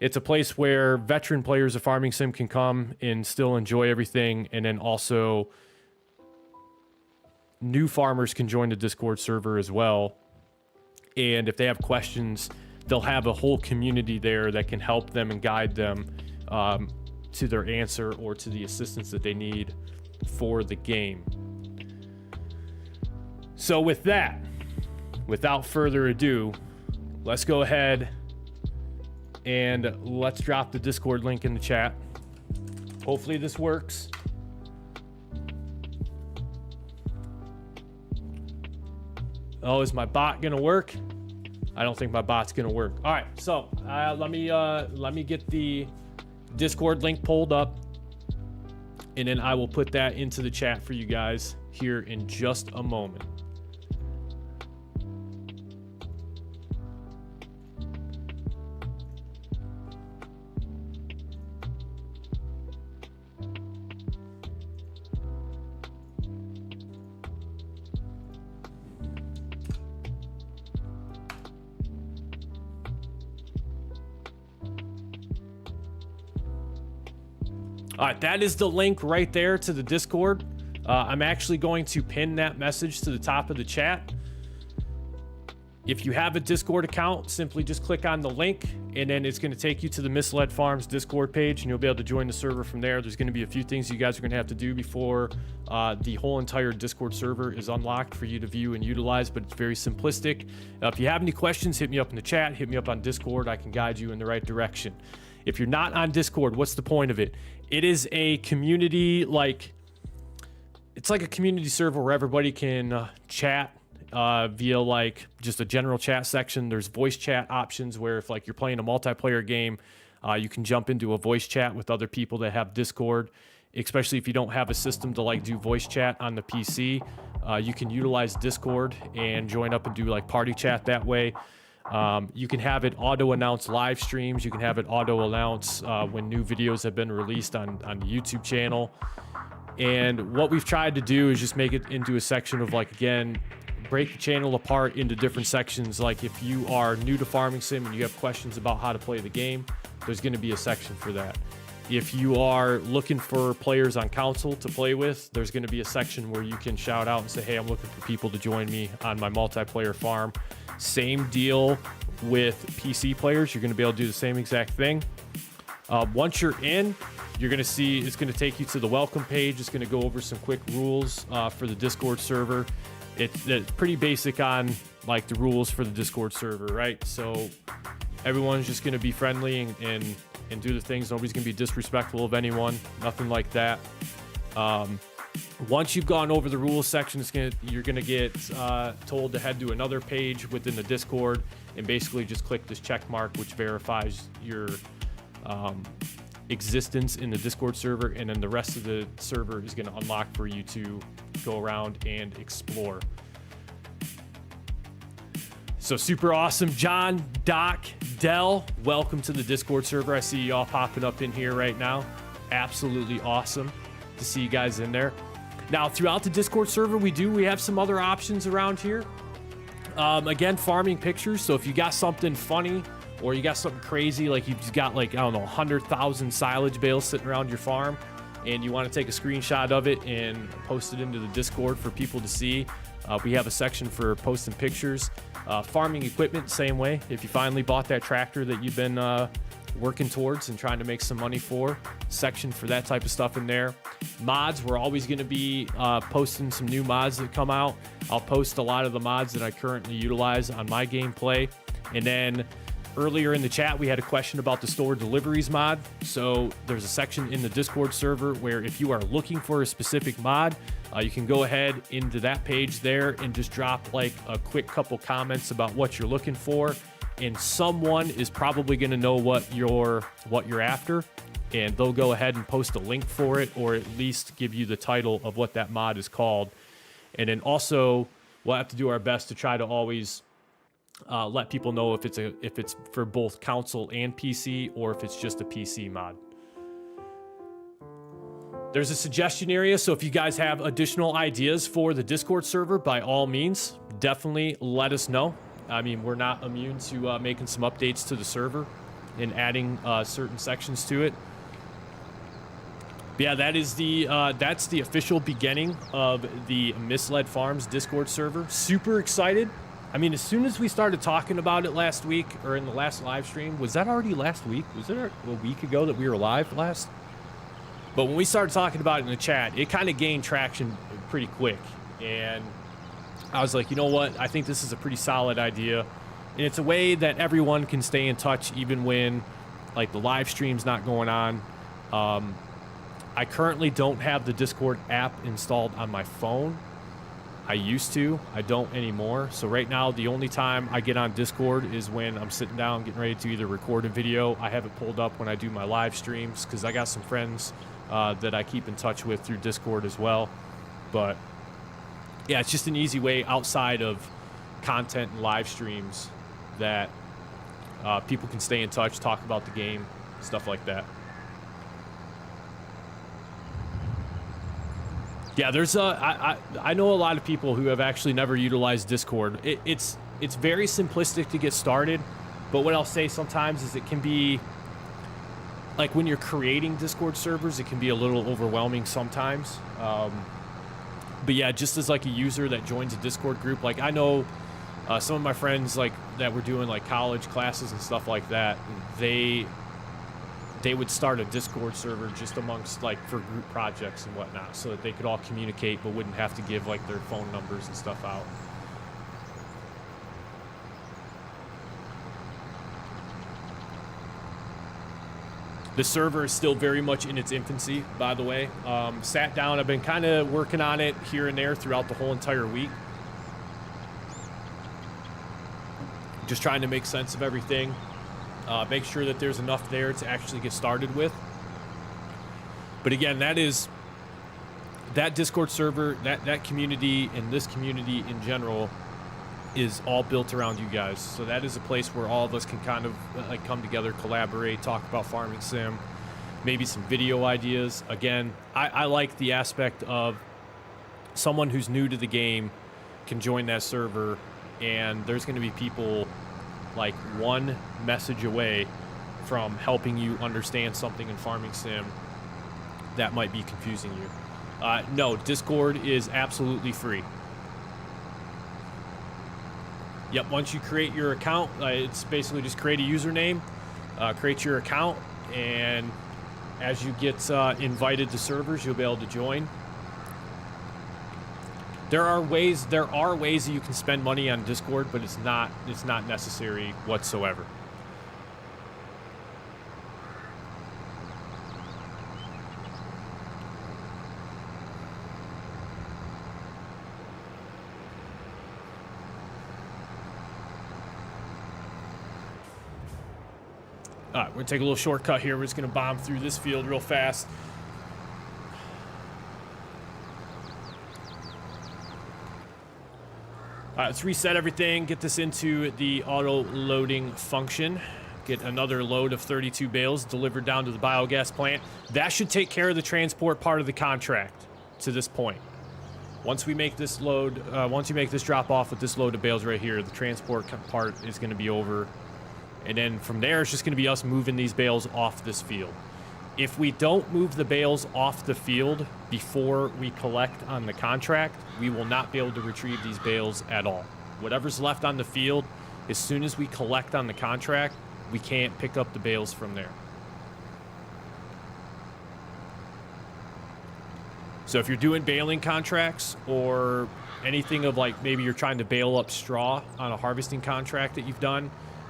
It's a place where veteran players of Farming Sim can come and still enjoy everything, and then also new farmers can join the Discord server as well. And if they have questions, they'll have a whole community there that can help them and guide them to their answer or to the assistance that they need for the game. So with that, without further ado, let's go ahead and let's drop the Discord link in the chat. Hopefully this works. Oh, is my bot gonna work? I don't think my bot's gonna work. All right, so let me get the Discord link pulled up, and then I will put that into the chat for you guys here in just a moment. All right, that is the link right there to the Discord. I'm actually going to pin that message to the top of the chat. If you have a Discord account, simply just click on the link, and then it's going to take you to the Misled Farms Discord page, and you'll be able to join the server from there. There's going to be a few things you guys are going to have to do before the whole entire Discord server is unlocked for you to view and utilize, but it's very simplistic. If you have any questions, hit me up in the chat, hit me up on Discord. I can guide you in the right direction. If you're not on Discord, what's the point of it? It is a community, it's like a community server where everybody can chat via like just a general chat section. There's voice chat options where if like you're playing a multiplayer game, you can jump into a voice chat with other people that have Discord, especially if you don't have a system to like do voice chat on the PC. You can utilize Discord and join up and do like party chat that way. You can have it auto announce live streams. You can have it auto announce when new videos have been released on the YouTube channel. And what we've tried to do is just make it into a section of like, again, break the channel apart into different sections. Like if you are new to Farming Sim and you have questions about how to play the game, there's going to be a section for that. If you are looking for players on console to play with, there's going to be a section where you can shout out and say, hey, I'm looking for people to join me on my multiplayer farm. Same deal with PC players. You're going to be able to do the same exact thing. Once you're in, you're going to see it's going to take you to the welcome page. It's going to go over some quick rules for the Discord server. It's pretty basic on like the rules for the Discord server, right? So everyone's just going to be friendly and do the things. Nobody's going to be disrespectful of anyone, nothing like that. Once you've gone over the rules section, you're going to get told to head to another page within the Discord and basically just click this check mark, which verifies your existence in the Discord server, and then the rest of the server is going to unlock for you to go around and explore. So super awesome. John, Doc, Dell, welcome to the Discord server. I see you all popping up in here right now. Absolutely awesome to see you guys in there. Now, throughout the Discord server, we have some other options around here. Again, farming pictures. So if you got something funny or you got something crazy, like you've got like, I don't know, 100,000 silage bales sitting around your farm, and you want to take a screenshot of it and post it into the Discord for people to see, we have a section for posting pictures. Farming equipment, same way. If you finally bought that tractor that you've been working towards and trying to make some money for, section for that type of stuff in there. Mods, we're always going to be posting some new mods that come out. I'll post a lot of the mods that I currently utilize on my gameplay. And then earlier in the chat, we had a question about the store deliveries mod. So there's a section in the Discord server where if you are looking for a specific mod, you can go ahead into that page there and just drop like a quick couple comments about what you're looking for, and someone is probably going to know what you're after, and they'll go ahead and post a link for it, or at least give you the title of what that mod is called. And then also we'll have to do our best to try to always let people know if it's for both console and PC, or if it's just a PC mod. There's a suggestion area, so if you guys have additional ideas for the Discord server, by all means, definitely let us know. I mean, we're not immune to making some updates to the server and adding certain sections to it. But yeah, that's the official beginning of the Misled Farms Discord server. Super excited. I mean, as soon as we started talking about it last week, or in the last live stream, was that already last week? Was it a week ago that we were live last? But when we started talking about it in the chat, it kind of gained traction pretty quick. And I was like, you know what? I think this is a pretty solid idea. And it's a way that everyone can stay in touch even when like the live stream's not going on. I currently don't have the Discord app installed on my phone. I used to. I don't anymore. So right now, the only time I get on Discord is when I'm sitting down getting ready to either record a video. I have it pulled up when I do my live streams because I got some friends that I keep in touch with through Discord as well. But yeah, it's just an easy way outside of content and live streams that people can stay in touch, talk about the game, stuff like that. Yeah, there's I know a lot of people who have actually never utilized Discord. It's very simplistic to get started, but what I'll say sometimes is it can be like when you're creating Discord servers, it can be a little overwhelming sometimes. But yeah, just as like a user that joins a Discord group, like I know some of my friends like that were doing like college classes and stuff like that, they would start a Discord server just amongst like for group projects and whatnot, so that they could all communicate but wouldn't have to give like their phone numbers and stuff out. The server is still very much in its infancy, by the way. Sat down, I've been kind of working on it here and there throughout the whole entire week. Just trying to make sense of everything. Make sure that there's enough there to actually get started with. But again, that Discord server, that community, and this community in general is all built around you guys. So that is a place where all of us can kind of like come together, collaborate, talk about farming sim, maybe some video ideas. Again, I like the aspect of someone who's new to the game can join that server, and there's going to be people like one message away from helping you understand something in farming sim that might be confusing you. No, Discord is absolutely free. Yep, once you create your account, it's basically just create a username, create your account, and as you get invited to servers, you'll be able to join. There are ways that you can spend money on Discord, but it's not necessary whatsoever. All right, we're gonna take a little shortcut here. We're just gonna bomb through this field real fast. All right, let's reset everything, get this into the auto loading function, get another load of 32 bales delivered down to the biogas plant. That should take care of the transport part of the contract to this point. Once we make this load, once you make this drop off with this load of bales right here, the transport part is gonna be over. And then from there, it's just gonna be us moving these bales off this field. If we don't move the bales off the field before we collect on the contract, we will not be able to retrieve these bales at all. Whatever's left on the field, as soon as we collect on the contract, we can't pick up the bales from there. So if you're doing baling contracts or anything of like maybe you're trying to bale up straw on a harvesting contract that you've done,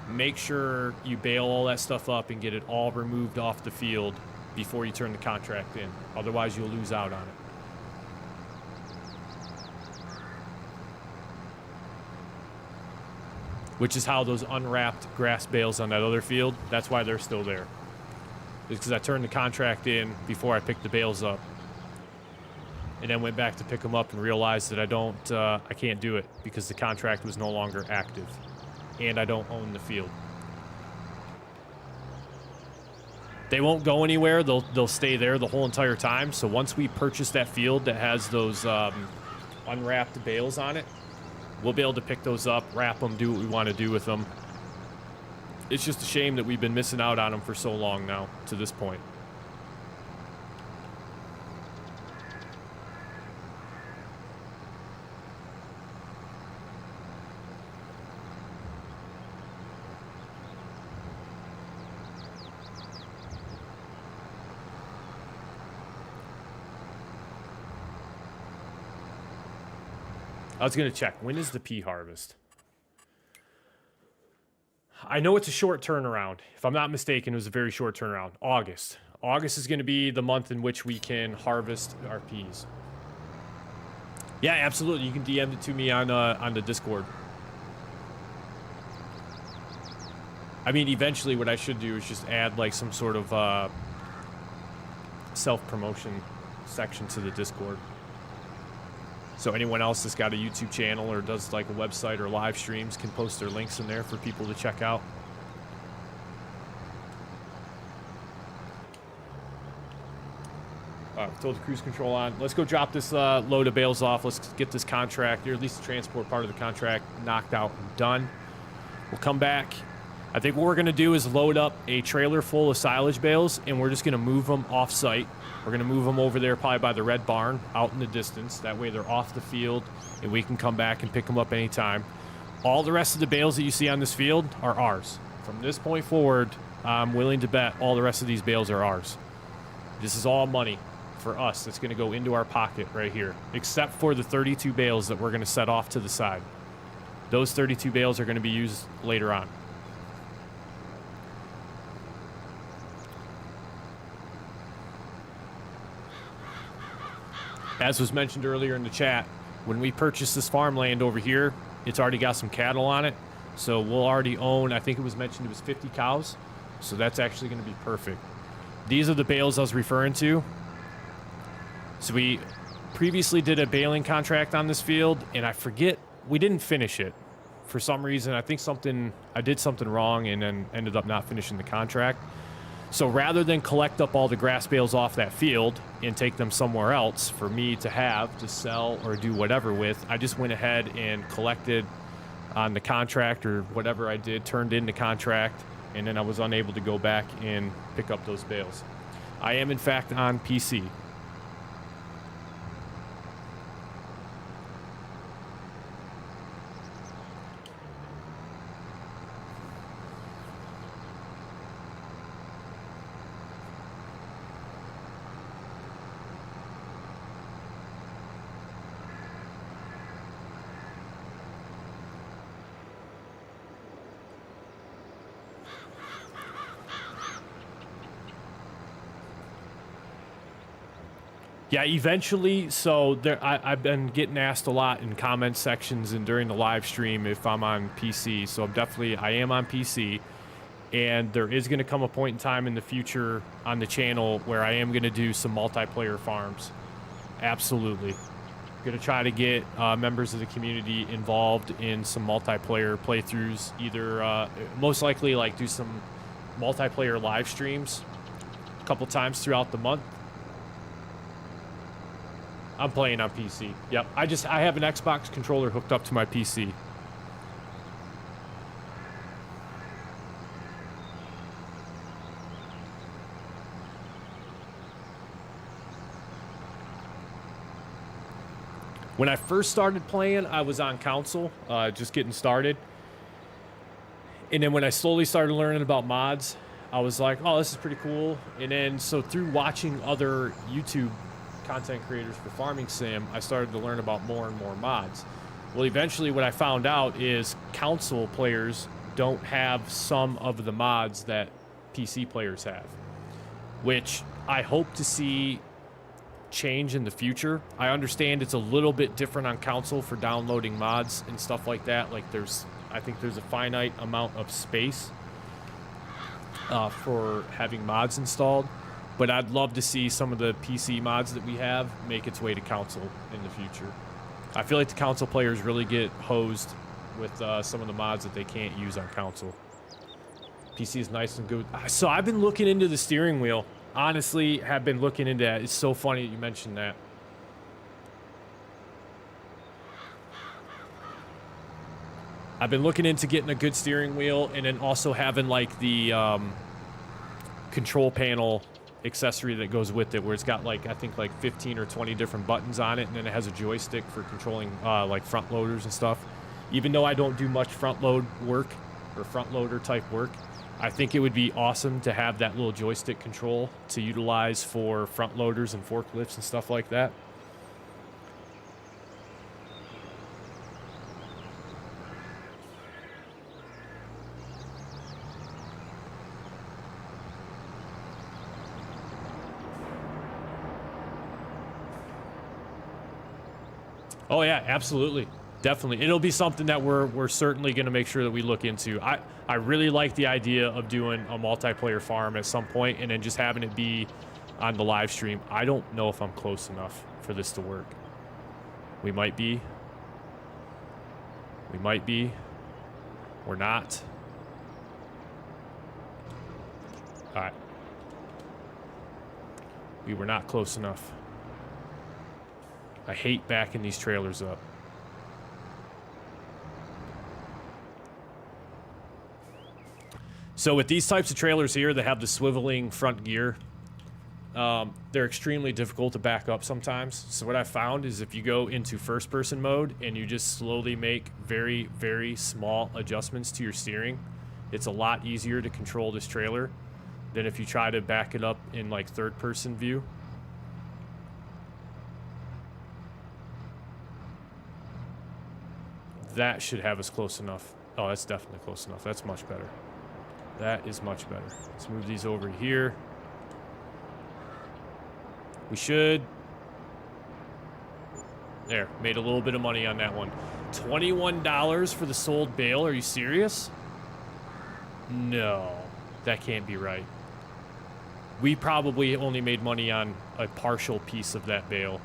make sure you bale all that stuff up and get it all removed off the field before you turn the contract in. Otherwise, you'll lose out on it. Which is how those unwrapped grass bales on that other field, that's why they're still there. It's because I turned the contract in before I picked the bales up. And then went back to pick them up and realized that I can't do it because the contract was no longer active. And I don't own the field. They won't go anywhere. They'll stay there the whole entire time. So once we purchase that field that has those unwrapped bales on it, we'll be able to pick those up, wrap them, do what we want to do with them. It's just a shame that we've been missing out on them for so long now to this point. I was going to check. When is the pea harvest? I know it's a short turnaround. If I'm not mistaken, it was a very short turnaround. August. August is going to be the month in which we can harvest our peas. Yeah, absolutely. You can DM it to me on the Discord. I mean, eventually what I should do is just add like some sort of self-promotion section to the Discord. So anyone else that's got a YouTube channel or does like a website or live streams can post their links in there for people to check out. All right, throw the cruise control on. Let's go drop this load of bales off. Let's get this contract, or at least the transport part of the contract, knocked out and done. We'll come back, I think what we're going to do is load up a trailer full of silage bales, and we're just going to move them off-site. We're going to move them over there probably by the red barn out in the distance. That way they're off the field, and we can come back and pick them up anytime. All the rest of the bales that you see on this field are ours. From this point forward, I'm willing to bet all the rest of these bales are ours. This is all money for us that's going to go into our pocket right here, except for the 32 bales that we're going to set off to the side. Those 32 bales are going to be used later on. As was mentioned earlier in the chat, when we purchased this farmland over here, it's already got some cattle on it. So we'll already own, I think it was mentioned it was 50 cows. So that's actually going to be perfect. These are the bales I was referring to. So we previously did a baling contract on this field, and I forget, we didn't finish it. For some reason, I think I did something wrong and then ended up not finishing the contract. So rather than collect up all the grass bales off that field and take them somewhere else for me to have to sell or do whatever with, I just went ahead and collected on the contract or whatever I did, turned in the contract, and then I was unable to go back and pick up those bales. I am, in fact, on PC. Yeah, eventually. So there, I've been getting asked a lot in comment sections and during the live stream if I'm on PC. So I am on PC, and there is going to come a point in time in the future on the channel where I am going to do some multiplayer farms. Absolutely. Going to try to get members of the community involved in some multiplayer playthroughs. Either most likely like do some multiplayer live streams a couple times throughout the month. I'm playing on PC. Yep. I have an Xbox controller hooked up to my PC. When I first started playing, I was on console, just getting started. And then when I slowly started learning about mods, I was like, oh, this is pretty cool. And then, so through watching other YouTube content creators for Farming Sim, I started to learn about more and more mods. Well, eventually what I found out is console players don't have some of the mods that PC players have, which I hope to see change in the future. I understand it's a little bit different on console for downloading mods and stuff like that. Like I think there's a finite amount of space for having mods installed. But I'd love to see some of the PC mods that we have make its way to console in the future. I feel like the console players really get hosed with some of the mods that they can't use on console. PC is nice and good. So I've been looking into the steering wheel. Honestly, have been looking into that. It's so funny that you mentioned that. I've been looking into getting a good steering wheel and then also having like the control panel accessory that goes with it, where it's got like I think like 15 or 20 different buttons on it, and then it has a joystick for controlling like front loaders and stuff. Even though I don't do much front load work or front loader type work, I think it would be awesome to have that little joystick control to utilize for front loaders and forklifts and stuff like that. Oh yeah, absolutely. Definitely. It'll be something that we're certainly going to make sure that we look into. I really like the idea of doing a multiplayer farm at some point and then just having it be on the live stream. I don't know if I'm close enough for this to work. We might be. We might be. We're not. All right. We were not close enough. I hate backing these trailers up. So with these types of trailers here that have the swiveling front gear, they're extremely difficult to back up sometimes. So what I found is if you go into first person mode and you just slowly make very, very small adjustments to your steering, it's a lot easier to control this trailer than if you try to back it up in like third person view. That should have us close enough. Oh, that's definitely close enough. That's much better. That is much better. Let's move these over here. We should... There, made a little bit of money on that one. $21 for the sold bale. Are you serious? No, that can't be right. We probably only made money on a partial piece of that bale.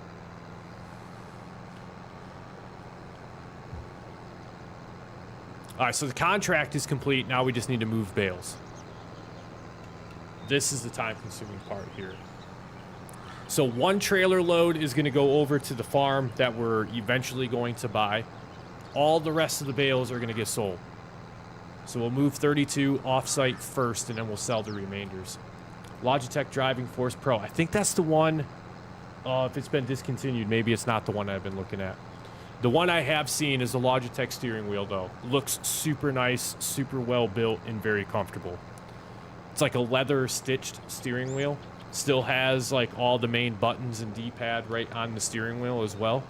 All right, so the contract is complete. Now we just need to move bales. This is the time-consuming part here. So one trailer load is going to go over to the farm that we're eventually going to buy. All the rest of the bales are going to get sold. So we'll move 32 off-site first, and then we'll sell the remainders. Logitech Driving Force Pro. I think that's the one. If it's been discontinued, maybe it's not the one I've been looking at. The one I have seen is the Logitech steering wheel, though. Looks super nice, super well built, and very comfortable. It's like a leather stitched steering wheel. Still has like all the main buttons and D-pad right on the steering wheel as well.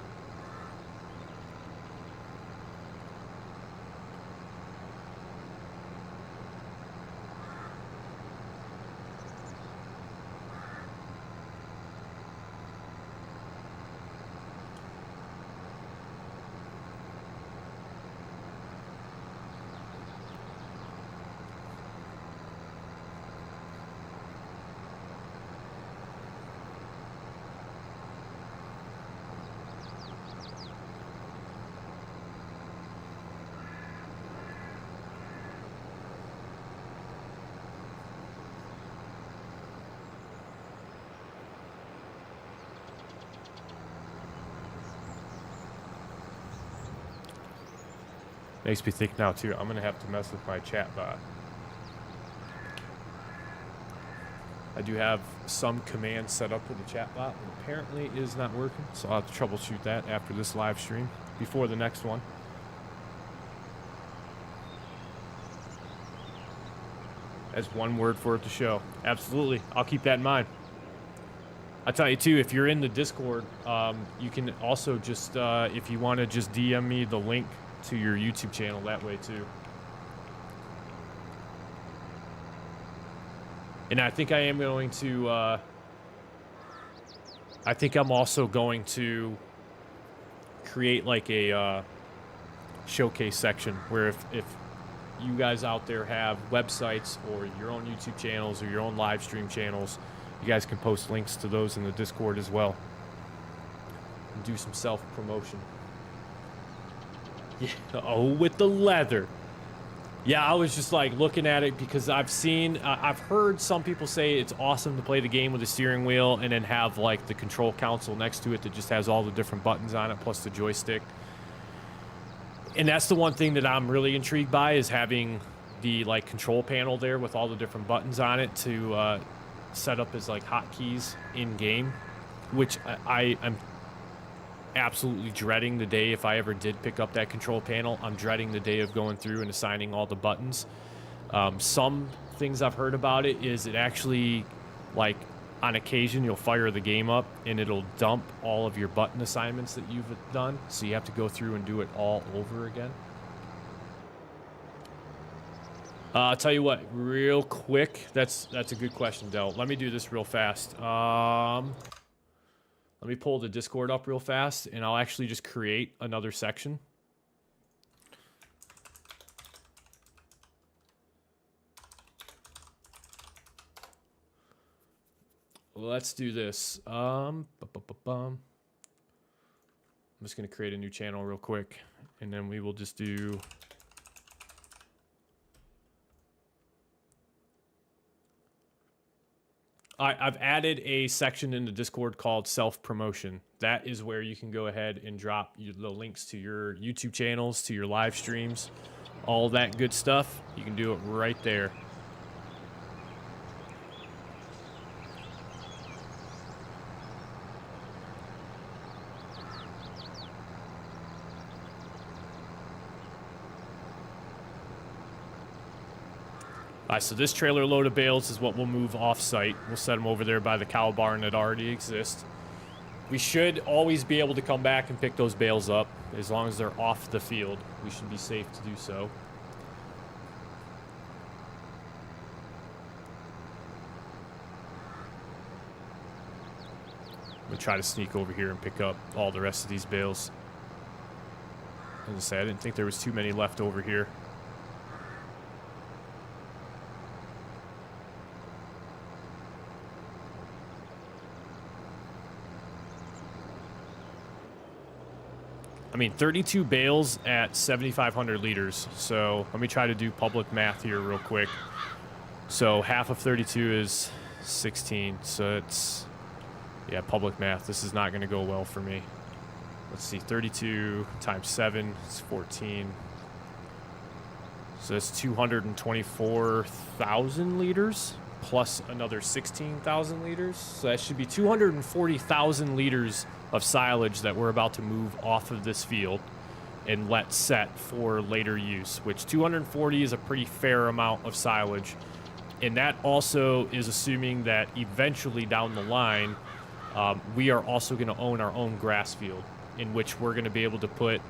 Makes me think now, too, I'm going to have to mess with my chat bot. I do have some commands set up for the chat bot, and apparently it is not working, so I'll have to troubleshoot that after this live stream, before the next one. As one word for it to show. Absolutely. I'll keep that in mind. I'll tell you, too, if you're in the Discord, you can also just, if you want to just DM me the link to your YouTube channel that way too. And I think I am going to I think I'm also going to create like a showcase section where if you guys out there have websites or your own YouTube channels or your own live stream channels, you guys can post links to those in the Discord as well and do some self-promotion. Yeah, oh, with the leather. Yeah, I was just like looking at it because I've heard some people say it's awesome to play the game with a steering wheel and then have like the control console next to it that just has all the different buttons on it plus the joystick. And that's the one thing that I'm really intrigued by is having the like control panel there with all the different buttons on it to set up as like hotkeys in game, which I'm absolutely dreading the day if I ever did pick up that control panel. I'm dreading the day of going through and assigning all the buttons. Some things I've heard about it is it actually, like, on occasion you'll fire the game up and it'll dump all of your button assignments that you've done, so you have to go through and do it all over again. I'll tell you what, real quick, that's a good question, Del. Let me do this real fast. Let me pull the Discord up real fast, and I'll actually just create another section. Let's do this. I'm just going to create a new channel real quick, and then we will just do... I've added a section in the Discord called self-promotion. That is where you can go ahead and drop the links to your YouTube channels, to your live streams, all that good stuff. You can do it right there. So this trailer load of bales is what we'll move off-site. We'll set them over there by the cow barn that already exists. We should always be able to come back and pick those bales up. As long as they're off the field, we should be safe to do so. I'm going to try to sneak over here and pick up all the rest of these bales. As I say, I didn't think there was too many left over here. I mean, 32 bales at 7,500 liters. So let me try to do public math here real quick. So half of 32 is 16. So it's, yeah, public math. This is not going to go well for me. Let's see, 32 times 7 is 14. So that's 224,000 liters plus another 16,000 liters. So that should be 240,000 liters of silage that we're about to move off of this field and let set for later use, which 240 is a pretty fair amount of silage. And that also is assuming that eventually down the line, we are also going to own our own grass field in which we're going to be able to put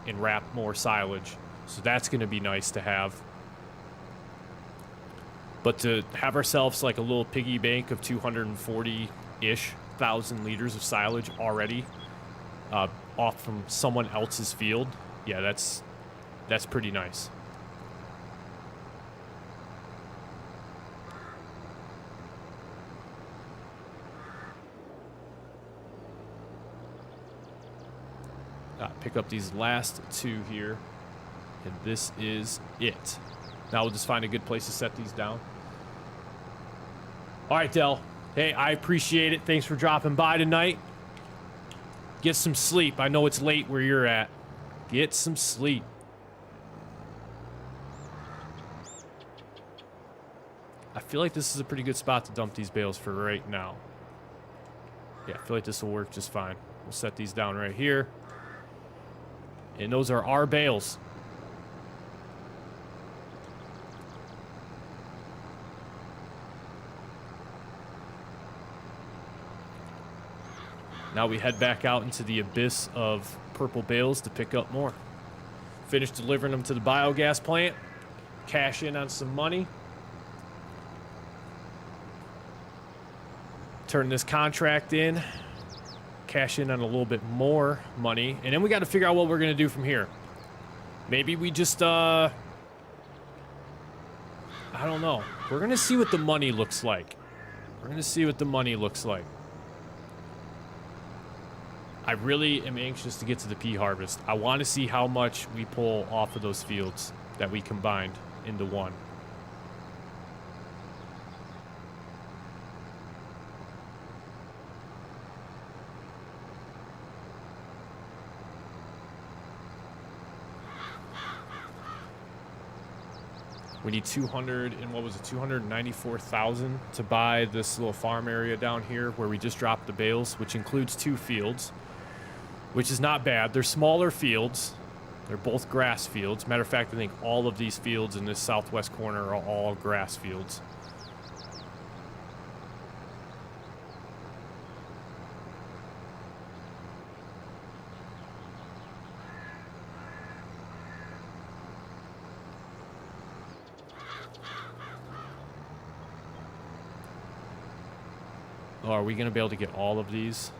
and wrap more silage. So that's going to be nice to have. But to have ourselves like a little piggy bank of 240-ish thousand liters of silage already off from someone else's field, yeah, that's pretty nice. Pick up these last two here, and this is it. Now we'll just find a good place to set these down. All right, Del. Hey, I appreciate it. Thanks for dropping by tonight. Get some sleep. I know it's late where you're at. Get some sleep. I feel like this is a pretty good spot to dump these bales for right now. Yeah, I feel like this will work just fine. We'll set these down right here. And those are our bales. Now we head back out into the abyss of purple bales to pick up more. Finish delivering them to the biogas plant. Cash in on some money. Turn this contract in. Cash in on a little bit more money. And then we got to figure out what we're going to do from here. Maybe we just, I don't know. We're going to see what the money looks like. We're going to see what the money looks like. I really am anxious to get to the pea harvest. I want to see how much we pull off of those fields that we combined into one. We need 200 and what was it, 294,000 to buy this little farm area down here where we just dropped the bales, which includes 2 fields, which is not bad. They're smaller fields. They're both grass fields. Matter of fact, I think all of these fields in this southwest corner are all grass fields. Oh, are we going to be able to get all of these?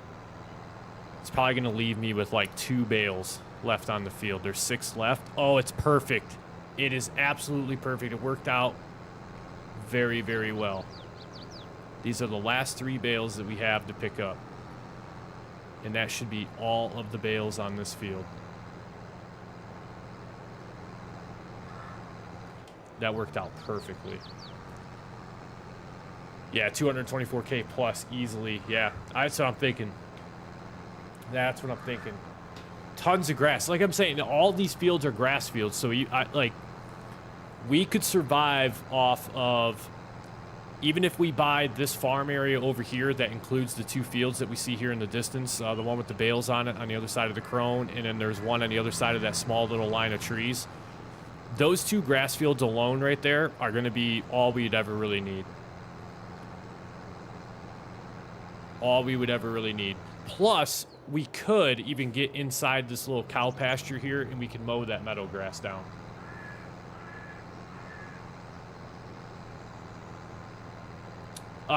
It's probably going to leave me with like 2 bales left on the field. There's 6 left. Oh, it's perfect. It is absolutely perfect. It worked out very, very well. These are the last 3 bales that we have to pick up. And that should be all of the bales on this field. That worked out perfectly. Yeah, 224K plus easily. Yeah, that's what I'm thinking. That's what I'm thinking. Tons of grass. Like I'm saying, all these fields are grass fields. So we could survive off of, even if we buy this farm area over here that includes the 2 fields that we see here in the distance, the one with the bales on it on the other side of the crone, and then there's one on the other side of that small little line of trees. Those 2 grass fields alone right there are going to be all we'd ever really need. All we would ever really need. Plus, we could even get inside this little cow pasture here, and we can mow that meadow grass down.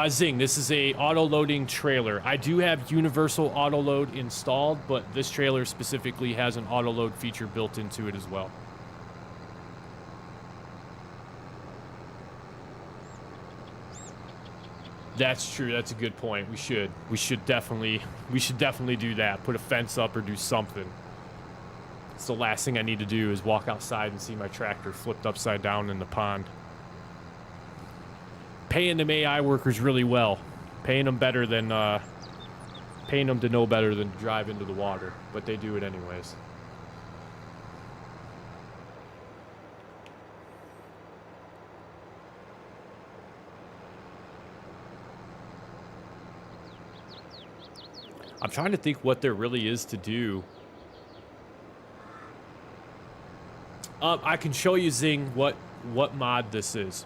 Zing, this is a auto-loading trailer. I do have universal auto-load installed, but this trailer specifically has an auto-load feature built into it as well. That's true. That's a good point. We should definitely do that. Put a fence up or do something. It's the last thing I need to do is walk outside and see my tractor flipped upside down in the pond. Paying them AI workers really well. Paying them better than paying them to know better than to drive into the water, but they do it anyways. I'm trying to think what there really is to do. I can show you, Zing, what mod this is.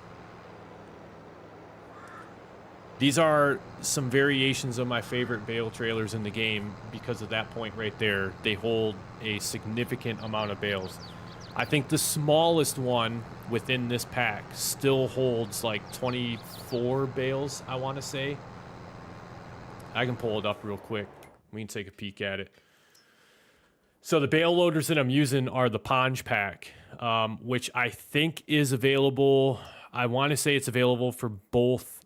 These are some variations of my favorite bale trailers in the game because of that point right there. They hold a significant amount of bales. I think the smallest one within this pack still holds like 24 bales, I want to say. I can pull it up real quick. We can take a peek at it. So the bale loaders that I'm using are the Ponge pack, which I think is available. I want to say it's available for both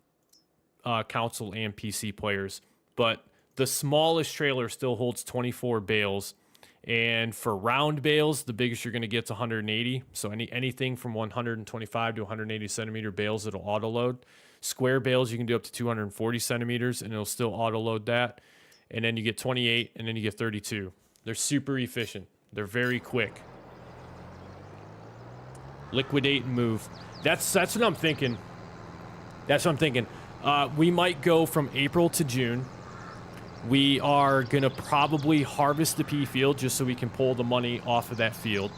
console and PC players, but the smallest trailer still holds 24 bales, and for round bales, the biggest you're going to get is 180. So anything from 125 to 180 centimeter bales, it'll auto load. Square bales, you can do up to 240 centimeters, and it'll still auto load that. And then you get 28, and then you get 32. They're super efficient. They're very quick. Liquidate and move. That's what I'm thinking. That's what I'm thinking. We might go from April to June. We are going to probably harvest the pea field just so we can pull the money off of that field.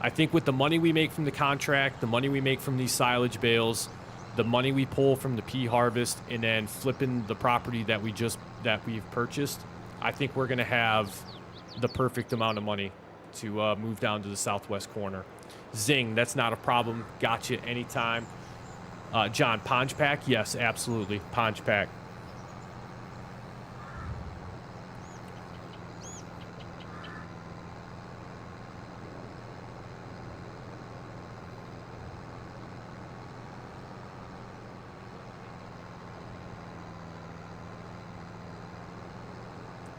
I think with the money we make from the contract, the money we make from these silage bales, the money we pull from the pea harvest, and then flipping the property that we've purchased, I think we're going to have the perfect amount of money to move down to the southwest corner. Zing, that's not a problem. Gotcha anytime. John, Ponge pack? Yes, absolutely. Ponge pack.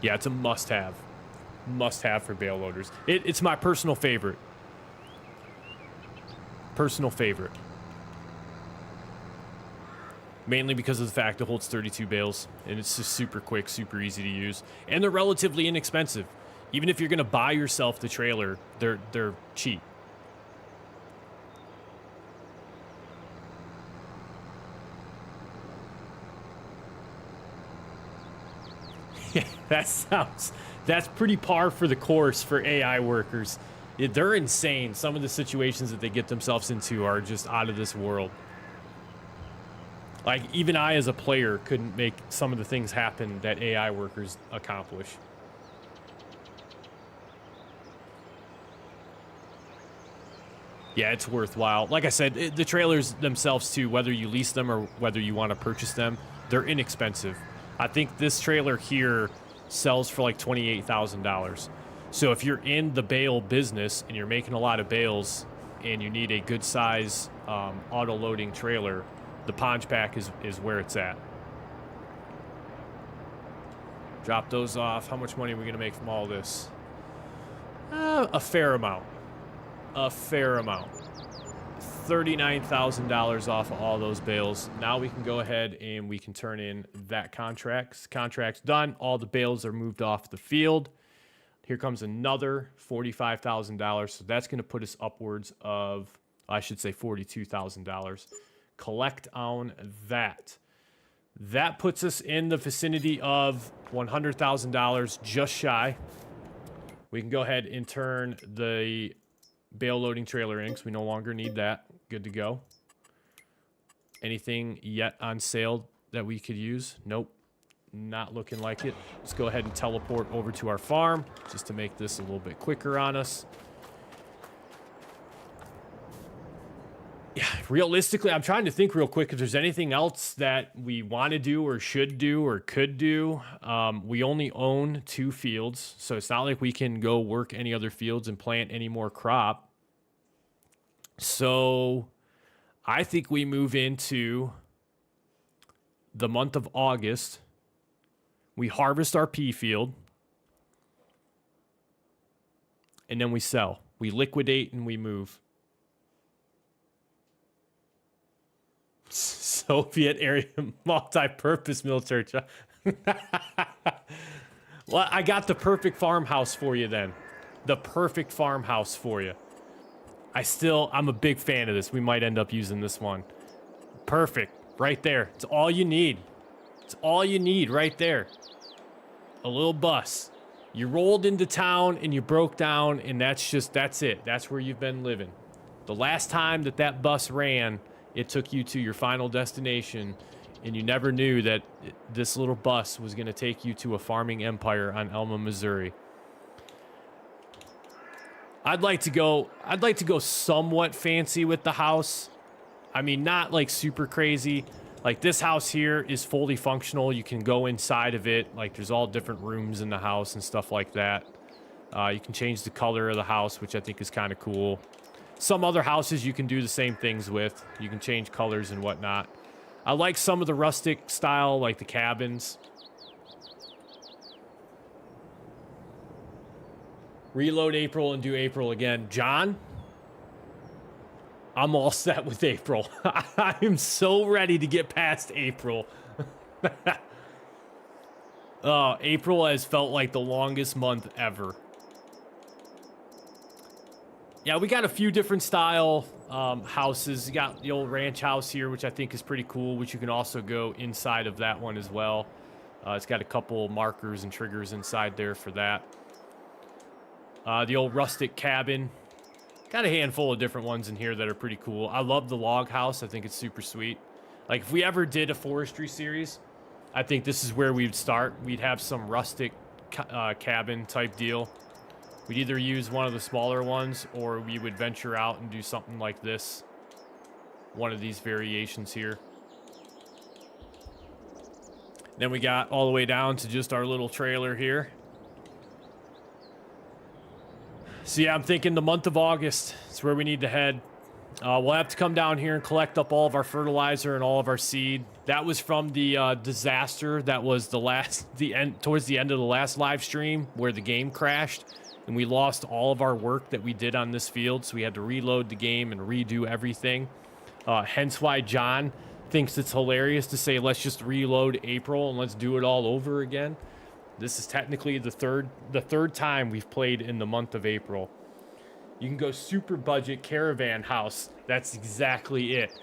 Yeah, it's a must-have. Must-have for bale loaders. It's my personal favorite. Personal favorite. Mainly because of the fact it holds 32 bales, and it's just super quick, super easy to use. And they're relatively inexpensive. Even if you're going to buy yourself the trailer, they're cheap. That's pretty par for the course for AI workers. They're insane. Some of the situations that they get themselves into are just out of this world. Like, even I as a player couldn't make some of the things happen that AI workers accomplish. Yeah, it's worthwhile. Like I said, the trailers themselves too, whether you lease them or whether you want to purchase them, they're inexpensive. I think this trailer here sells for like $28,000. So if you're in the bale business and you're making a lot of bales and you need a good size auto loading trailer, the Ponge pack is where it's at. Drop those off. How much money are we going to make from all this? A fair amount. A fair amount. $39,000 off of all those bales. Now we can go ahead and we can turn in that contract. Contract's done. All the bales are moved off the field. Here comes another $45,000. So that's going to put us upwards of, I should say, $42,000. Collect on that. That puts us in the vicinity of $100,000, just shy. We can go ahead and turn the Bale loading trailer inks. We no longer need that. Good to go. Anything yet on sale that we could use? Nope. Not looking like it. Let's go ahead and teleport over to our farm just to make this a little bit quicker on us. Yeah, realistically, I'm trying to think real quick if there's anything else that we want to do or should do or could do. We only own 2 fields, so it's not like we can go work any other fields and plant any more crop. So I think we move into the month of August. We harvest our pea field, and then we sell. We liquidate and we move. Soviet area multi-purpose military. Well, I got the perfect farmhouse for you then. The perfect farmhouse for you. I'm a big fan of this. We might end up using this one. Perfect. Right there. It's all you need. It's all you need right there. A little bus. You rolled into town and you broke down, and that's it. That's where you've been living. The last time that bus ran, it took you to your final destination, and you never knew that this little bus was going to take you to a farming empire on Alma, Missouri. I'd like to go somewhat fancy with the house. I mean, not like super crazy. Like this house here is fully functional. You can go inside of it. Like there's all different rooms in the house and stuff like that. You can change the color of the house, which I think is kind of cool. Some other houses you can do the same things with. You can change colors and whatnot. I like some of the rustic style, like the cabins. Reload April and do April again. John, I'm all set with April. I'm so ready to get past April. April has felt like the longest month ever. Yeah, we got a few different style houses. You got the old ranch house here, which I think is pretty cool, which you can also go inside of that one as well. It's got a couple markers and triggers inside there for that. The old rustic cabin. Got a handful of different ones in here that are pretty cool. I love the log house. I think it's super sweet. Like, if we ever did a forestry series, I think this is where we'd start. We'd have some rustic cabin type deal. We'd either use one of the smaller ones, or we would venture out and do something like this. One of these variations here. Then we got all the way down to just our little trailer here. So yeah, I'm thinking the month of August is where we need to head. We'll have to come down here and collect up all of our fertilizer and all of our seed. That was from the disaster that was towards the end of the last live stream where the game crashed and we lost all of our work that we did on this field. So we had to reload the game and redo everything. Hence why John thinks it's hilarious to say, let's just reload April and let's do it all over again. This is technically the third time we've played in the month of April. You can go super budget caravan house. That's exactly it.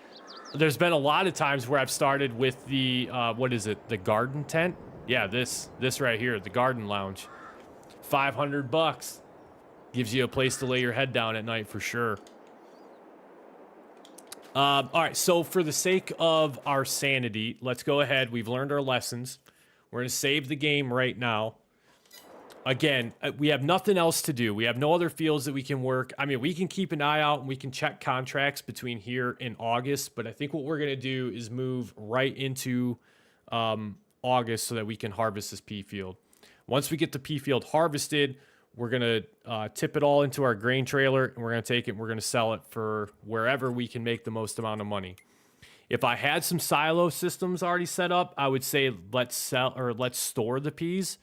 There's been a lot of times where I've started with the, what is it? The garden tent? Yeah, this right here, the garden lounge. $500. Gives you a place to lay your head down at night for sure. All right, so for the sake of our sanity, let's go ahead. We've learned our lessons. We're going to save the game right now. Again, we have nothing else to do. We have no other fields that we can work. I mean, we can keep an eye out and we can check contracts between here and August. But I think what we're going to do is move right into August so that we can harvest this pea field. Once we get the pea field harvested, we're going to tip it all into our grain trailer. And we're going to take it and we're going to sell it for wherever we can make the most amount of money. If I had some silo systems already set up, I would say let's store the peas.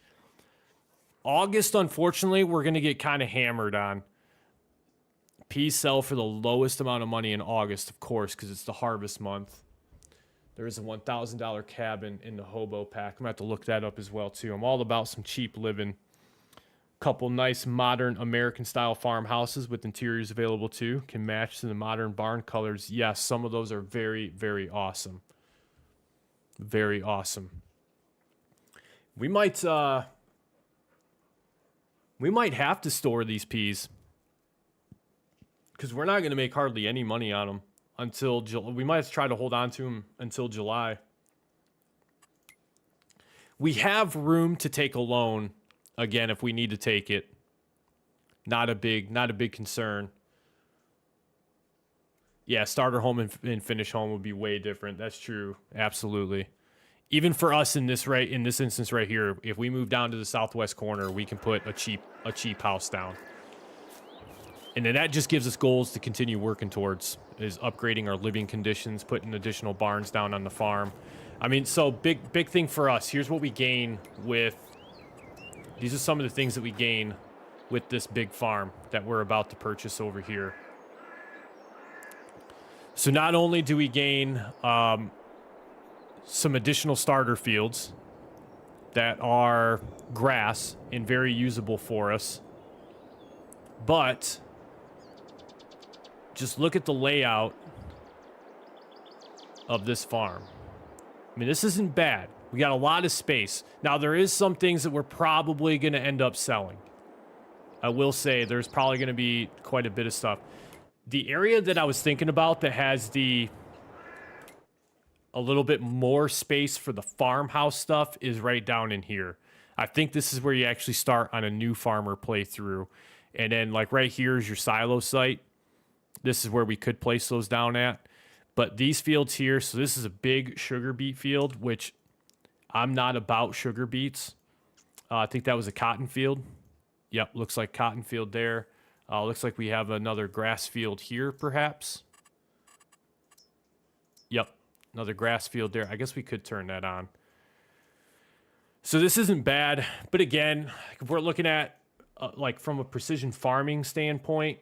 August, unfortunately, we're going to get kind of hammered on. Peas sell for the lowest amount of money in August, of course, because it's the harvest month. There is a $1,000 cabin in the hobo pack. I'm going to have to look that up as well, too. I'm all about some cheap living. Couple nice modern American-style farmhouses with interiors available, too. Can match to the modern barn colors. Yes, some of those are very, very awesome. Very awesome. We might have to store these peas. because we're not going to make hardly any money on them until July. We might try to hold on to them until July. We have room to take a loan again if we need to take it. Not a big concern. Yeah, starter home and finish home would be way different. That's true. Absolutely. Even for us in this instance right here, if we move down to the southwest corner, we can put a cheap house down. And then that just gives us goals to continue working towards, is upgrading our living conditions, putting additional barns down on the farm. I mean, so big thing for us. Here's what we gain with, these are some of the things that we gain with this big farm that we're about to purchase over here. So not only do we gain some additional starter fields that are grass and very usable for us, but just look at the layout of this farm. I mean, this isn't bad. We got a lot of space. Now, there is some things that we're probably going to end up selling. I will say there's probably going to be quite a bit of stuff. The area that I was thinking about that has a little bit more space for the farmhouse stuff is right down in here. I think this is where you actually start on a new farmer playthrough. And then like right here is your silo site. This is where we could place those down at. But these fields here, so this is a big sugar beet field, which I'm not about sugar beets. I think that was a cotton field. Yep, looks like cotton field there. Looks like we have another grass field here, perhaps. Yep, another grass field there. I guess we could turn that on. So this isn't bad. But again, if we're looking at, like from a precision farming standpoint,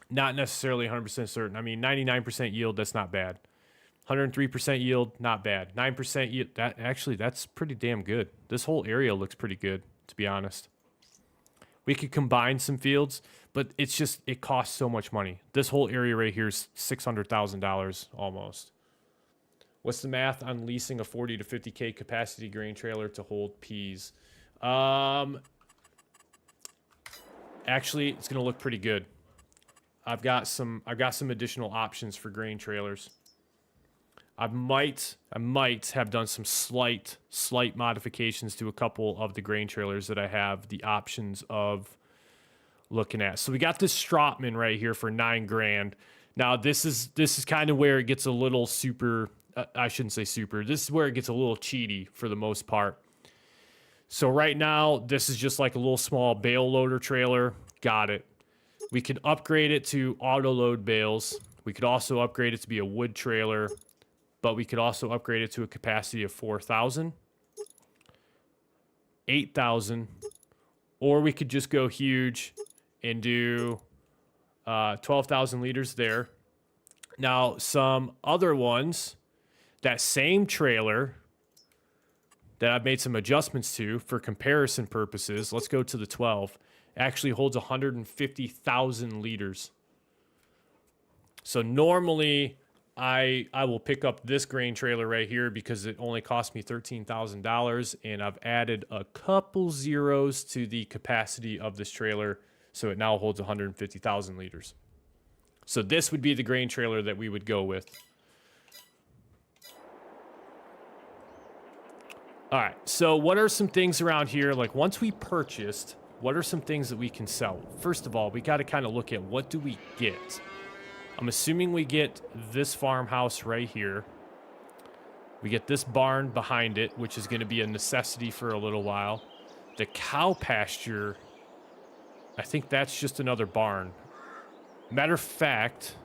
not necessarily 100% certain. I mean, 99% yield, that's not bad. 103% yield, not bad. 9% yield, that's pretty damn good. This whole area looks pretty good, to be honest. We could combine some fields, but it's just, it costs so much money. This whole area right here is $600,000 almost. What's the math on leasing a 40 to 50K capacity grain trailer to hold peas? Actually, it's going to look pretty good. I've got some additional options for grain trailers. I might have done some slight modifications to a couple of the grain trailers that I have the options of looking at. So we got this Stratman right here for $9 grand. Now this is kind of where it gets a little super. I shouldn't say super. This is where it gets a little cheaty for the most part. So right now this is just like a little small bale loader trailer. Got it. We could upgrade it to auto load bales. We could also upgrade it to be a wood trailer. But we could also upgrade it to a capacity of 4,000, 8,000, or we could just go huge and do 12,000 liters there. Now, some other ones, that same trailer that I've made some adjustments to for comparison purposes, let's go to the 12, actually holds 150,000 liters. So normally I will pick up this grain trailer right here because it only cost me $13,000, and I've added a couple zeros to the capacity of this trailer, so it now holds 150,000 liters. So this would be the grain trailer that we would go with. All right, so what are some things around here? Like once we purchased, what are some things that we can sell? First of all, we got to kind of look at what do we get? I'm assuming we get this farmhouse right here. We get this barn behind it, which is going to be a necessity for a little while. The cow pasture, I think that's just another barn. Matter of fact,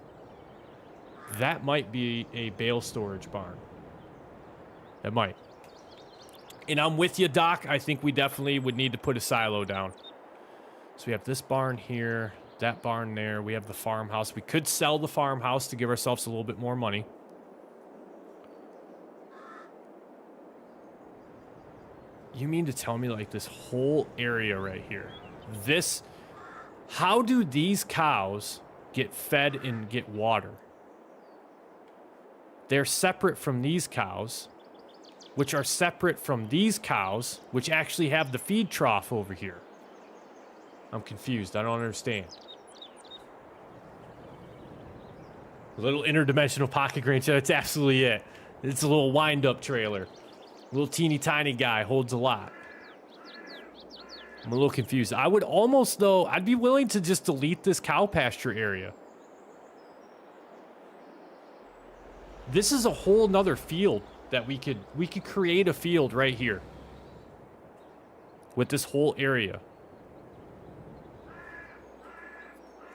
that might be a bale storage barn. That might. And I'm with you, Doc. I think we definitely would need to put a silo down. So we have this barn here. That barn there. We have the farmhouse. We could sell the farmhouse to give ourselves a little bit more money. You mean to tell me like this whole area right here? This, how do these cows get fed and get water? They're separate from these cows, which are separate from these cows, which actually have the feed trough over here. I'm confused. I don't understand. A little interdimensional pocket grain. That's absolutely it. It's a little wind-up trailer. Little teeny tiny guy holds a lot. I'm a little confused. I would almost, though, I'd be willing to just delete this cow pasture area. This is a whole nother field that we could create a field right here with this whole area.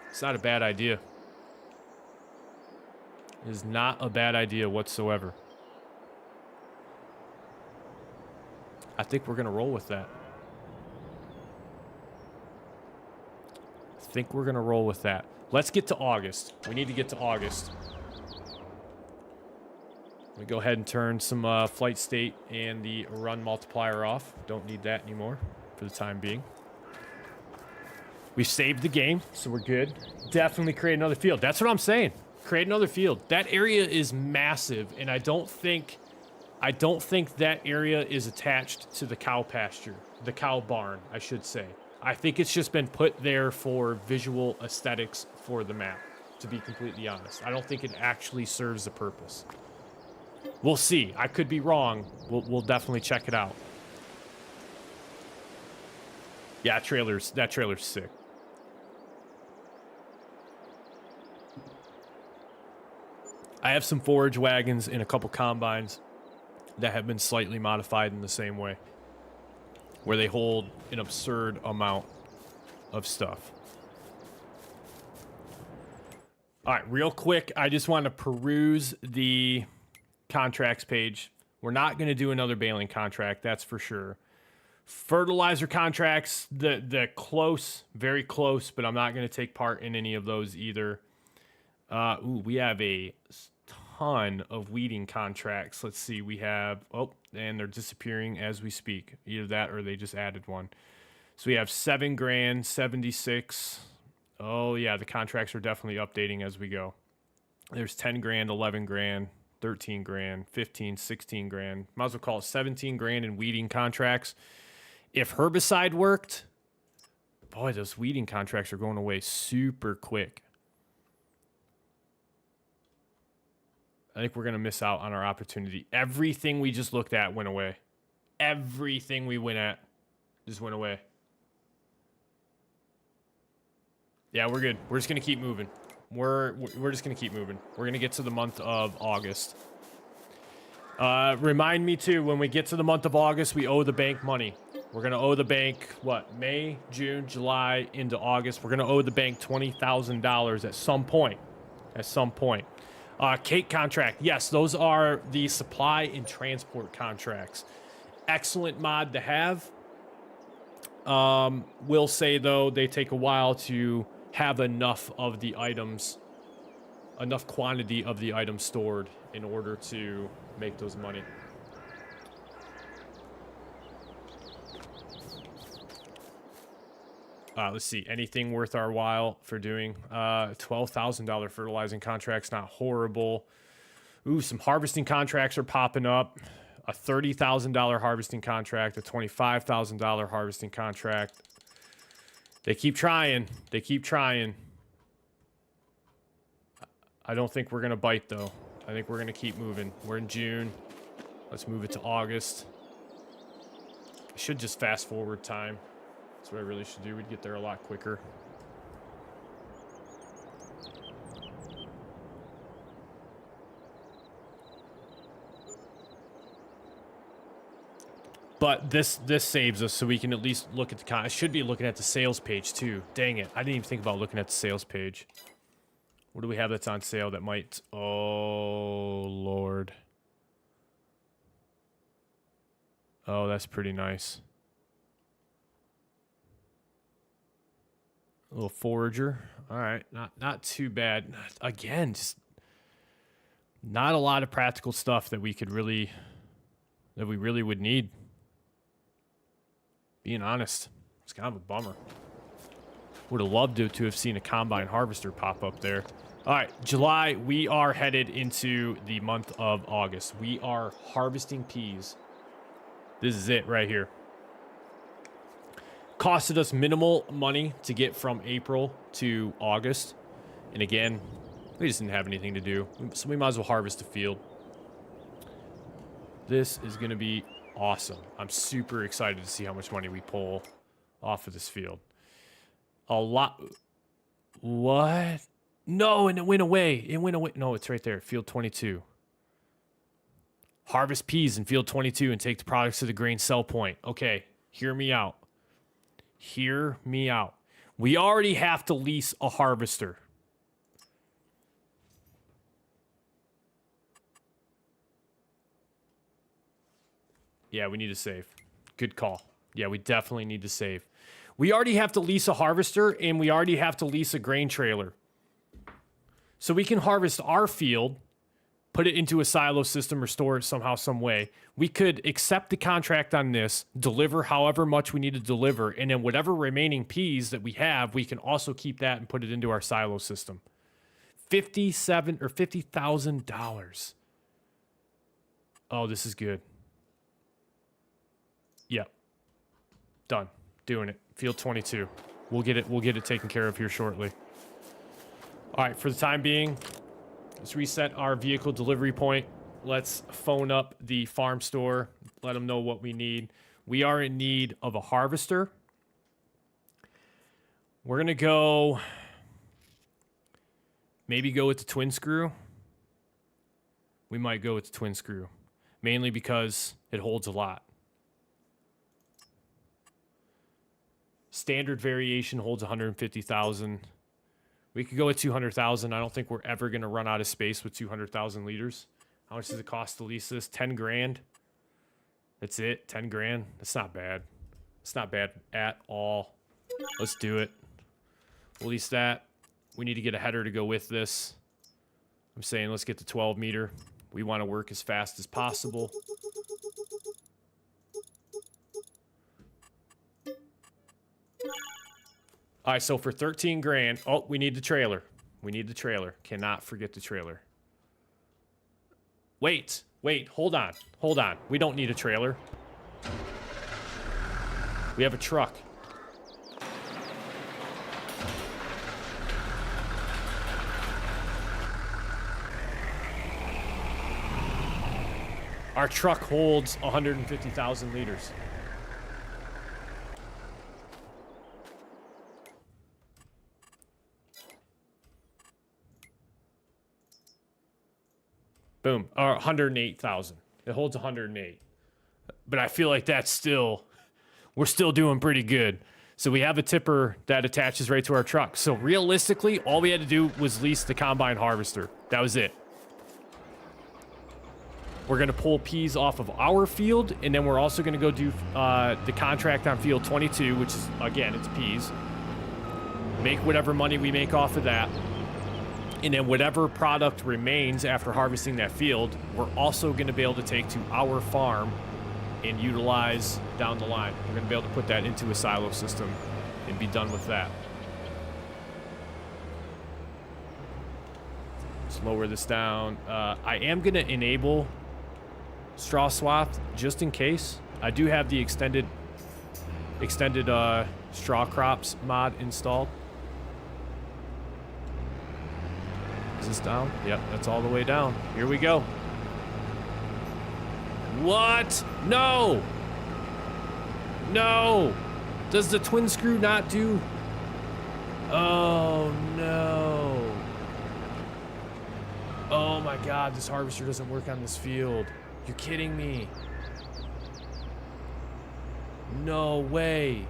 It's not a bad idea. It is not a bad idea whatsoever. I think we're going to roll with that. I think we're going to roll with that. Let's get to August. We need to get to August. Let me go ahead and turn some flight state and the run multiplier off. Don't need that anymore for the time being. We've saved the game, so we're good. Definitely create another field. That's what I'm saying. Create another field. That area is massive, and I don't think that area is attached to the cow pasture, the cow barn, I should say. I think it's just been put there for visual aesthetics for the map, to be completely honest. I don't think it actually serves a purpose. We'll see. I could be wrong. We'll definitely check it out. Yeah, that trailer's sick. I have some forage wagons and a couple combines that have been slightly modified in the same way, where they hold an absurd amount of stuff. All right, real quick, I just want to peruse the contracts page. We're not going to do another baling contract, that's for sure. Fertilizer contracts, the close, very close, but I'm not going to take part in any of those either. We have a ton of weeding contracts. Let's see, we have, oh, and they're disappearing as we speak. Either that or they just added one. So we have 7 grand, 76. Oh yeah, the contracts are definitely updating as we go. There's 10 grand, 11 grand, 13 grand, 15, 16 grand. Might as well call it 17 grand in weeding contracts. If herbicide worked, boy, those weeding contracts are going away super quick. I think we're going to miss out on our opportunity. Everything we just looked at went away. Everything we went at just went away. Yeah, we're good. We're just going to keep moving. We're just going to keep moving. We're going to get to the month of August. Remind me too, when we get to the month of August, we owe the bank money. We're going to owe the bank, what, May, June, July, into August. We're going to owe the bank $20,000 at some point. At some point. Cake contract. Yes, those are the supply and transport contracts. Excellent mod to have. Will say, though, they take a while to have enough of the items, enough quantity of the items stored in order to make those money. Let's see, anything worth our while for doing? $12,000 fertilizing contracts, not horrible. Ooh, some harvesting contracts are popping up. A $30,000 harvesting contract, a $25,000 harvesting contract. They keep trying. They keep trying. I don't think we're going to bite, though. I think we're going to keep moving. We're in June. Let's move it to August. I should just fast forward time. That's what I really should do. We'd get there a lot quicker. But this saves us, so we can at least look at the I should be looking at the sales page too. Dang it. I didn't even think about looking at the sales page. What do we have that's on sale that might... Oh, Lord. Oh, that's pretty nice. A little forager. All right, not too bad. Again, just not a lot of practical stuff that we really would need. Being honest, it's kind of a bummer. Would have loved to have seen a combine harvester pop up there. All right, July, we are headed into the month of August. We are harvesting peas. This is it right here. Costed us minimal money to get from April to August. And again, We just didn't have anything to do, so we might as well harvest the field. This is going to be awesome. I'm super excited to see how much money we pull off of this field. A lot. What? No, and it went away. It went away. No, it's right there. Field 22. Harvest peas in field 22 and take the products to the grain sell point. Okay, hear me out. Hear me out. We already have to lease a harvester. Yeah, we need to save. Good call. Yeah, we definitely need to save. We already have to lease a harvester, and we already have to lease a grain trailer. So we can harvest our field, put it into a silo system, or store it somehow, some way. We could accept the contract on this, deliver however much we need to deliver, and then whatever remaining peas that we have, we can also keep that and put it into our silo system. $50,000. Oh, this is good. Yep. Done. Doing it. Field 22. We'll get it taken care of here shortly. All right, for the time being, let's reset our vehicle delivery point. Let's phone up the farm store, let them know what we need. We are in need of a harvester. We're going to go, maybe go with the twin screw. We might go with the twin screw, mainly because it holds a lot. Standard variation holds 150,000. We could go with 200,000. I don't think we're ever going to run out of space with 200,000 liters. How much does it cost to lease this? 10 grand. That's it. 10 grand. That's not bad. It's not bad at all. Let's do it. We'll lease that. We need to get a header to go with this. I'm saying let's get the 12 meter. We want to work as fast as possible. All right, so for 13 grand, oh, we need the trailer. We need the trailer. Cannot forget the trailer. Wait, hold on. Hold on. We don't need a trailer. We have a truck. Our truck holds 150,000 liters. Boom. Or 108,000. It holds 108. But I feel like that's still, we're still doing pretty good. So we have a tipper that attaches right to our truck. So realistically, all we had to do was lease the combine harvester. That was it. We're going to pull peas off of our field, and then we're also going to go do the contract on field 22, which is, again, it's peas. Make whatever money we make off of that. And then whatever product remains after harvesting that field, we're also going to be able to take to our farm and utilize down the line. We're going to be able to put that into a silo system and be done with that. Let's lower this down. I am going to enable straw swath just in case. I do have the extended straw crops mod installed. Is this down? Yep, that's all the way down. Here we go. What? No! No! Does the twin screw not do? Oh, no. Oh my God, this harvester doesn't work on this field. You're kidding me. No way.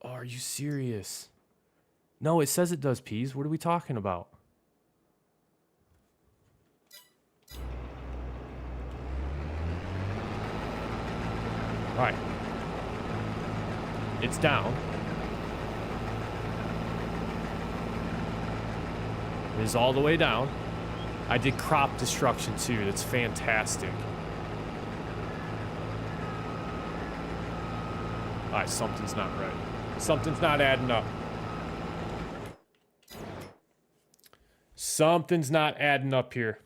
Oh, are you serious? No, it says it does peas. What are we talking about? All right. It's down. It is all the way down. I did crop destruction too. That's fantastic. All right, something's not right. Something's not adding up. Something's not adding up here.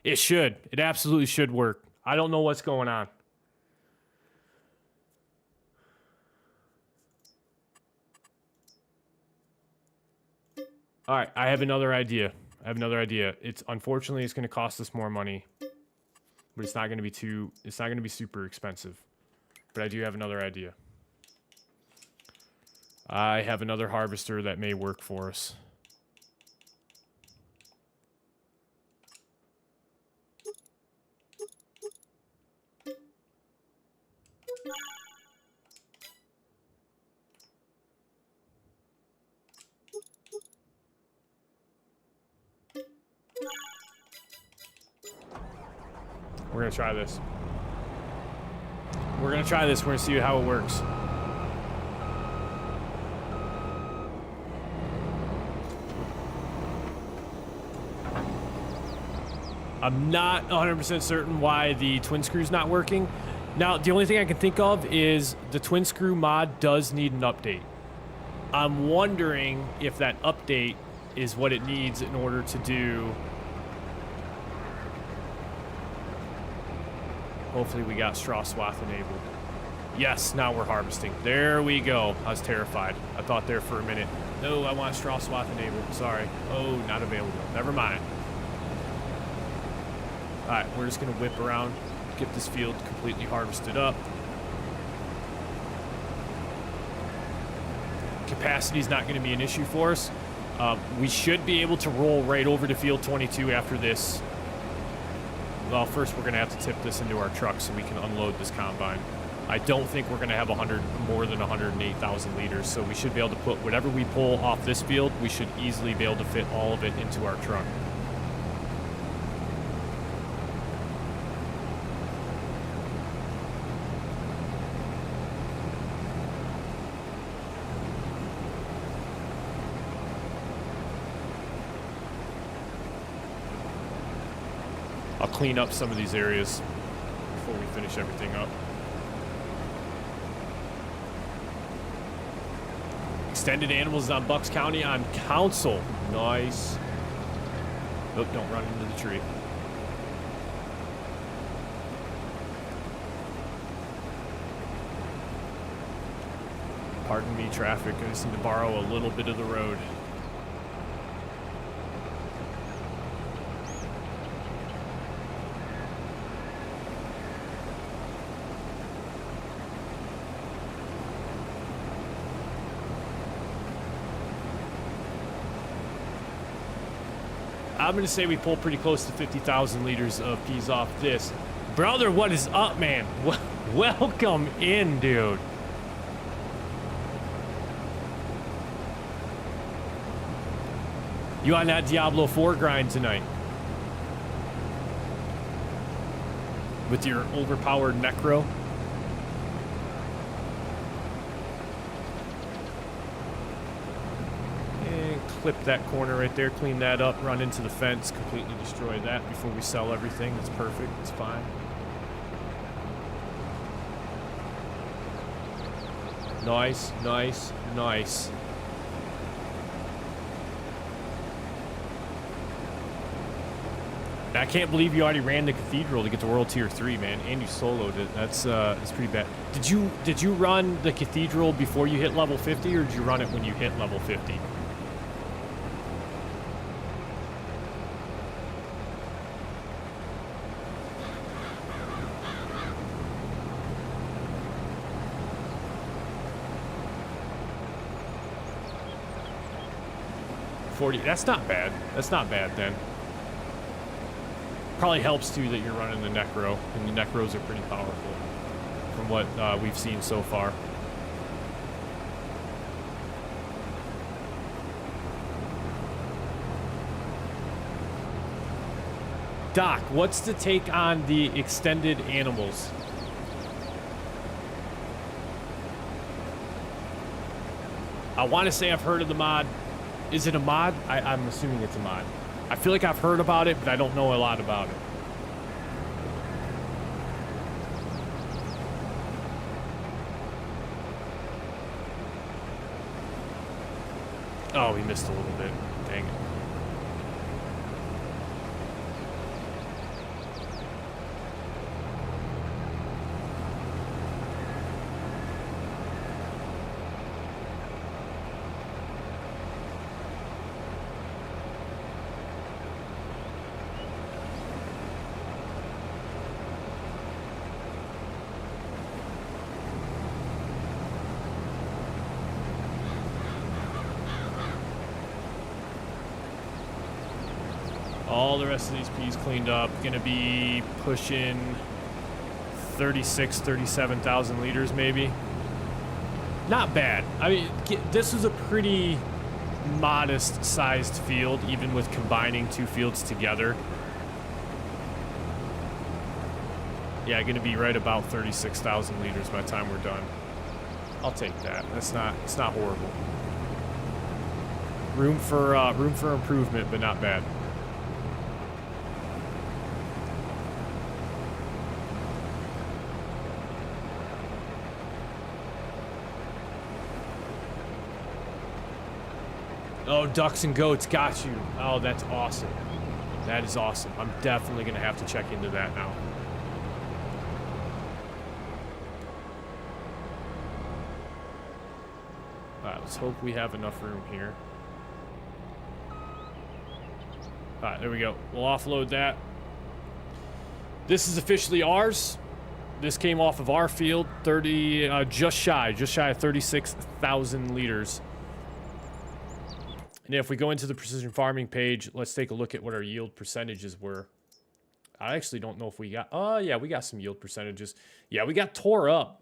It should. It absolutely should work. I don't know what's going on. All right, I have another idea. It's unfortunately it's going to cost us more money, but it's not going to be it's not going to be super expensive. But I do have another idea. I have another harvester that may work for us. We're gonna try this. We're gonna see how it works. I'm not 100% certain why the twin screw's not working. Now, the only thing I can think of is the twin screw mod does need an update. I'm wondering if that update is what it needs in order to do. Hopefully we got straw swath enabled. Yes, now we're harvesting. There we go. I was terrified. I thought there for a minute. No, I want straw swath enabled. Sorry. Oh, not available. Never mind. All right, we're just going to whip around, get this field completely harvested up. Capacity is not going to be an issue for us. We should be able to roll right over to field 22 after this. Well, first we're going to have to tip this into our truck so we can unload this combine. I don't think we're going to have more than 108,000 liters, so we should be able to put whatever we pull off this field, we should easily be able to fit all of it into our truck. I'll clean up some of these areas before we finish everything up. Extended animals on Bucks County on council. Nice. Oh, don't run into the tree. Pardon me, traffic. I just need to borrow a little bit of the road. I'm going to say we pull pretty close to 50,000 liters of peas off this. Brother, what is up, man? Welcome in, dude. You on that Diablo 4 grind tonight? With your overpowered necro? Clip that corner right there, clean that up, run into the fence, completely destroy that before we sell everything. That's perfect. It's fine. Nice, nice, nice. I can't believe you already ran the cathedral to get to World Tier 3, man, and you soloed it. That's pretty bad. Did you run the cathedral before you hit level 50, or did you run it when you hit level 50? That's not bad. That's not bad then. Probably helps too that you're running the necro, and the necros are pretty powerful from what we've seen so far. Doc, what's the take on the extended animals? I want to say I've heard of the mod. Is it a mod? I'm assuming it's a mod. I feel like I've heard about it, but I don't know a lot about it. Oh, we missed a little bit. Dang it. All the rest of these peas cleaned up. Gonna be pushing 37,000 liters maybe. Not bad. I mean, this was a pretty modest sized field, even with combining two fields together. Yeah, gonna be right about 36,000 liters by the time we're done. I'll take that. It's not horrible. Room for improvement, but not bad. Oh, ducks and goats, got you. Oh, that's awesome. That is awesome. I'm definitely gonna have to check into that now. All right, let's hope we have enough room here. All right, there we go. We'll offload that. This is officially ours. This came off of our field, just shy of 36,000 liters. And if we go into the precision farming page, let's take a look at what our yield percentages were. I actually don't know if we got, oh yeah, we got some yield percentages. Yeah, we got tore up.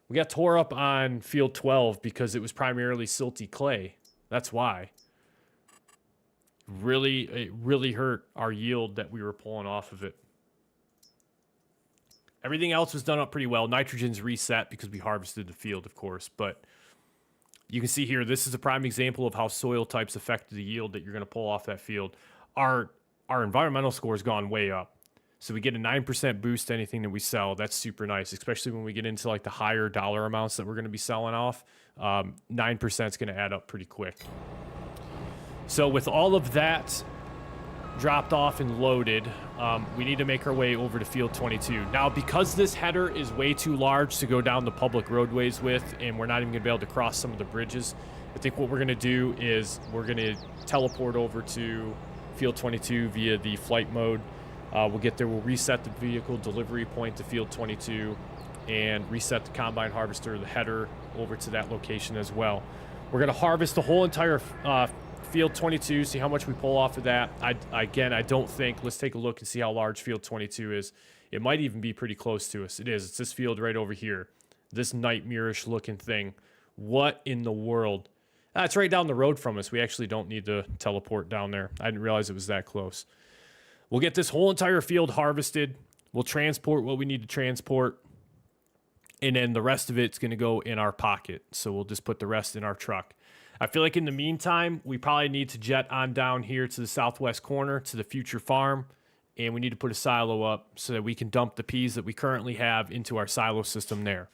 We got tore up on field 12 because it was primarily silty clay. That's why. It really hurt our yield that we were pulling off of it. Everything else was done up pretty well. Nitrogen's reset because we harvested the field, of course, but you can see here, this is a prime example of how soil types affect the yield that you're going to pull off that field. Our environmental score has gone way up. So we get a 9% boost to anything that we sell. That's super nice, especially when we get into like the higher dollar amounts that we're going to be selling off. 9% is going to add up pretty quick. So with all of that dropped off and loaded, we need to make our way over to field 22. Now, because this header is way too large to go down the public roadways with, and we're not even going to be able to cross some of the bridges, I think what we're going to do is we're going to teleport over to field 22 via the flight mode. We'll get there, we'll reset the vehicle delivery point to field 22 and reset the combine harvester, the header, over to that location as well. We're going to harvest the whole entire field 22, see how much we pull off of that. Again, I don't think, let's take a look and see how large field 22 is. It might even be pretty close to us. It is. It's this field right over here. This nightmarish looking thing. What in the world? It's right down the road from us. We actually don't need to teleport down there. I didn't realize it was that close. We'll get this whole entire field harvested. We'll transport what we need to transport. And then the rest of it's going to go in our pocket. So we'll just put the rest in our truck. I feel like in the meantime, we probably need to jet on down here to the southwest corner to the future farm. And we need to put a silo up so that we can dump the peas that we currently have into our silo system there.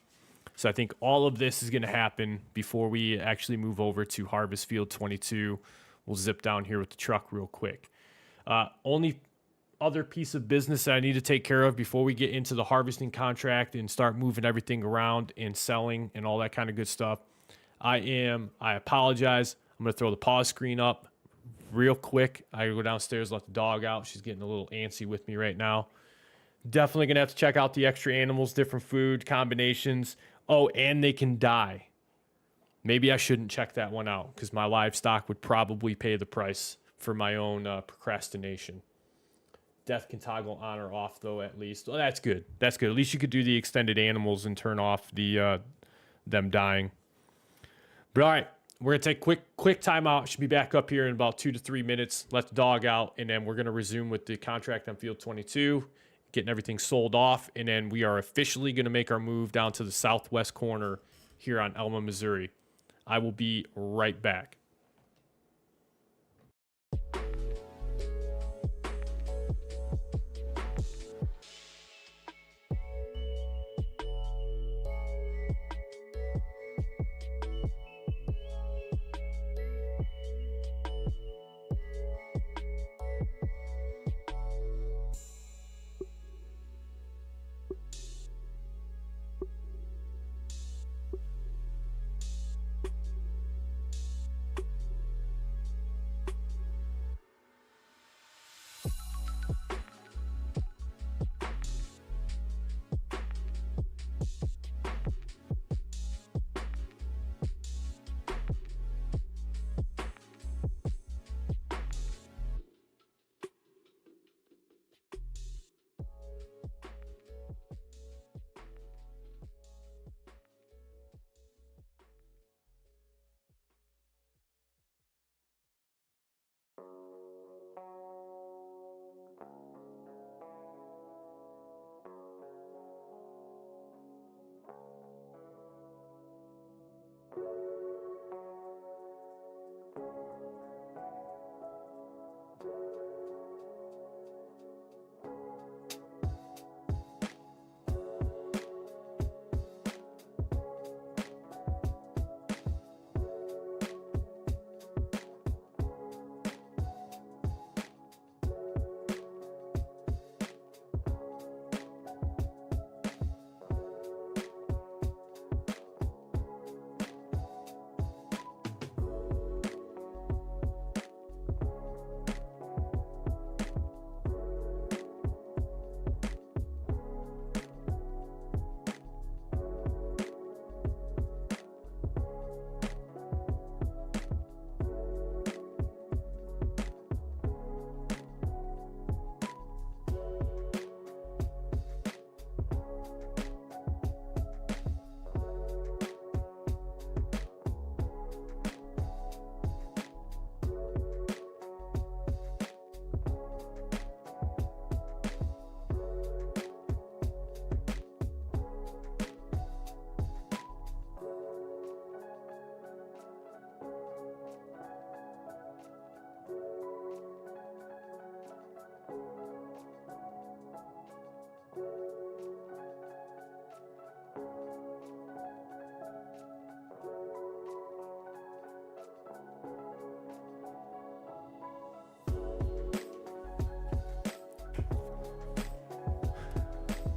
So I think all of this is going to happen before we actually move over to harvest field 22. We'll zip down here with the truck real quick. Only other piece of business that I need to take care of before we get into the harvesting contract and start moving everything around and selling and all that kind of good stuff. I apologize. I'm going to throw the pause screen up real quick. I go downstairs, let the dog out. She's getting a little antsy with me right now. Definitely going to have to check out the extra animals, different food combinations. Oh, and they can die. Maybe I shouldn't check that one out because my livestock would probably pay the price for my own procrastination. Death can toggle on or off, though, at least. Well, that's good. That's good. At least you could do the extended animals and turn off the them dying. But all right, we're going to take quick timeout. Should be back up here in about 2 to 3 minutes. Let the dog out, and then we're going to resume with the contract on field 22, getting everything sold off, and then we are officially going to make our move down to the southwest corner here on Alma, Missouri. I will be right back.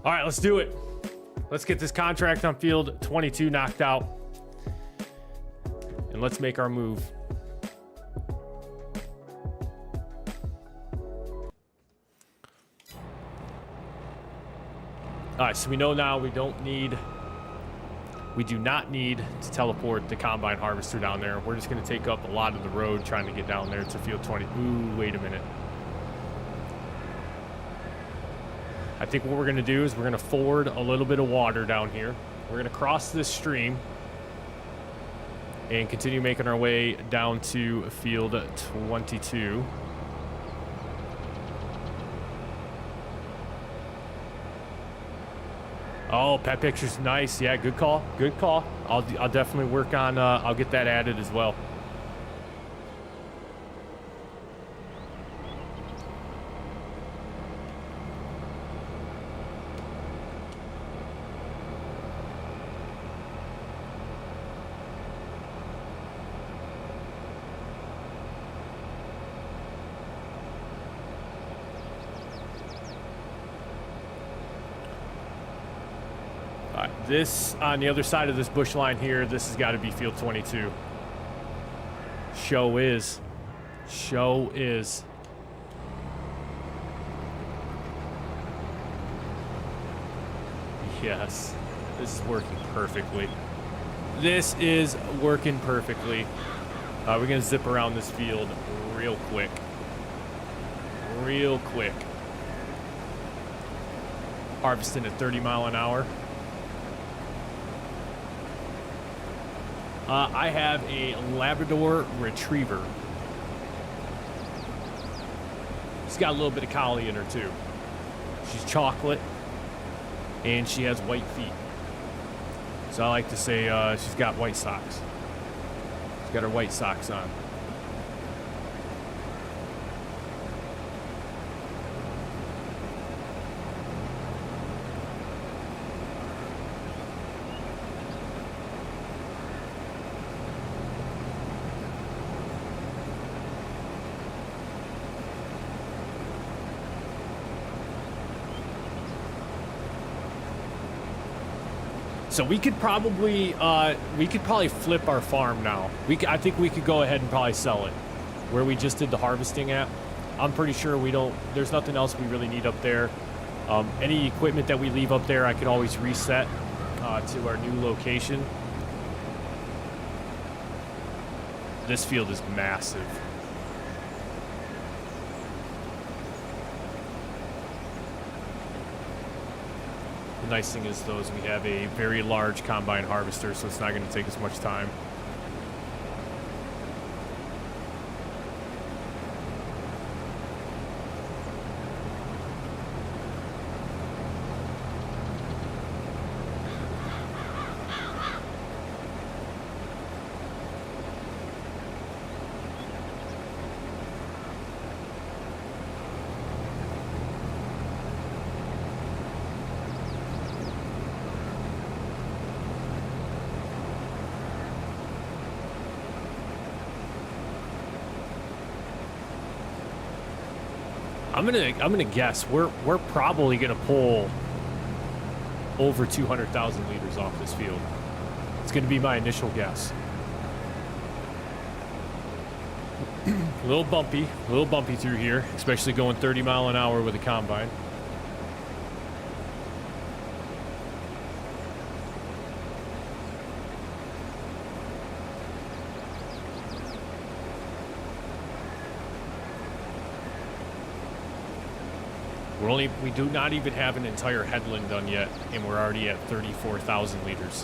All right, let's do it. Let's get this contract on field 22 knocked out. And let's make our move. All right, so we know now we do not need to teleport the combine harvester down there. We're just going to take up a lot of the road trying to get down there to field 20. Ooh, wait a minute. I think what we're going to do is we're going to ford a little bit of water down here. We're going to cross this stream and continue making our way down to field 22. Oh, pet pictures, nice. Yeah, good call. Good call. I'll definitely work on. I'll get that added as well. This, on the other side of this bush line here, this has got to be field 22. Show is. Show is. Yes. This is working perfectly. This is working perfectly. We're going to zip around this field real quick. Real quick. Harvesting at 30 mile an hour. I have a Labrador Retriever. She's got a little bit of collie in her too. She's chocolate, and she has white feet. So I like to say she's got white socks. She's got her white socks on. So we could probably flip our farm now. I think we could go ahead and probably sell it where we just did the harvesting at. I'm pretty sure there's nothing else we really need up there. Any equipment that we leave up there, I could always reset to our new location. This field is massive. The nice thing is, though, is we have a very large combine harvester, so it's not going to take us much time. I'm gonna guess we're probably gonna pull over 200,000 liters off this field. It's gonna be my initial guess. A little bumpy through here, especially going 30 mile an hour with a combine. We do not even have an entire headland done yet, and we're already at 34,000 liters.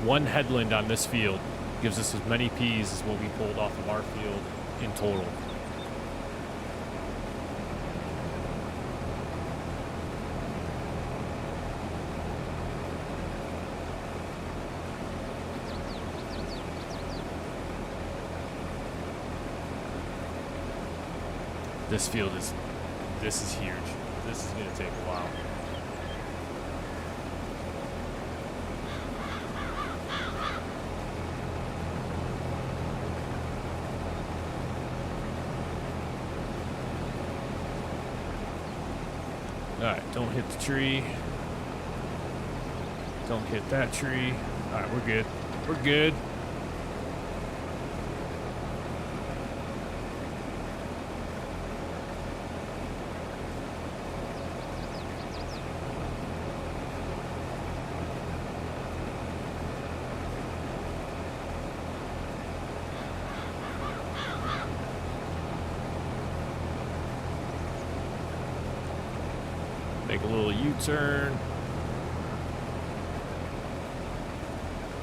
One headland on this field gives us as many peas as what we pulled off of our field in total. This is huge. This is going to take a while. All right, don't hit the tree. Don't hit that tree. All right, we're good. We're good. Make a little U-turn.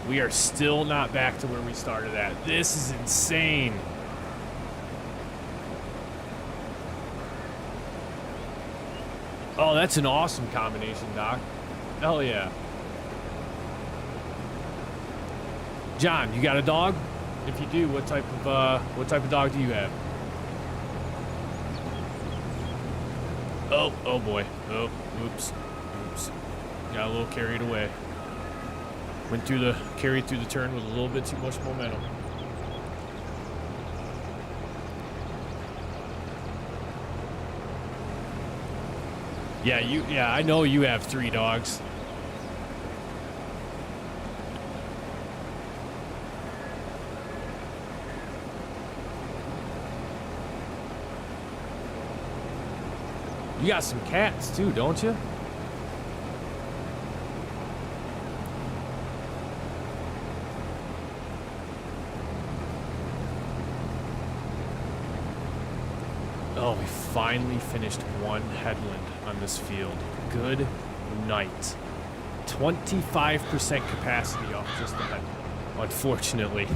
We are still not back to where we started at. This is insane. Oh, that's an awesome combination, Doc. Hell yeah. John, you got a dog? If you do, what type of dog do you have? Oh boy. Oh, oops. Got a little carried away. Carried through the turn with a little bit too much momentum. Yeah, I know you have 3 dogs. You got some cats too, don't you? Oh, we finally finished one headland on this field. Good night. 25% capacity off just the headland, unfortunately.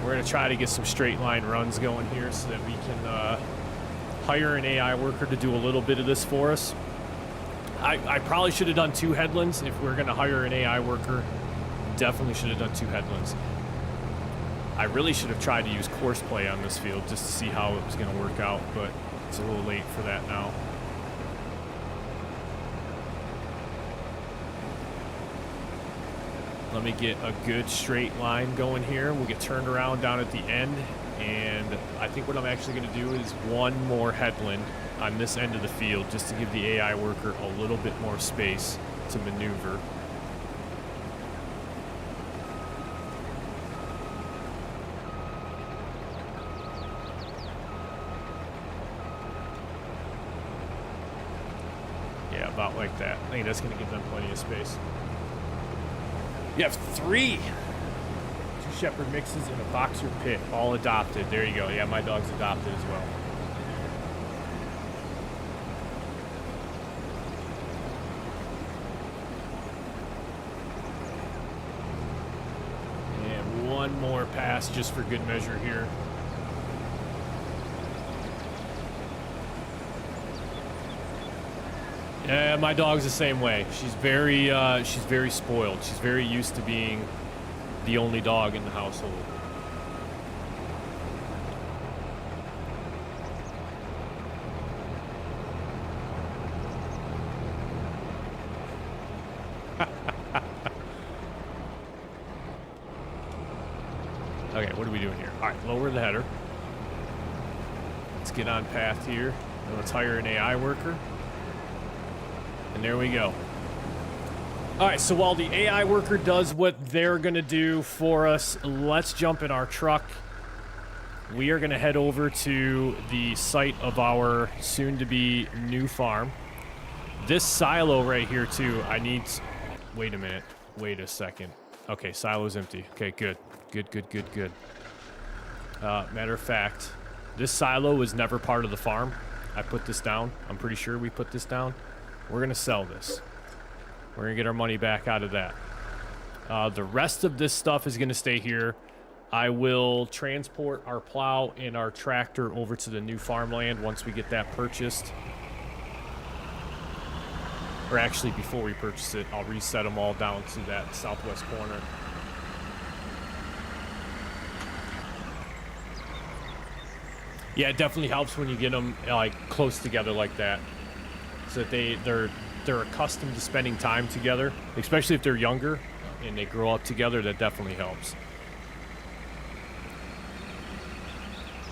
We're going to try to get some straight line runs going here so that we can hire an AI worker to do a little bit of this for us. I probably should have done 2 headlands. If we're going to hire an AI worker, definitely should have done 2 headlands. I really should have tried to use course play on this field just to see how it was going to work out, but it's a little late for that now. Let me get a good straight line going here. We'll get turned around down at the end. And I think what I'm actually going to do is one more headland on this end of the field just to give the AI worker a little bit more space to maneuver. Yeah, about like that. I think that's going to give them plenty of space. You have 3. 2 shepherd mixes and a boxer pit, all adopted. There you go. Yeah, my dog's adopted as well. And one more pass just for good measure here. Yeah, my dog's the same way. She's very spoiled. She's very used to being the only dog in the household. Okay, what are we doing here? All right, lower the header. Let's get on path here. And let's hire an AI worker. And there we go. All right, so while the AI worker does what they're going to do for us, let's jump in our truck. We are going to head over to the site of our soon-to-be new farm. This silo right here, too, I need... Wait a minute. Wait a second. Okay, silo's empty. Okay, good. Good. Matter of fact, this silo was never part of the farm. I put this down. I'm pretty sure we put this down. We're going to sell this. We're going to get our money back out of that. The rest of this stuff is going to stay here. I will transport our plow and our tractor over to the new farmland once we get that purchased. Or actually, before we purchase it, I'll reset them all down to that southwest corner. Yeah, it definitely helps when you get them like close together like that. so that they're accustomed to spending time together, especially if they're younger and they grow up together. That definitely helps.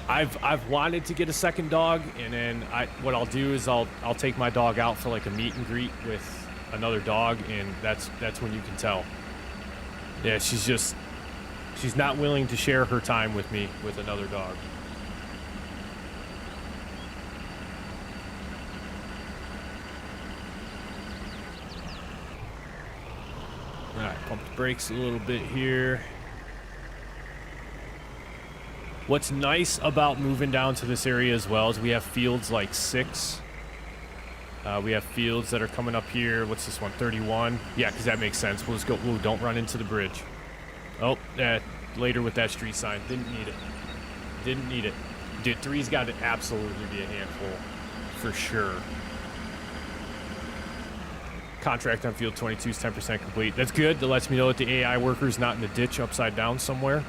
I've wanted to get a second dog, and then what I'll do is I'll take my dog out for like a meet and greet with another dog, and that's when you can tell. Yeah, she's not willing to share her time with me with another dog. All right, pump the brakes a little bit here. What's nice about moving down to this area as well is we have fields like 6. We have fields that are coming up here. What's this one? 31. Yeah, because that makes sense. We'll just go. Ooh, don't run into the bridge. Oh, later with that street sign. Didn't need it. Didn't need it. Dude, 3's got to absolutely be a handful. For sure. Contract on field 22 is 10% complete. That's good. That lets me know that the AI worker's not in the ditch upside down somewhere.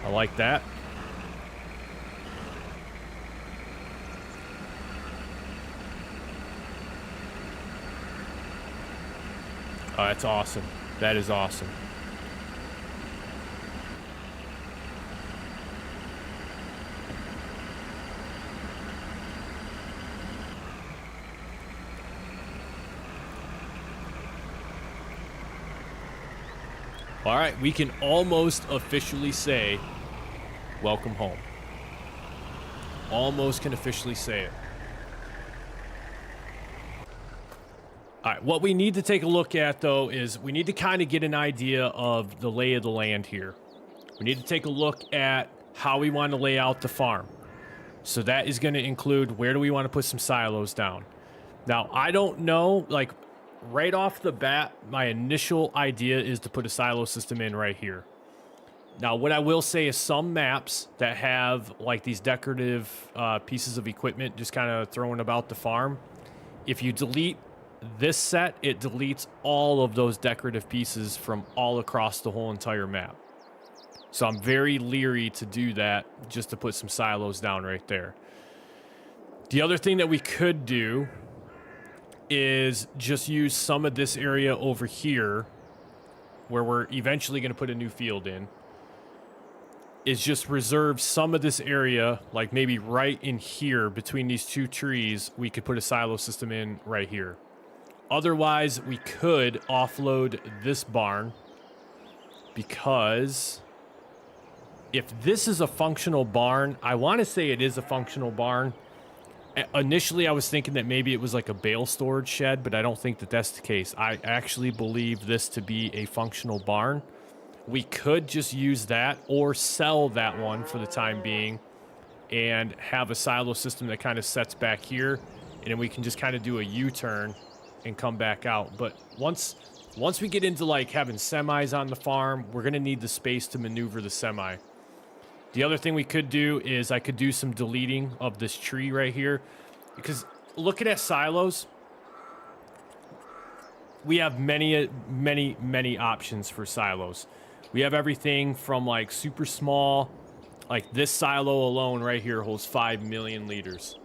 I like that. Oh, that's awesome. That is awesome. All right, we can almost officially say, welcome home. Almost can officially say it. All right, what we need to take a look at, though, is we need to kind of get an idea of the lay of the land here. We need to take a look at how we want to lay out the farm. So that is going to include where do we want to put some silos down. Now, I don't know, like, right off the bat, my initial idea is to put a silo system in right here. Now, what I will say is some maps that have, like, these decorative pieces of equipment just kind of thrown about the farm, if you delete this set, it deletes all of those decorative pieces from all across the whole entire map. So I'm very leery to do that, just to put some silos down right there. The other thing that we could do is just use some of this area over here, where we're eventually going to put a new field in, is just reserve some of this area, like maybe right in here between these two trees, we could put a silo system in right here. Otherwise, we could offload this barn, because if this is a functional barn, I want to say it is a functional barn. Initially, I was thinking that maybe it was like a bale storage shed, but I don't think that that's the case. I actually believe this to be a functional barn. We could just use that or sell that one for the time being and have a silo system that kind of sets back here, and then we can just kind of do a U-turn and come back out. But once we get into like having semis on the farm, we're going to need the space to maneuver the semi. The other thing we could do is I could do some deleting of this tree right here, because looking at silos, we have many options for silos. We have everything from like super small, like this silo alone right here holds 5 million liters.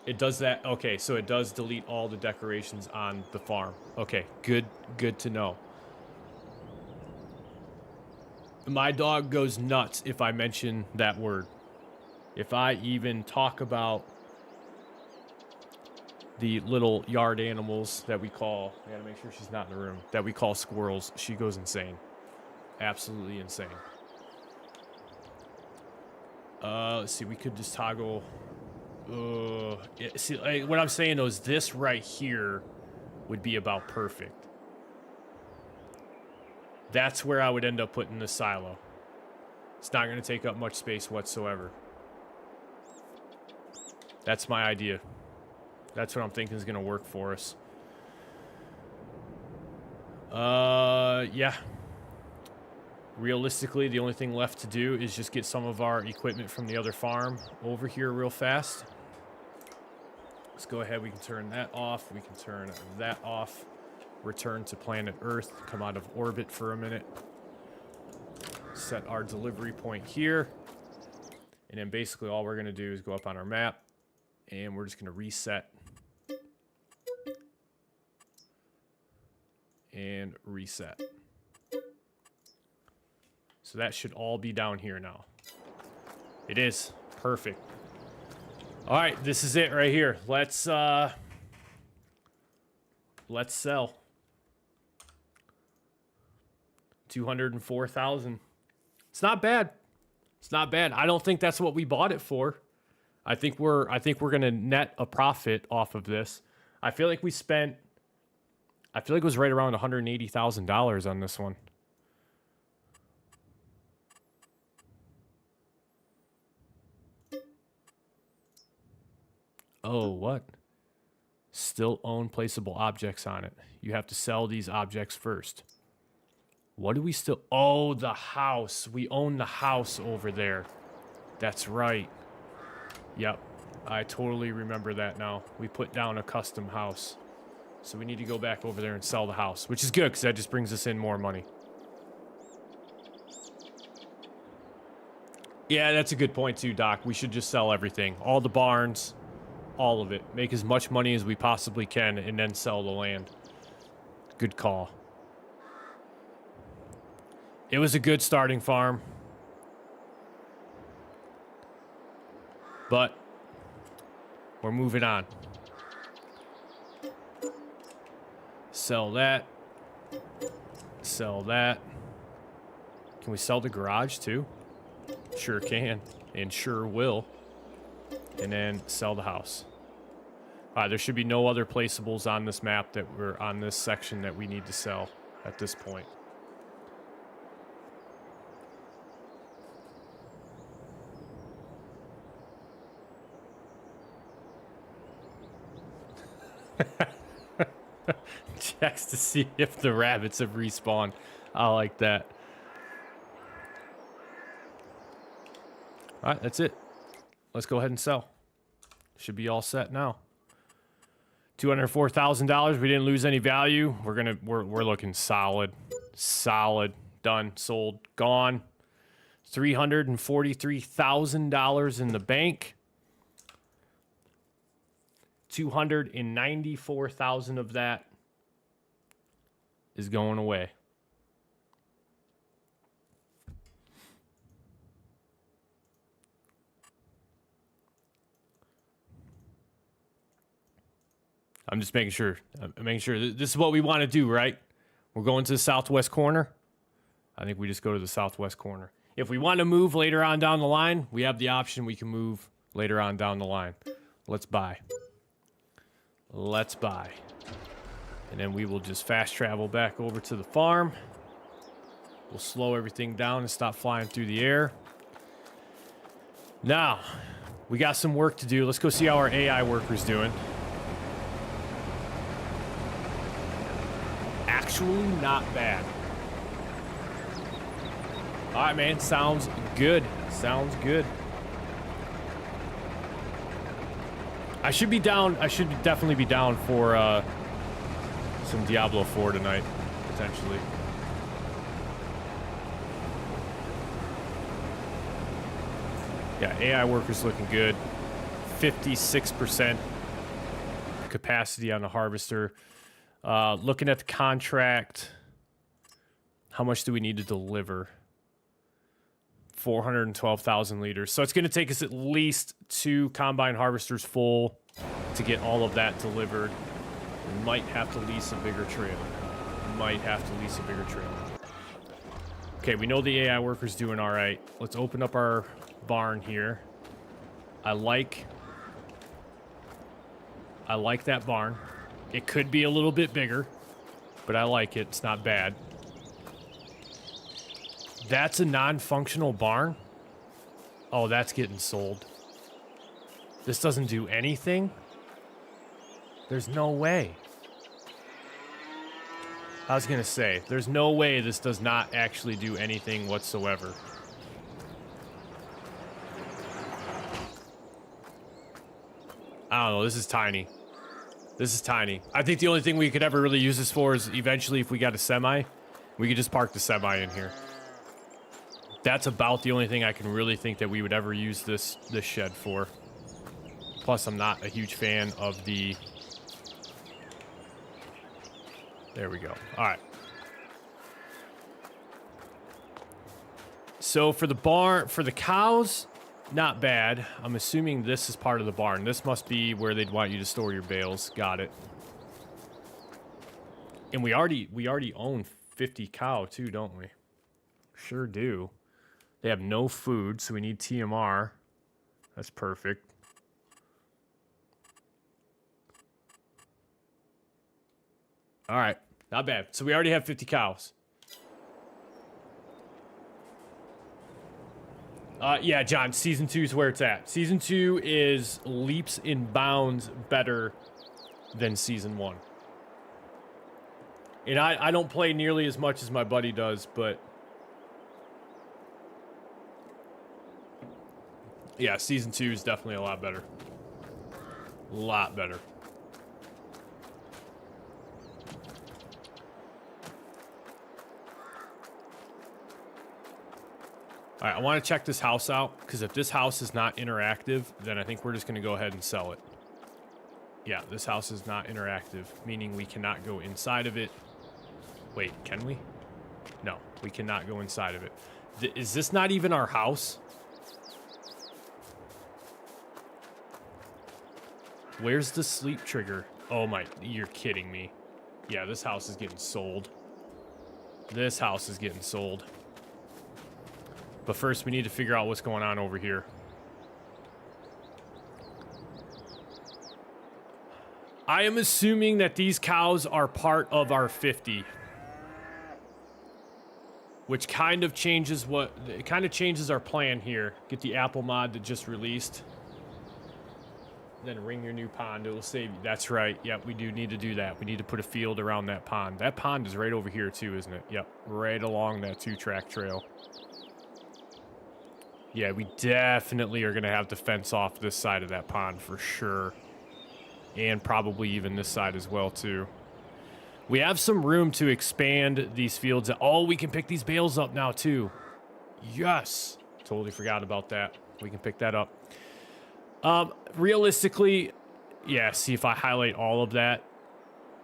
It does that. Okay, so it does delete all the decorations on the farm. Okay, good to know. My dog goes nuts if I mention that word. If I even talk about the little yard animals that we call, I gotta make sure she's not in the room, that we call squirrels, she goes insane. Absolutely insane. Let's see, we could just toggle. Yeah, see, like, what I'm saying though is this right here would be about perfect. That's where I would end up putting the silo. It's not going to take up much space whatsoever. That's my idea. That's what I'm thinking is going to work for us. Yeah. Realistically, the only thing left to do is just get some of our equipment from the other farm over here real fast. Let's go ahead. We can turn that off. We can turn that off. Return to planet Earth. Come out of orbit for a minute. Set our delivery point here. And then basically all we're going to do is go up on our map, and we're just going to reset. And reset. So that should all be down here now. It is. Perfect. All right, this is it right here. Let's sell. $204,000. It's not bad. It's not bad. I don't think that's what we bought it for. I think we're gonna net a profit off of this. I feel like it was right around $180,000 on this one. Oh, what? Still own placeable objects on it. You have to sell these objects first. What do we still... Oh, the house. We own the house over there. That's right. Yep. I totally remember that now. We put down a custom house. So we need to go back over there and sell the house, which is good because that just brings us in more money. Yeah, that's a good point too, Doc. We should just sell everything. All the barns, all of it. Make as much money as we possibly can and then sell the land. Good call. It was a good starting farm. But we're moving on. Sell that. Sell that. Can we sell the garage too? Sure can. And sure will. And then sell the house. There should be no other placeables on this map that we're on this section that we need to sell at this point. Checks to see if the rabbits have respawned. I like that. All right, that's it. Let's go ahead and sell. Should be all set now. $204,000. We didn't lose any value. We're looking solid. Solid. Done. Sold. Gone. $343,000 in the bank. 294,000 of that is going away. I'm just making sure. This is what we want to do, right? We're going to the southwest corner. I think we just go to the southwest corner. If we want to move later on down the line, we have the option. We can move later on down the line. Let's buy. Let's buy. And then we will just fast travel back over to the farm. We'll slow everything down and stop flying through the air. Now, we got some work to do. Let's go see how our AI worker's doing. Actually, not bad. All right, man. Sounds good. Sounds good. I should be down. I should definitely be down for some Diablo 4 tonight, potentially. Yeah, AI worker's looking good. 56% capacity on the harvester. Looking at the contract, how much do we need to deliver? 412,000 liters. So it's going to take us at least 2 combine harvesters full to get all of that delivered. We might have to lease a bigger trailer. Okay, we know the AI worker's doing all right. Let's open up our barn here. I like that barn. It could be a little bit bigger, but I like it. It's not bad. That's a non-functional barn? Oh, that's getting sold. This doesn't do anything? There's no way. I was gonna say, there's no way this does not actually do anything whatsoever. I don't know, this is tiny. This is tiny. I think the only thing we could ever really use this for is eventually if we got a semi, we could just park the semi in here. That's about the only thing I can really think that we would ever use this shed for. Plus, I'm not a huge fan of the... There we go. All right. So for the barn, for the cows, not bad. I'm assuming this is part of the barn. This must be where they'd want you to store your bales. Got it. And we already own 50 cow too, don't we? Sure do. They have no food, so we need TMR. That's perfect. All right, not bad. So we already have 50 cows. Yeah, John, Season 2 is where it's at. Season 2 is leaps and bounds better than Season 1. And I don't play nearly as much as my buddy does, but... Yeah, Season 2 is definitely a lot better. A lot better. All right, I want to check this house out, because if this house is not interactive, then I think we're just going to go ahead and sell it. Yeah, this house is not interactive, meaning we cannot go inside of it. Wait, can we? No, we cannot go inside of it. Is this not even our house? Where's the sleep trigger? Oh my, you're kidding me. Yeah, this house is getting sold. This house is getting sold. But first, we need to figure out what's going on over here. I am assuming that these cows are part of our 50. Which kind of changes it kind of changes our plan here. Get the apple mod that just released. Then ring your new pond. It will save you. That's right. Yep, we do need to do that. We need to put a field around that pond. That pond is right over here too, isn't it? Yep, right along that 2-track trail. Yeah, we definitely are going to have to fence off this side of that pond for sure. And probably even this side as well, too. We have some room to expand these fields. Oh, we can pick these bales up now, too. Yes. Totally forgot about that. We can pick that up. Realistically, yeah, see if I highlight all of that,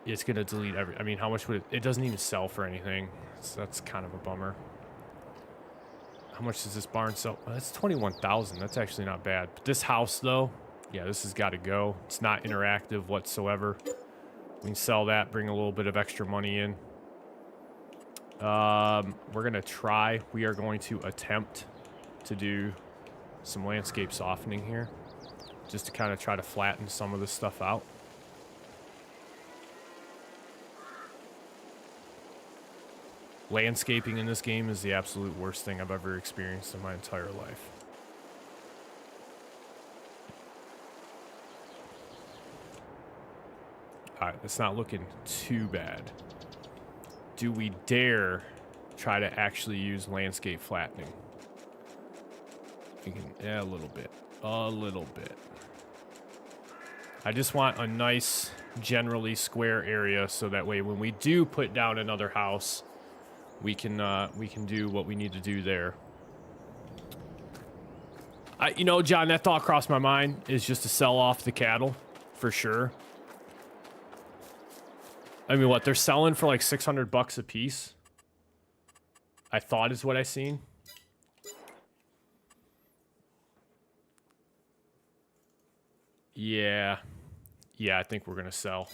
it's going to delete I mean, how much would it... It doesn't even sell for anything. So that's kind of a bummer. How much does this barn sell? Well, that's 21,000. That's actually not bad. But this house, though, yeah, this has got to go. It's not interactive whatsoever. We can sell that, bring a little bit of extra money in. We're going to try. We are going to attempt to do some landscape softening here. Just to kind of try to flatten some of this stuff out. Landscaping in this game is the absolute worst thing I've ever experienced in my entire life. Alright, it's not looking too bad. Do we dare try to actually use landscape flattening? Yeah, a little bit. A little bit. I just want a nice, generally square area so that way when we do put down another house, we can do what we need to do there. You know, John, that thought crossed my mind is just to sell off the cattle for sure. I mean, what they're selling for like $600 a piece. I thought is what I seen. Yeah, I think we're gonna sell.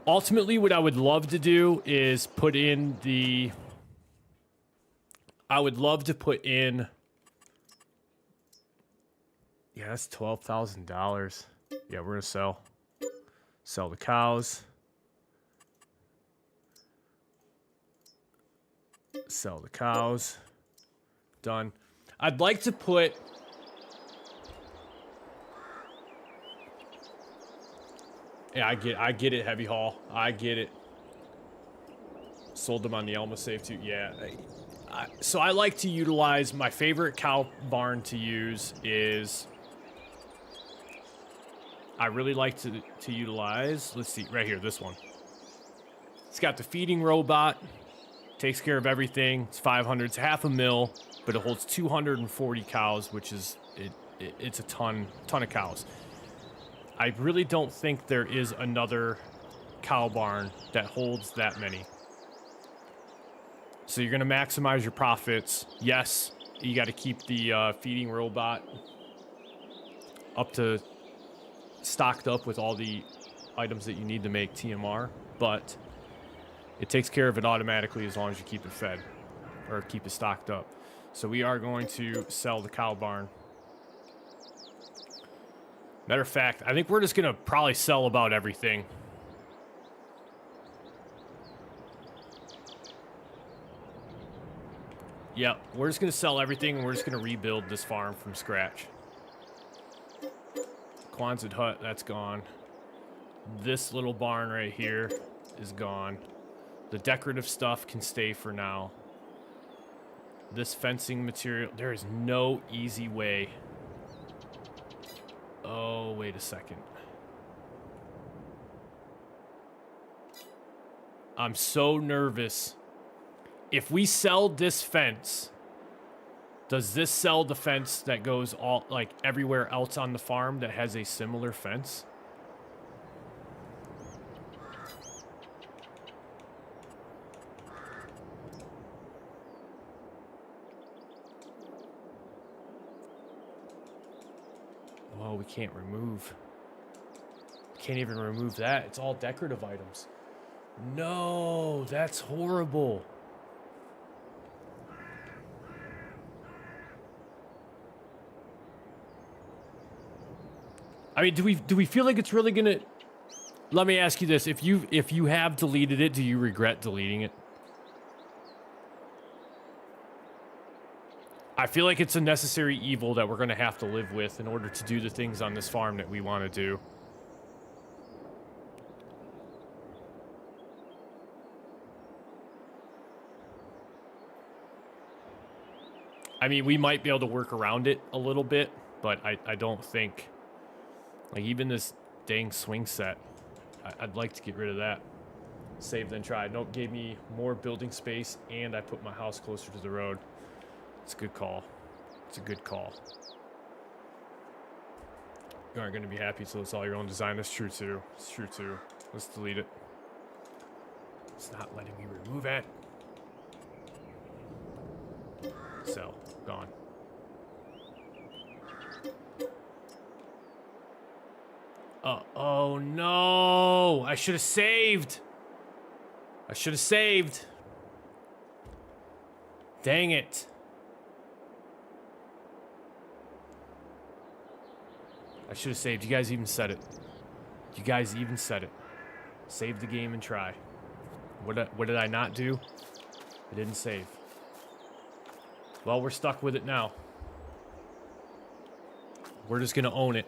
Ultimately, what I would love to do is put in the... I would love to put in... Yeah, that's $12,000. Yeah, we're gonna sell. Sell the cows. Sell the cows. Done. I'd like to put... Yeah, I get it, Heavy Haul. I get it. Sold them on the Alma save too. Yeah. So I like to utilize, my favorite cow barn to use is... I really like to utilize, let's see, right here, this one. It's got the feeding robot, Takes care of everything. It's 500. It's half a mil, but it holds 240 cows, which is it's a ton of cows. I really don't think there is another cow barn that holds that many. So you're going to maximize your profits. Yes, you got to keep the feeding robot stocked up with all the items that you need to make TMR, but it takes care of it automatically as long as you keep it fed or keep it stocked up. So we are going to sell the cow barn. Matter of fact, I think we're just going to probably sell about everything. Yep, we're just going to sell everything and we're just going to rebuild this farm from scratch. Quonset hut, that's gone. This little barn right here is gone. The decorative stuff can stay for now. This fencing material, there is no easy way. Oh, wait a second. I'm so nervous. If we sell this fence, does this sell the fence that goes all like everywhere else on the farm that has a similar fence? Oh, we can't remove. Can't even remove that. It's all decorative items. No, that's horrible. I mean, do we feel like it's really gonna? Let me ask you this: if you have deleted it, do you regret deleting it? I feel like it's a necessary evil that we're gonna have to live with in order to do the things on this farm that we want to do. I mean, we might be able to work around it a little bit, but I don't think. Like, even this dang swing set, I'd like to get rid of that. Save then try. Nope, gave me more building space, and I put my house closer to the road. It's a good call. It's a good call. You aren't going to be happy till it's all your own design. That's true, too. It's true, too. Let's delete it. It's not letting me remove it. So, gone. Oh no! I should have saved! I should have saved! Dang it. I should have saved. You guys even said it. You guys even said it. Save the game and try. What did I not do? I didn't save. Well, we're stuck with it now. We're just gonna own it.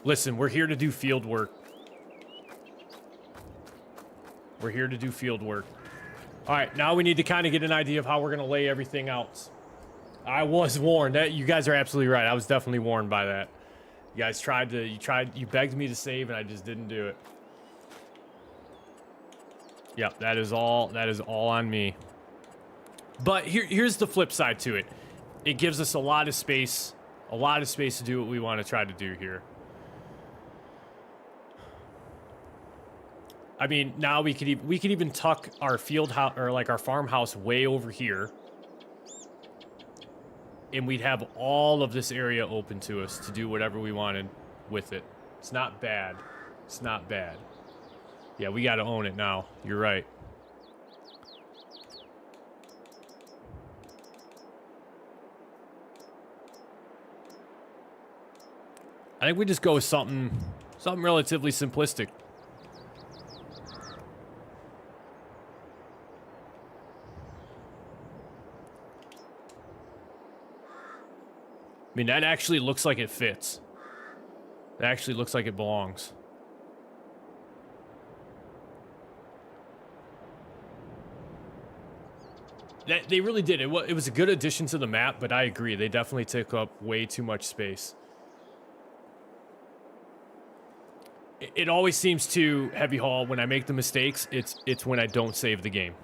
Listen, we're here to do field work. We're here to do field work. All right, now we need to kind of get an idea of how we're going to lay everything out. I was warned. You guys are absolutely right. I was definitely warned by that. You guys you begged me to save, and I just didn't do it. Yep, that is all on me. But here's the flip side to it. It gives us a lot of space to do what we want to try to do here. I mean, now we could even tuck our field house or like our farmhouse way over here, and we'd have all of this area open to us to do whatever we wanted with it. It's not bad. It's not bad. Yeah, we got to own it now. You're right. I think we just go with something relatively simplistic. I mean, that actually looks like it fits. That actually looks like it belongs. They really did. It was a good addition to the map, but I agree. They definitely took up way too much space. It always seems to heavy haul when I make the mistakes. It's when I don't save the game.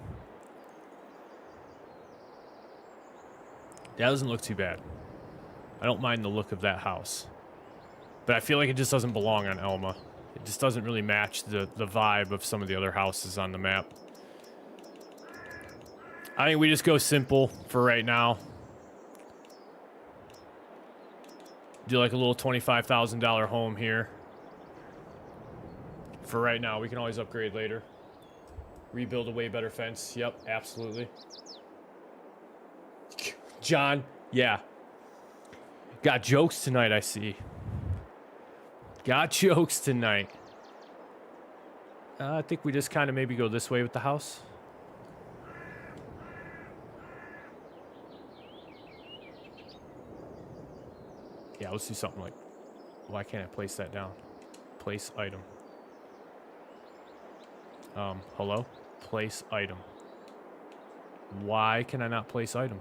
That doesn't look too bad. I don't mind the look of that house. But I feel like it just doesn't belong on Alma. It just doesn't really match the vibe of some of the other houses on the map. I think we just go simple for right now. Do like a little $25,000 home here. For right now, we can always upgrade later. Rebuild a way better fence. Yep, absolutely. John, yeah. Got jokes tonight, I see. Got jokes tonight. I think we just kind of maybe go this way with the house. Yeah, let's do something like... Why can't I place that down? Place item. Hello? Place item. Why can I not place item?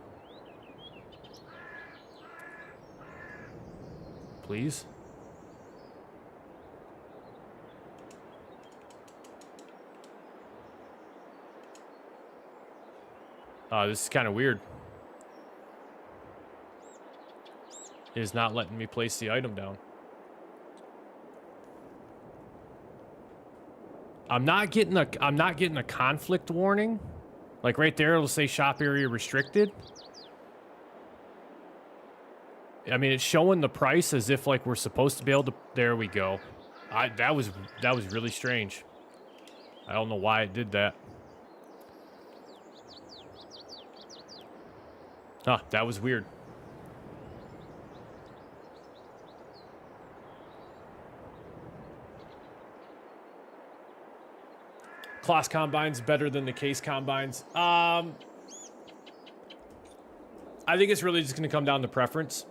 Please? This is kind of weird. It is not letting me place the item down. I'm not getting a conflict warning. Like right there, it'll say shop area restricted. I mean, it's showing the price as if like we're supposed to be able to. There we go. That was really strange. I don't know why it did that. Huh, that was weird. Class combines better than the case combines. I think it's really just going to come down to preference.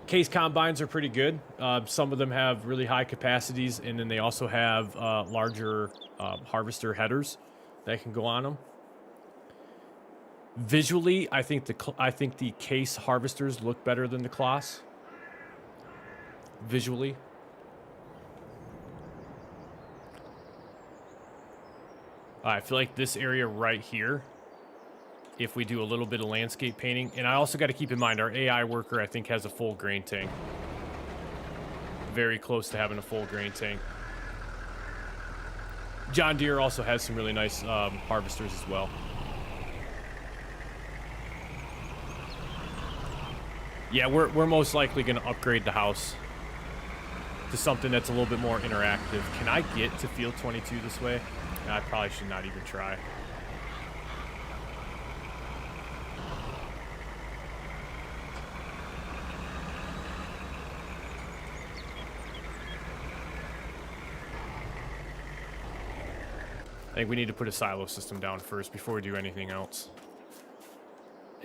Case combines are pretty good. Some of them have really high capacities, and then they also have larger harvester headers that can go on them. Visually, I think the case harvesters look better than the class. Visually. I feel like this area right here, if we do a little bit of landscape painting, and I also got to keep in mind our AI worker, I think, has a full grain tank. Very close to having a full grain tank. John Deere also has some really nice harvesters as well. Yeah, we're most likely going to upgrade the house to something that's a little bit more interactive. Can I get to field 22 this way? I probably should not even try. I think we need to put a silo system down first before we do anything else.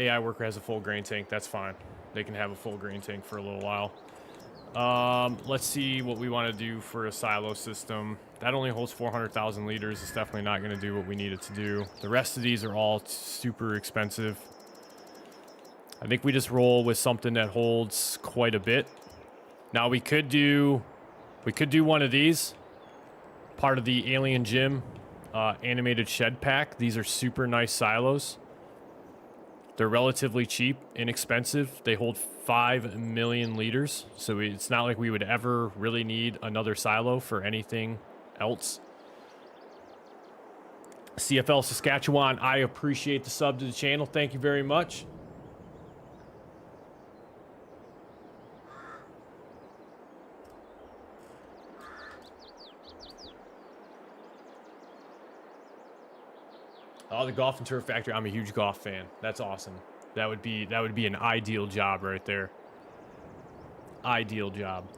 AI worker has a full grain tank. That's fine. They can have a full grain tank for a little while. Let's see what we want to do for a silo system. That only holds 400,000 liters. It's definitely not going to do what we need it to do. The rest of these are all super expensive. I think we just roll with something that holds quite a bit. Now we could do one of these. Part of the Alien Gym animated shed pack. These are super nice silos. They're relatively cheap, inexpensive. They hold 5 million liters, so it's not like we would ever really need another silo for anything else. CFL Saskatchewan, I appreciate the sub to the channel. Thank you very much. Oh, the Golf and Turf Factory. I'm a huge golf fan. That's awesome. That would be an ideal job right there. Ideal job.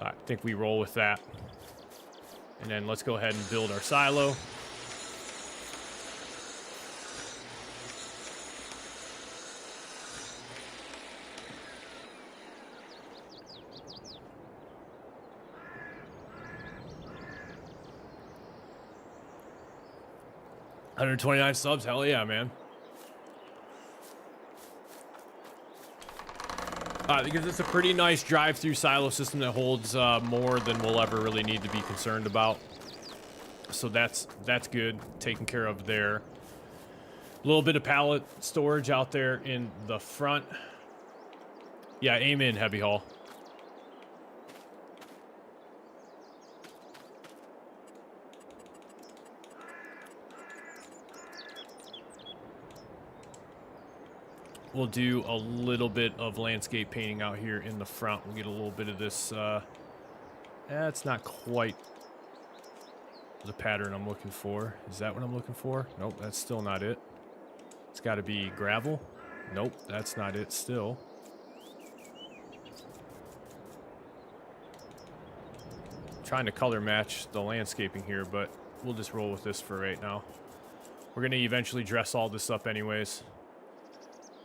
I think we roll with that. And then let's go ahead and build our silo. $129 subs, hell yeah, man. Because it's a pretty nice drive-through silo system that holds more than we'll ever really need to be concerned about. So that's good, taken care of there. A little bit of pallet storage out there in the front. Yeah, aim in, heavy haul. We'll do a little bit of landscape painting out here in the front. We'll get a little bit of this. It's not quite the pattern I'm looking for. Is that what I'm looking for? Nope, that's still not it. It's got to be gravel. Nope, that's not it still. Trying to color match the landscaping here, but we'll just roll with this for right now. We're going to eventually dress all this up anyways.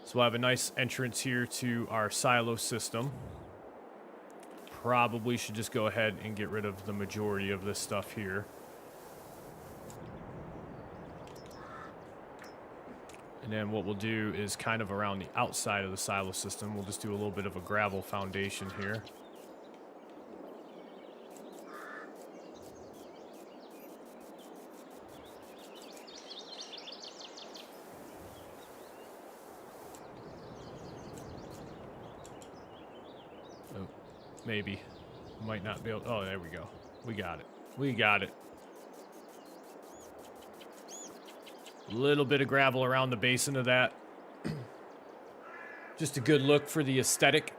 So we'll have a nice entrance here to our silo system. Probably should just go ahead and get rid of the majority of this stuff here. And then what we'll do is kind of around the outside of the silo system, we'll just do a little bit of a gravel foundation here. Maybe. Might not be able... Oh, there we go. We got it. We got it. A little bit of gravel around the basin of that. Just a good look for the aesthetic.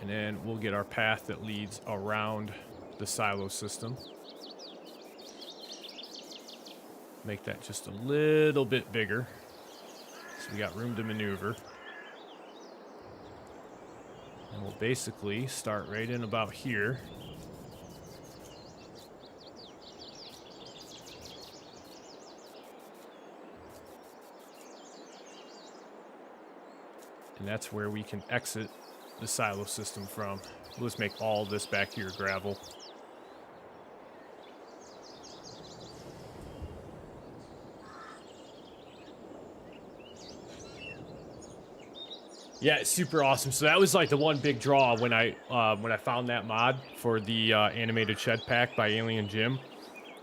And then we'll get our path that leads around the silo system. Make that just a little bit bigger. So we got room to maneuver. And we'll basically start right in about here. And that's where we can exit the silo system from. We'll just make all this back here gravel. Yeah, it's super awesome. So that was like the one big draw when I found that mod for the animated shed pack by Alien Jim.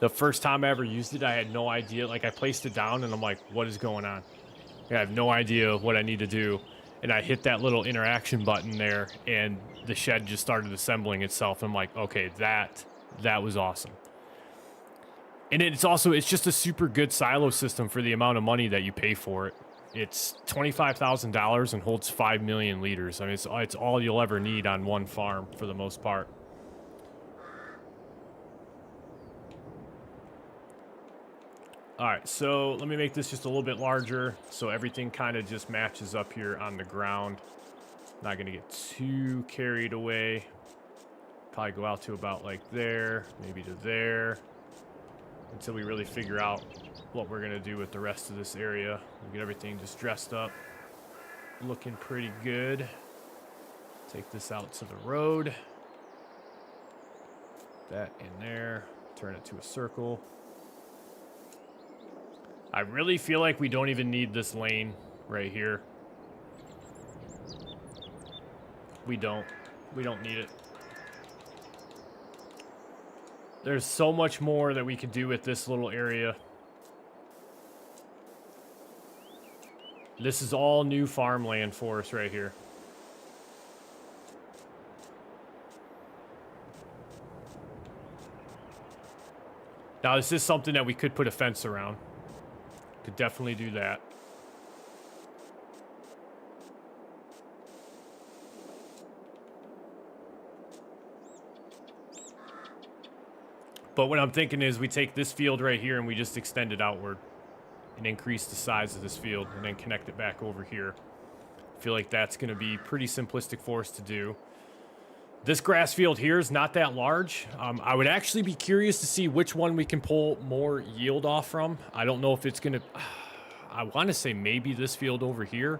The first time I ever used it, I had no idea. Like, I placed it down and I'm like, what is going on? I have no idea what I need to do. And I hit that little interaction button there and the shed just started assembling itself. I'm like, okay, that was awesome. And it's just a super good silo system for the amount of money that you pay for it. It's $25,000 and holds 5 million liters. I mean, it's all you'll ever need on one farm for the most part. All right, so let me make this just a little bit larger so everything kind of just matches up here on the ground. Not going to get too carried away. Probably go out to about like there, maybe to there, until we really figure out what we're going to do with the rest of this area. We'll get everything just dressed up, looking pretty good. Take this out to the road. That in there, turn it to a circle. I really feel like we don't even need this lane right here. We don't need it. There's so much more that we could do with this little area. This is all new farmland for us right here. Now, this is something that we could put a fence around. Could definitely do that. But what I'm thinking is we take this field right here and we just extend it outward and increase the size of this field and then connect it back over here. I feel like that's going to be pretty simplistic for us to do. This grass field here is not that large. I would actually be curious to see which one we can pull more yield off from. I don't know if it's going to... I want to say maybe this field over here,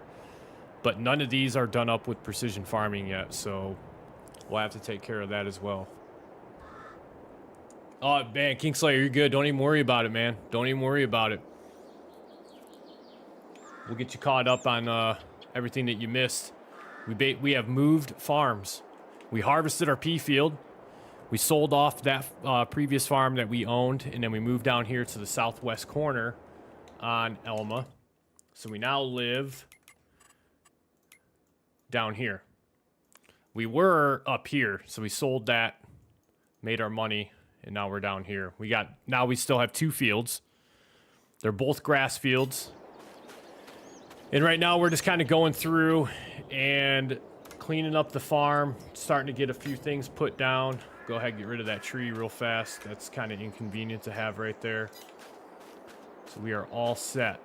but none of these are done up with precision farming yet, so we'll have to take care of that as well. Oh, man, Kingslayer, you're good. Don't even worry about it, man. Don't even worry about it. We'll get you caught up on everything that you missed. We have moved farms. We harvested our pea field. We sold off that previous farm that we owned, and then we moved down here to the southwest corner on Alma. So we now live down here. We were up here, so we sold that, made our money, and now we're down here. Now we still have 2 fields. They're both grass fields. And right now we're just kind of going through and cleaning up the farm, starting to get a few things put down. Go ahead and get rid of that tree real fast. That's kind of inconvenient to have right there. So we are all set.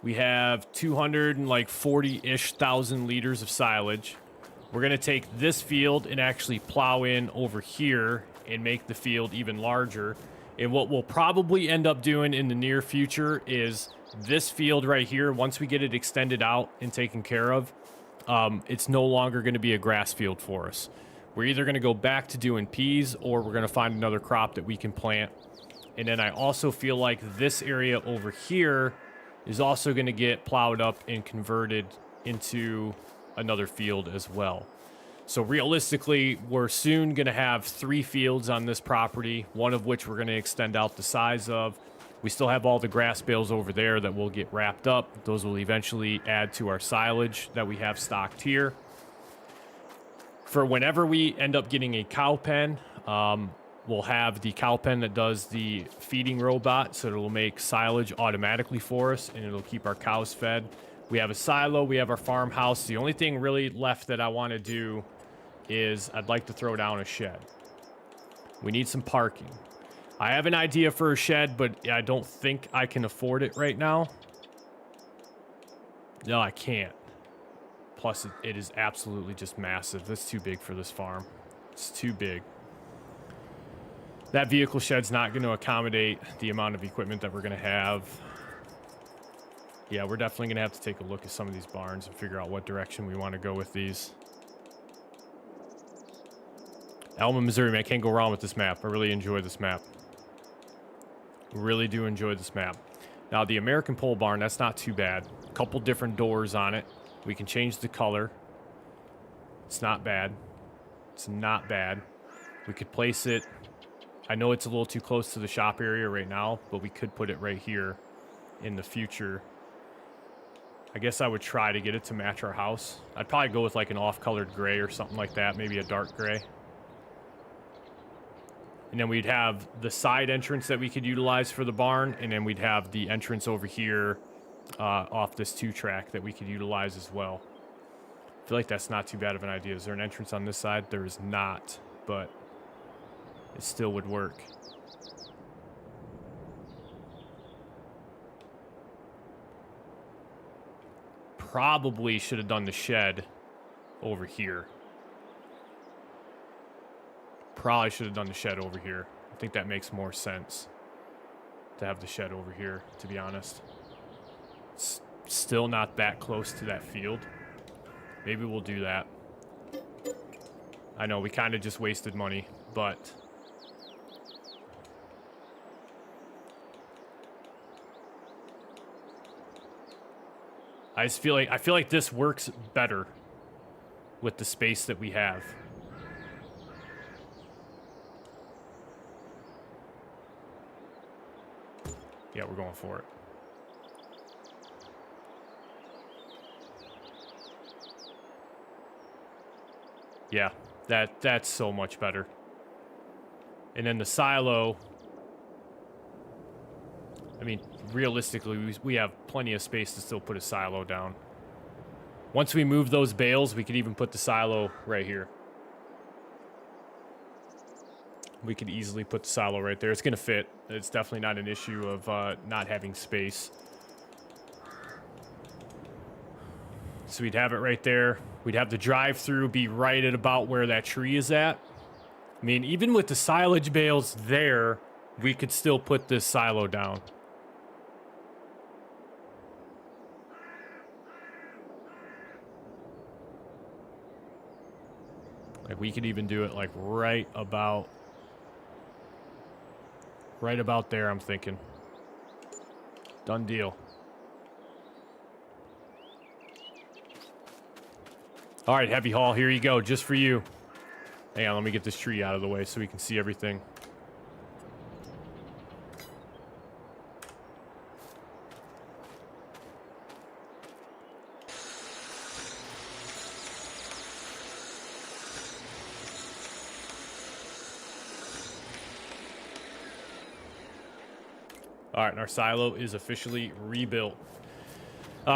We have 240-ish thousand liters of silage. We're going to take this field and actually plow in over here and make the field even larger. And what we'll probably end up doing in the near future is this field right here, once we get it extended out and taken care of, it's no longer going to be a grass field for us. We're either going to go back to doing peas, or we're going to find another crop that we can plant. And then I also feel like this area over here is also going to get plowed up and converted into another field as well. So realistically, we're soon going to have 3 fields on this property, one of which we're going to extend out the size of. We still have all the grass bales over there that will get wrapped up. Those will eventually add to our silage that we have stocked here. For whenever we end up getting a cow pen, we'll have the cow pen that does the feeding robot, so it'll make silage automatically for us, and it'll keep our cows fed. We have a silo, we have our farmhouse. The only thing really left that I want to do is I'd like to throw down a shed. We need some parking. I have an idea for a shed, but I don't think I can afford it right now. No, I can't. Plus, it is absolutely just massive. That's too big for this farm. It's too big. That vehicle shed's not going to accommodate the amount of equipment that we're going to have. Yeah, we're definitely going to have to take a look at some of these barns and figure out what direction we want to go with these. Alma, Missouri, man, I can't go wrong with this map. I really enjoy this map. Really do enjoy this map. Now, the American pole barn, that's not too bad. A couple different doors on it. We can change the color. It's not bad. It's not bad. We could place it... I know it's a little too close to the shop area right now, but we could put it right here in the future. I guess I would try to get it to match our house. I'd probably go with like an off-colored gray or something like that, maybe a dark gray. And then we'd have the side entrance that we could utilize for the barn, and then we'd have the entrance over here off this 2-track that we could utilize as well. I feel like that's not too bad of an idea. Is there an entrance on this side? There is not, but it still would work. Probably should have done the shed over here. Probably should have done the shed over here. I think that makes more sense to have the shed over here, to be honest. It's still not that close to that field. Maybe we'll do that. I know we kind of just wasted money, but I feel like this works better with the space that we have. Yeah, we're going for it. Yeah, that's so much better. And then the silo, I mean, realistically, we have plenty of space to still put a silo down. Once we move those bales, we could even put the silo right here. We could easily put the silo right there. It's going to fit. It's definitely not an issue of not having space. So we'd have it right there. We'd have the drive-through be right at about where that tree is at. I mean, even with the silage bales there, we could still put this silo down. Like, we could even do it like right about there, I'm thinking. Done deal. All right, heavy haul, here you go, just for you. Hang on, let me get this tree out of the way so we can see everything. All right, and our silo is officially rebuilt.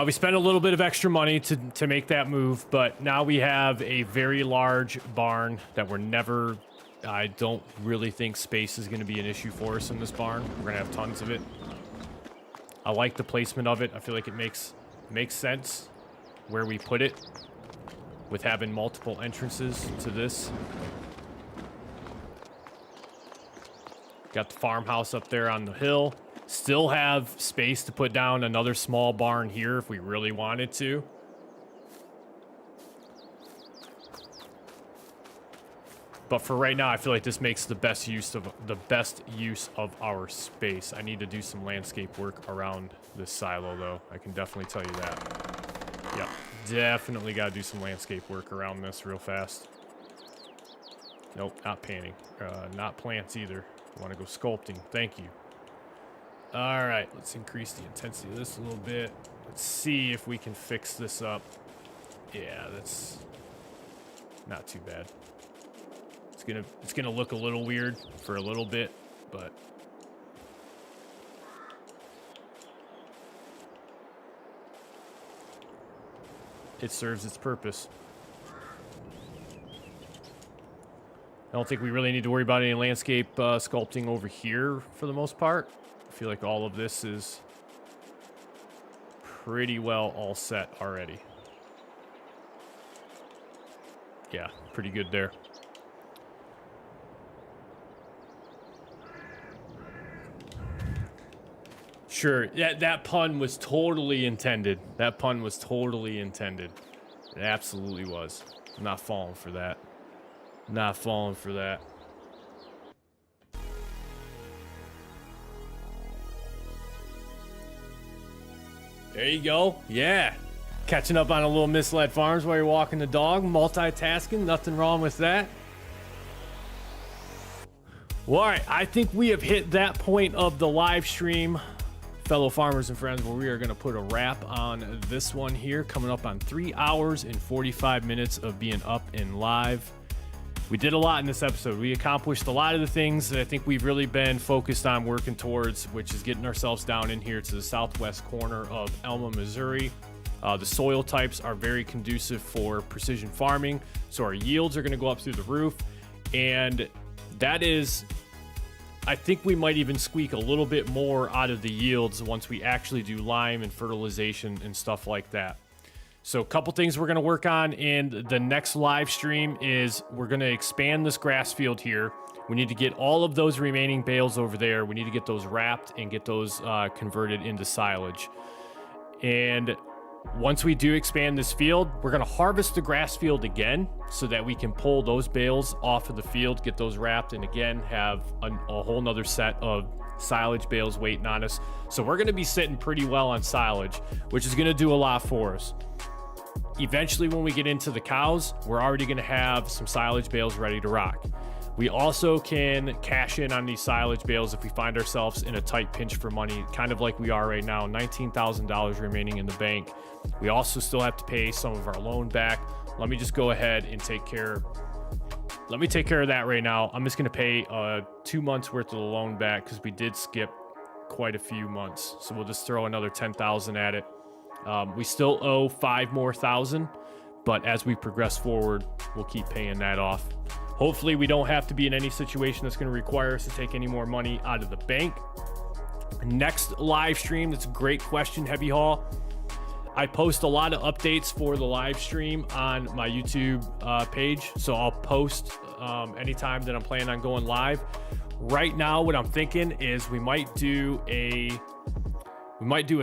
We spent a little bit of extra money to make that move, but now we have a very large barn that we're never... I don't really think space is going to be an issue for us in this barn. We're going to have tons of it. I like the placement of it. I feel like it makes sense where we put it with having multiple entrances to this. Got the farmhouse up there on the hill. Still have space to put down another small barn here if we really wanted to. But for right now, I feel like this makes the best use of our space. I need to do some landscape work around this silo, though. I can definitely tell you that. Yep, definitely got to do some landscape work around this real fast. Nope, not painting. Not plants either. I want to go sculpting. Thank you. All right, let's increase the intensity of this a little bit. Let's see if we can fix this up. Yeah, that's not too bad. It's gonna look a little weird for a little bit, but it serves its purpose. I don't think we really need to worry about any landscape sculpting over here for the most part. I feel like all of this is pretty well all set already. Yeah, pretty good there. Sure, that pun was totally intended. That pun was totally intended. It absolutely was. I'm not falling for that. Not falling for that. There you go. Yeah. Catching up on a little misled farms while you're walking the dog. Multitasking. Nothing wrong with that. Well, all right. I think we have hit that point of the live stream, fellow farmers and friends, where we are going to put a wrap on this one here. Coming up on 3 hours and 45 minutes of being up and live. We did a lot in this episode. We accomplished a lot of the things that I think we've really been focused on working towards, which is getting ourselves down in here to the southwest corner of Alma, Missouri. The soil types are very conducive for precision farming, so our yields are going to go up through the roof. And that is, I think we might even squeak a little bit more out of the yields once we actually do lime and fertilization and stuff like that. So a couple things we're going to work on in the next live stream is we're going to expand this grass field here. We need to get all of those remaining bales over there. We need to get those wrapped and get those converted into silage. And once we do expand this field, we're going to harvest the grass field again so that we can pull those bales off of the field, get those wrapped, and again have a whole nother set of silage bales waiting on us. So we're going to be sitting pretty well on silage, which is going to do a lot for us. Eventually, when we get into the cows, we're already going to have some silage bales ready to rock. We also can cash in on these silage bales if we find ourselves in a tight pinch for money, kind of like we are right now. $19,000 remaining in the bank. We also still have to pay some of our loan back. Let me just go ahead and take care. Let me take care of that right now. I'm just going to pay 2 months worth of the loan back because we did skip quite a few months. So we'll just throw another $10,000 at it. We still owe $5,000 more, but as we progress forward, we'll keep paying that off. Hopefully we don't have to be in any situation that's going to require us to take any more money out of the bank. Next live stream, that's a great question, Heavy Haul. I post a lot of updates for the live stream on my YouTube page, so I'll post anytime that I'm planning on going live. Right now, what I'm thinking is we might do a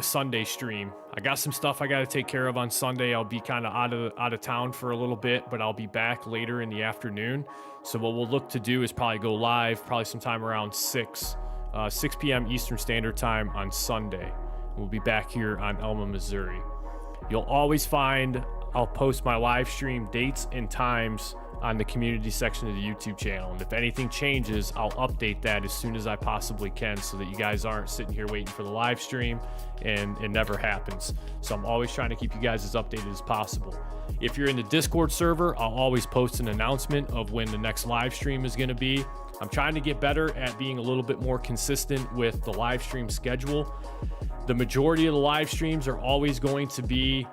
Sunday stream. I got some stuff I got to take care of on Sunday. I'll be kind of out of town for a little bit, but I'll be back later in the afternoon. So what we'll look to do is probably go live, probably sometime around 6 p.m. Eastern Standard Time on Sunday. We'll be back here on Alma, Missouri. You'll always find I'll post my live stream dates and times on the community section of the YouTube channel. And if anything changes, I'll update that as soon as I possibly can so that you guys aren't sitting here waiting for the live stream and it never happens. So I'm always trying to keep you guys as updated as possible. If you're in the Discord server, I'll always post an announcement of when the next live stream is going to be. I'm trying to get better at being a little bit more consistent with the live stream schedule. The majority of the live streams are always going to be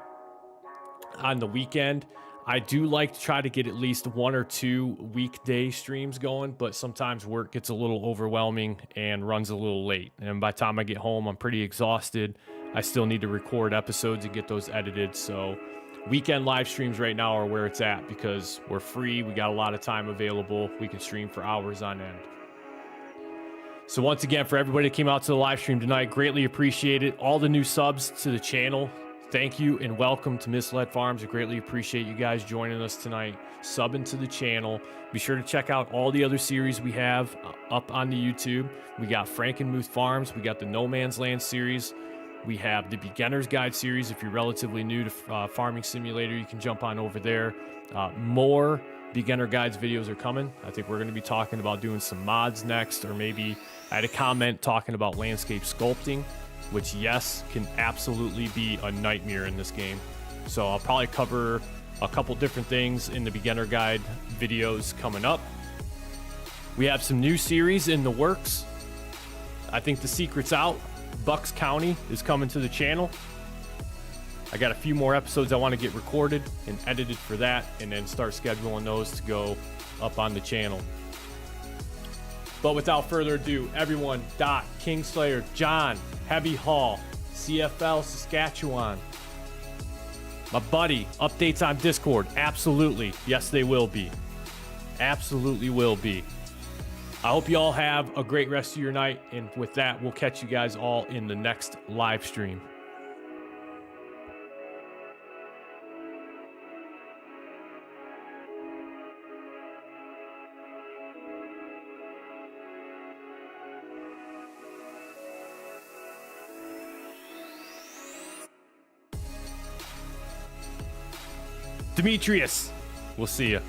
on the weekend. I do like to try to get at least 1 or 2 weekday streams going, but sometimes work gets a little overwhelming and runs a little late. And by the time I get home, I'm pretty exhausted. I still need to record episodes and get those edited. So weekend live streams right now are where it's at because we're free. We got a lot of time available. We can stream for hours on end. So once again, for everybody that came out to the live stream tonight, greatly appreciate it. All the new subs to the channel, thank you and welcome to Misled Farms. I greatly appreciate you guys joining us tonight, subbing to the channel. Be sure to check out all the other series we have up on the YouTube. We got Frankenmuth Farms. We got the No Man's Land series. We have the Beginner's Guide series. If you're relatively new to Farming Simulator, you can jump on over there. More Beginner Guides videos are coming. I think we're going to be talking about doing some mods next, or maybe I had a comment talking about landscape sculpting, which, yes, can absolutely be a nightmare in this game. So I'll probably cover a couple different things in the Beginner Guide videos coming up. We have some new series in the works. I think the secret's out. Bucks County is coming to the channel. I got a few more episodes I want to get recorded and edited for that, and then start scheduling those to go up on the channel. But without further ado, everyone, Dot, Kingslayer, John, Heavy Hall, CFL Saskatchewan, my buddy, updates on Discord. Absolutely. Yes, they will be. Absolutely will be. I hope you all have a great rest of your night. And with that, we'll catch you guys all in the next live stream. Demetrius, we'll see you.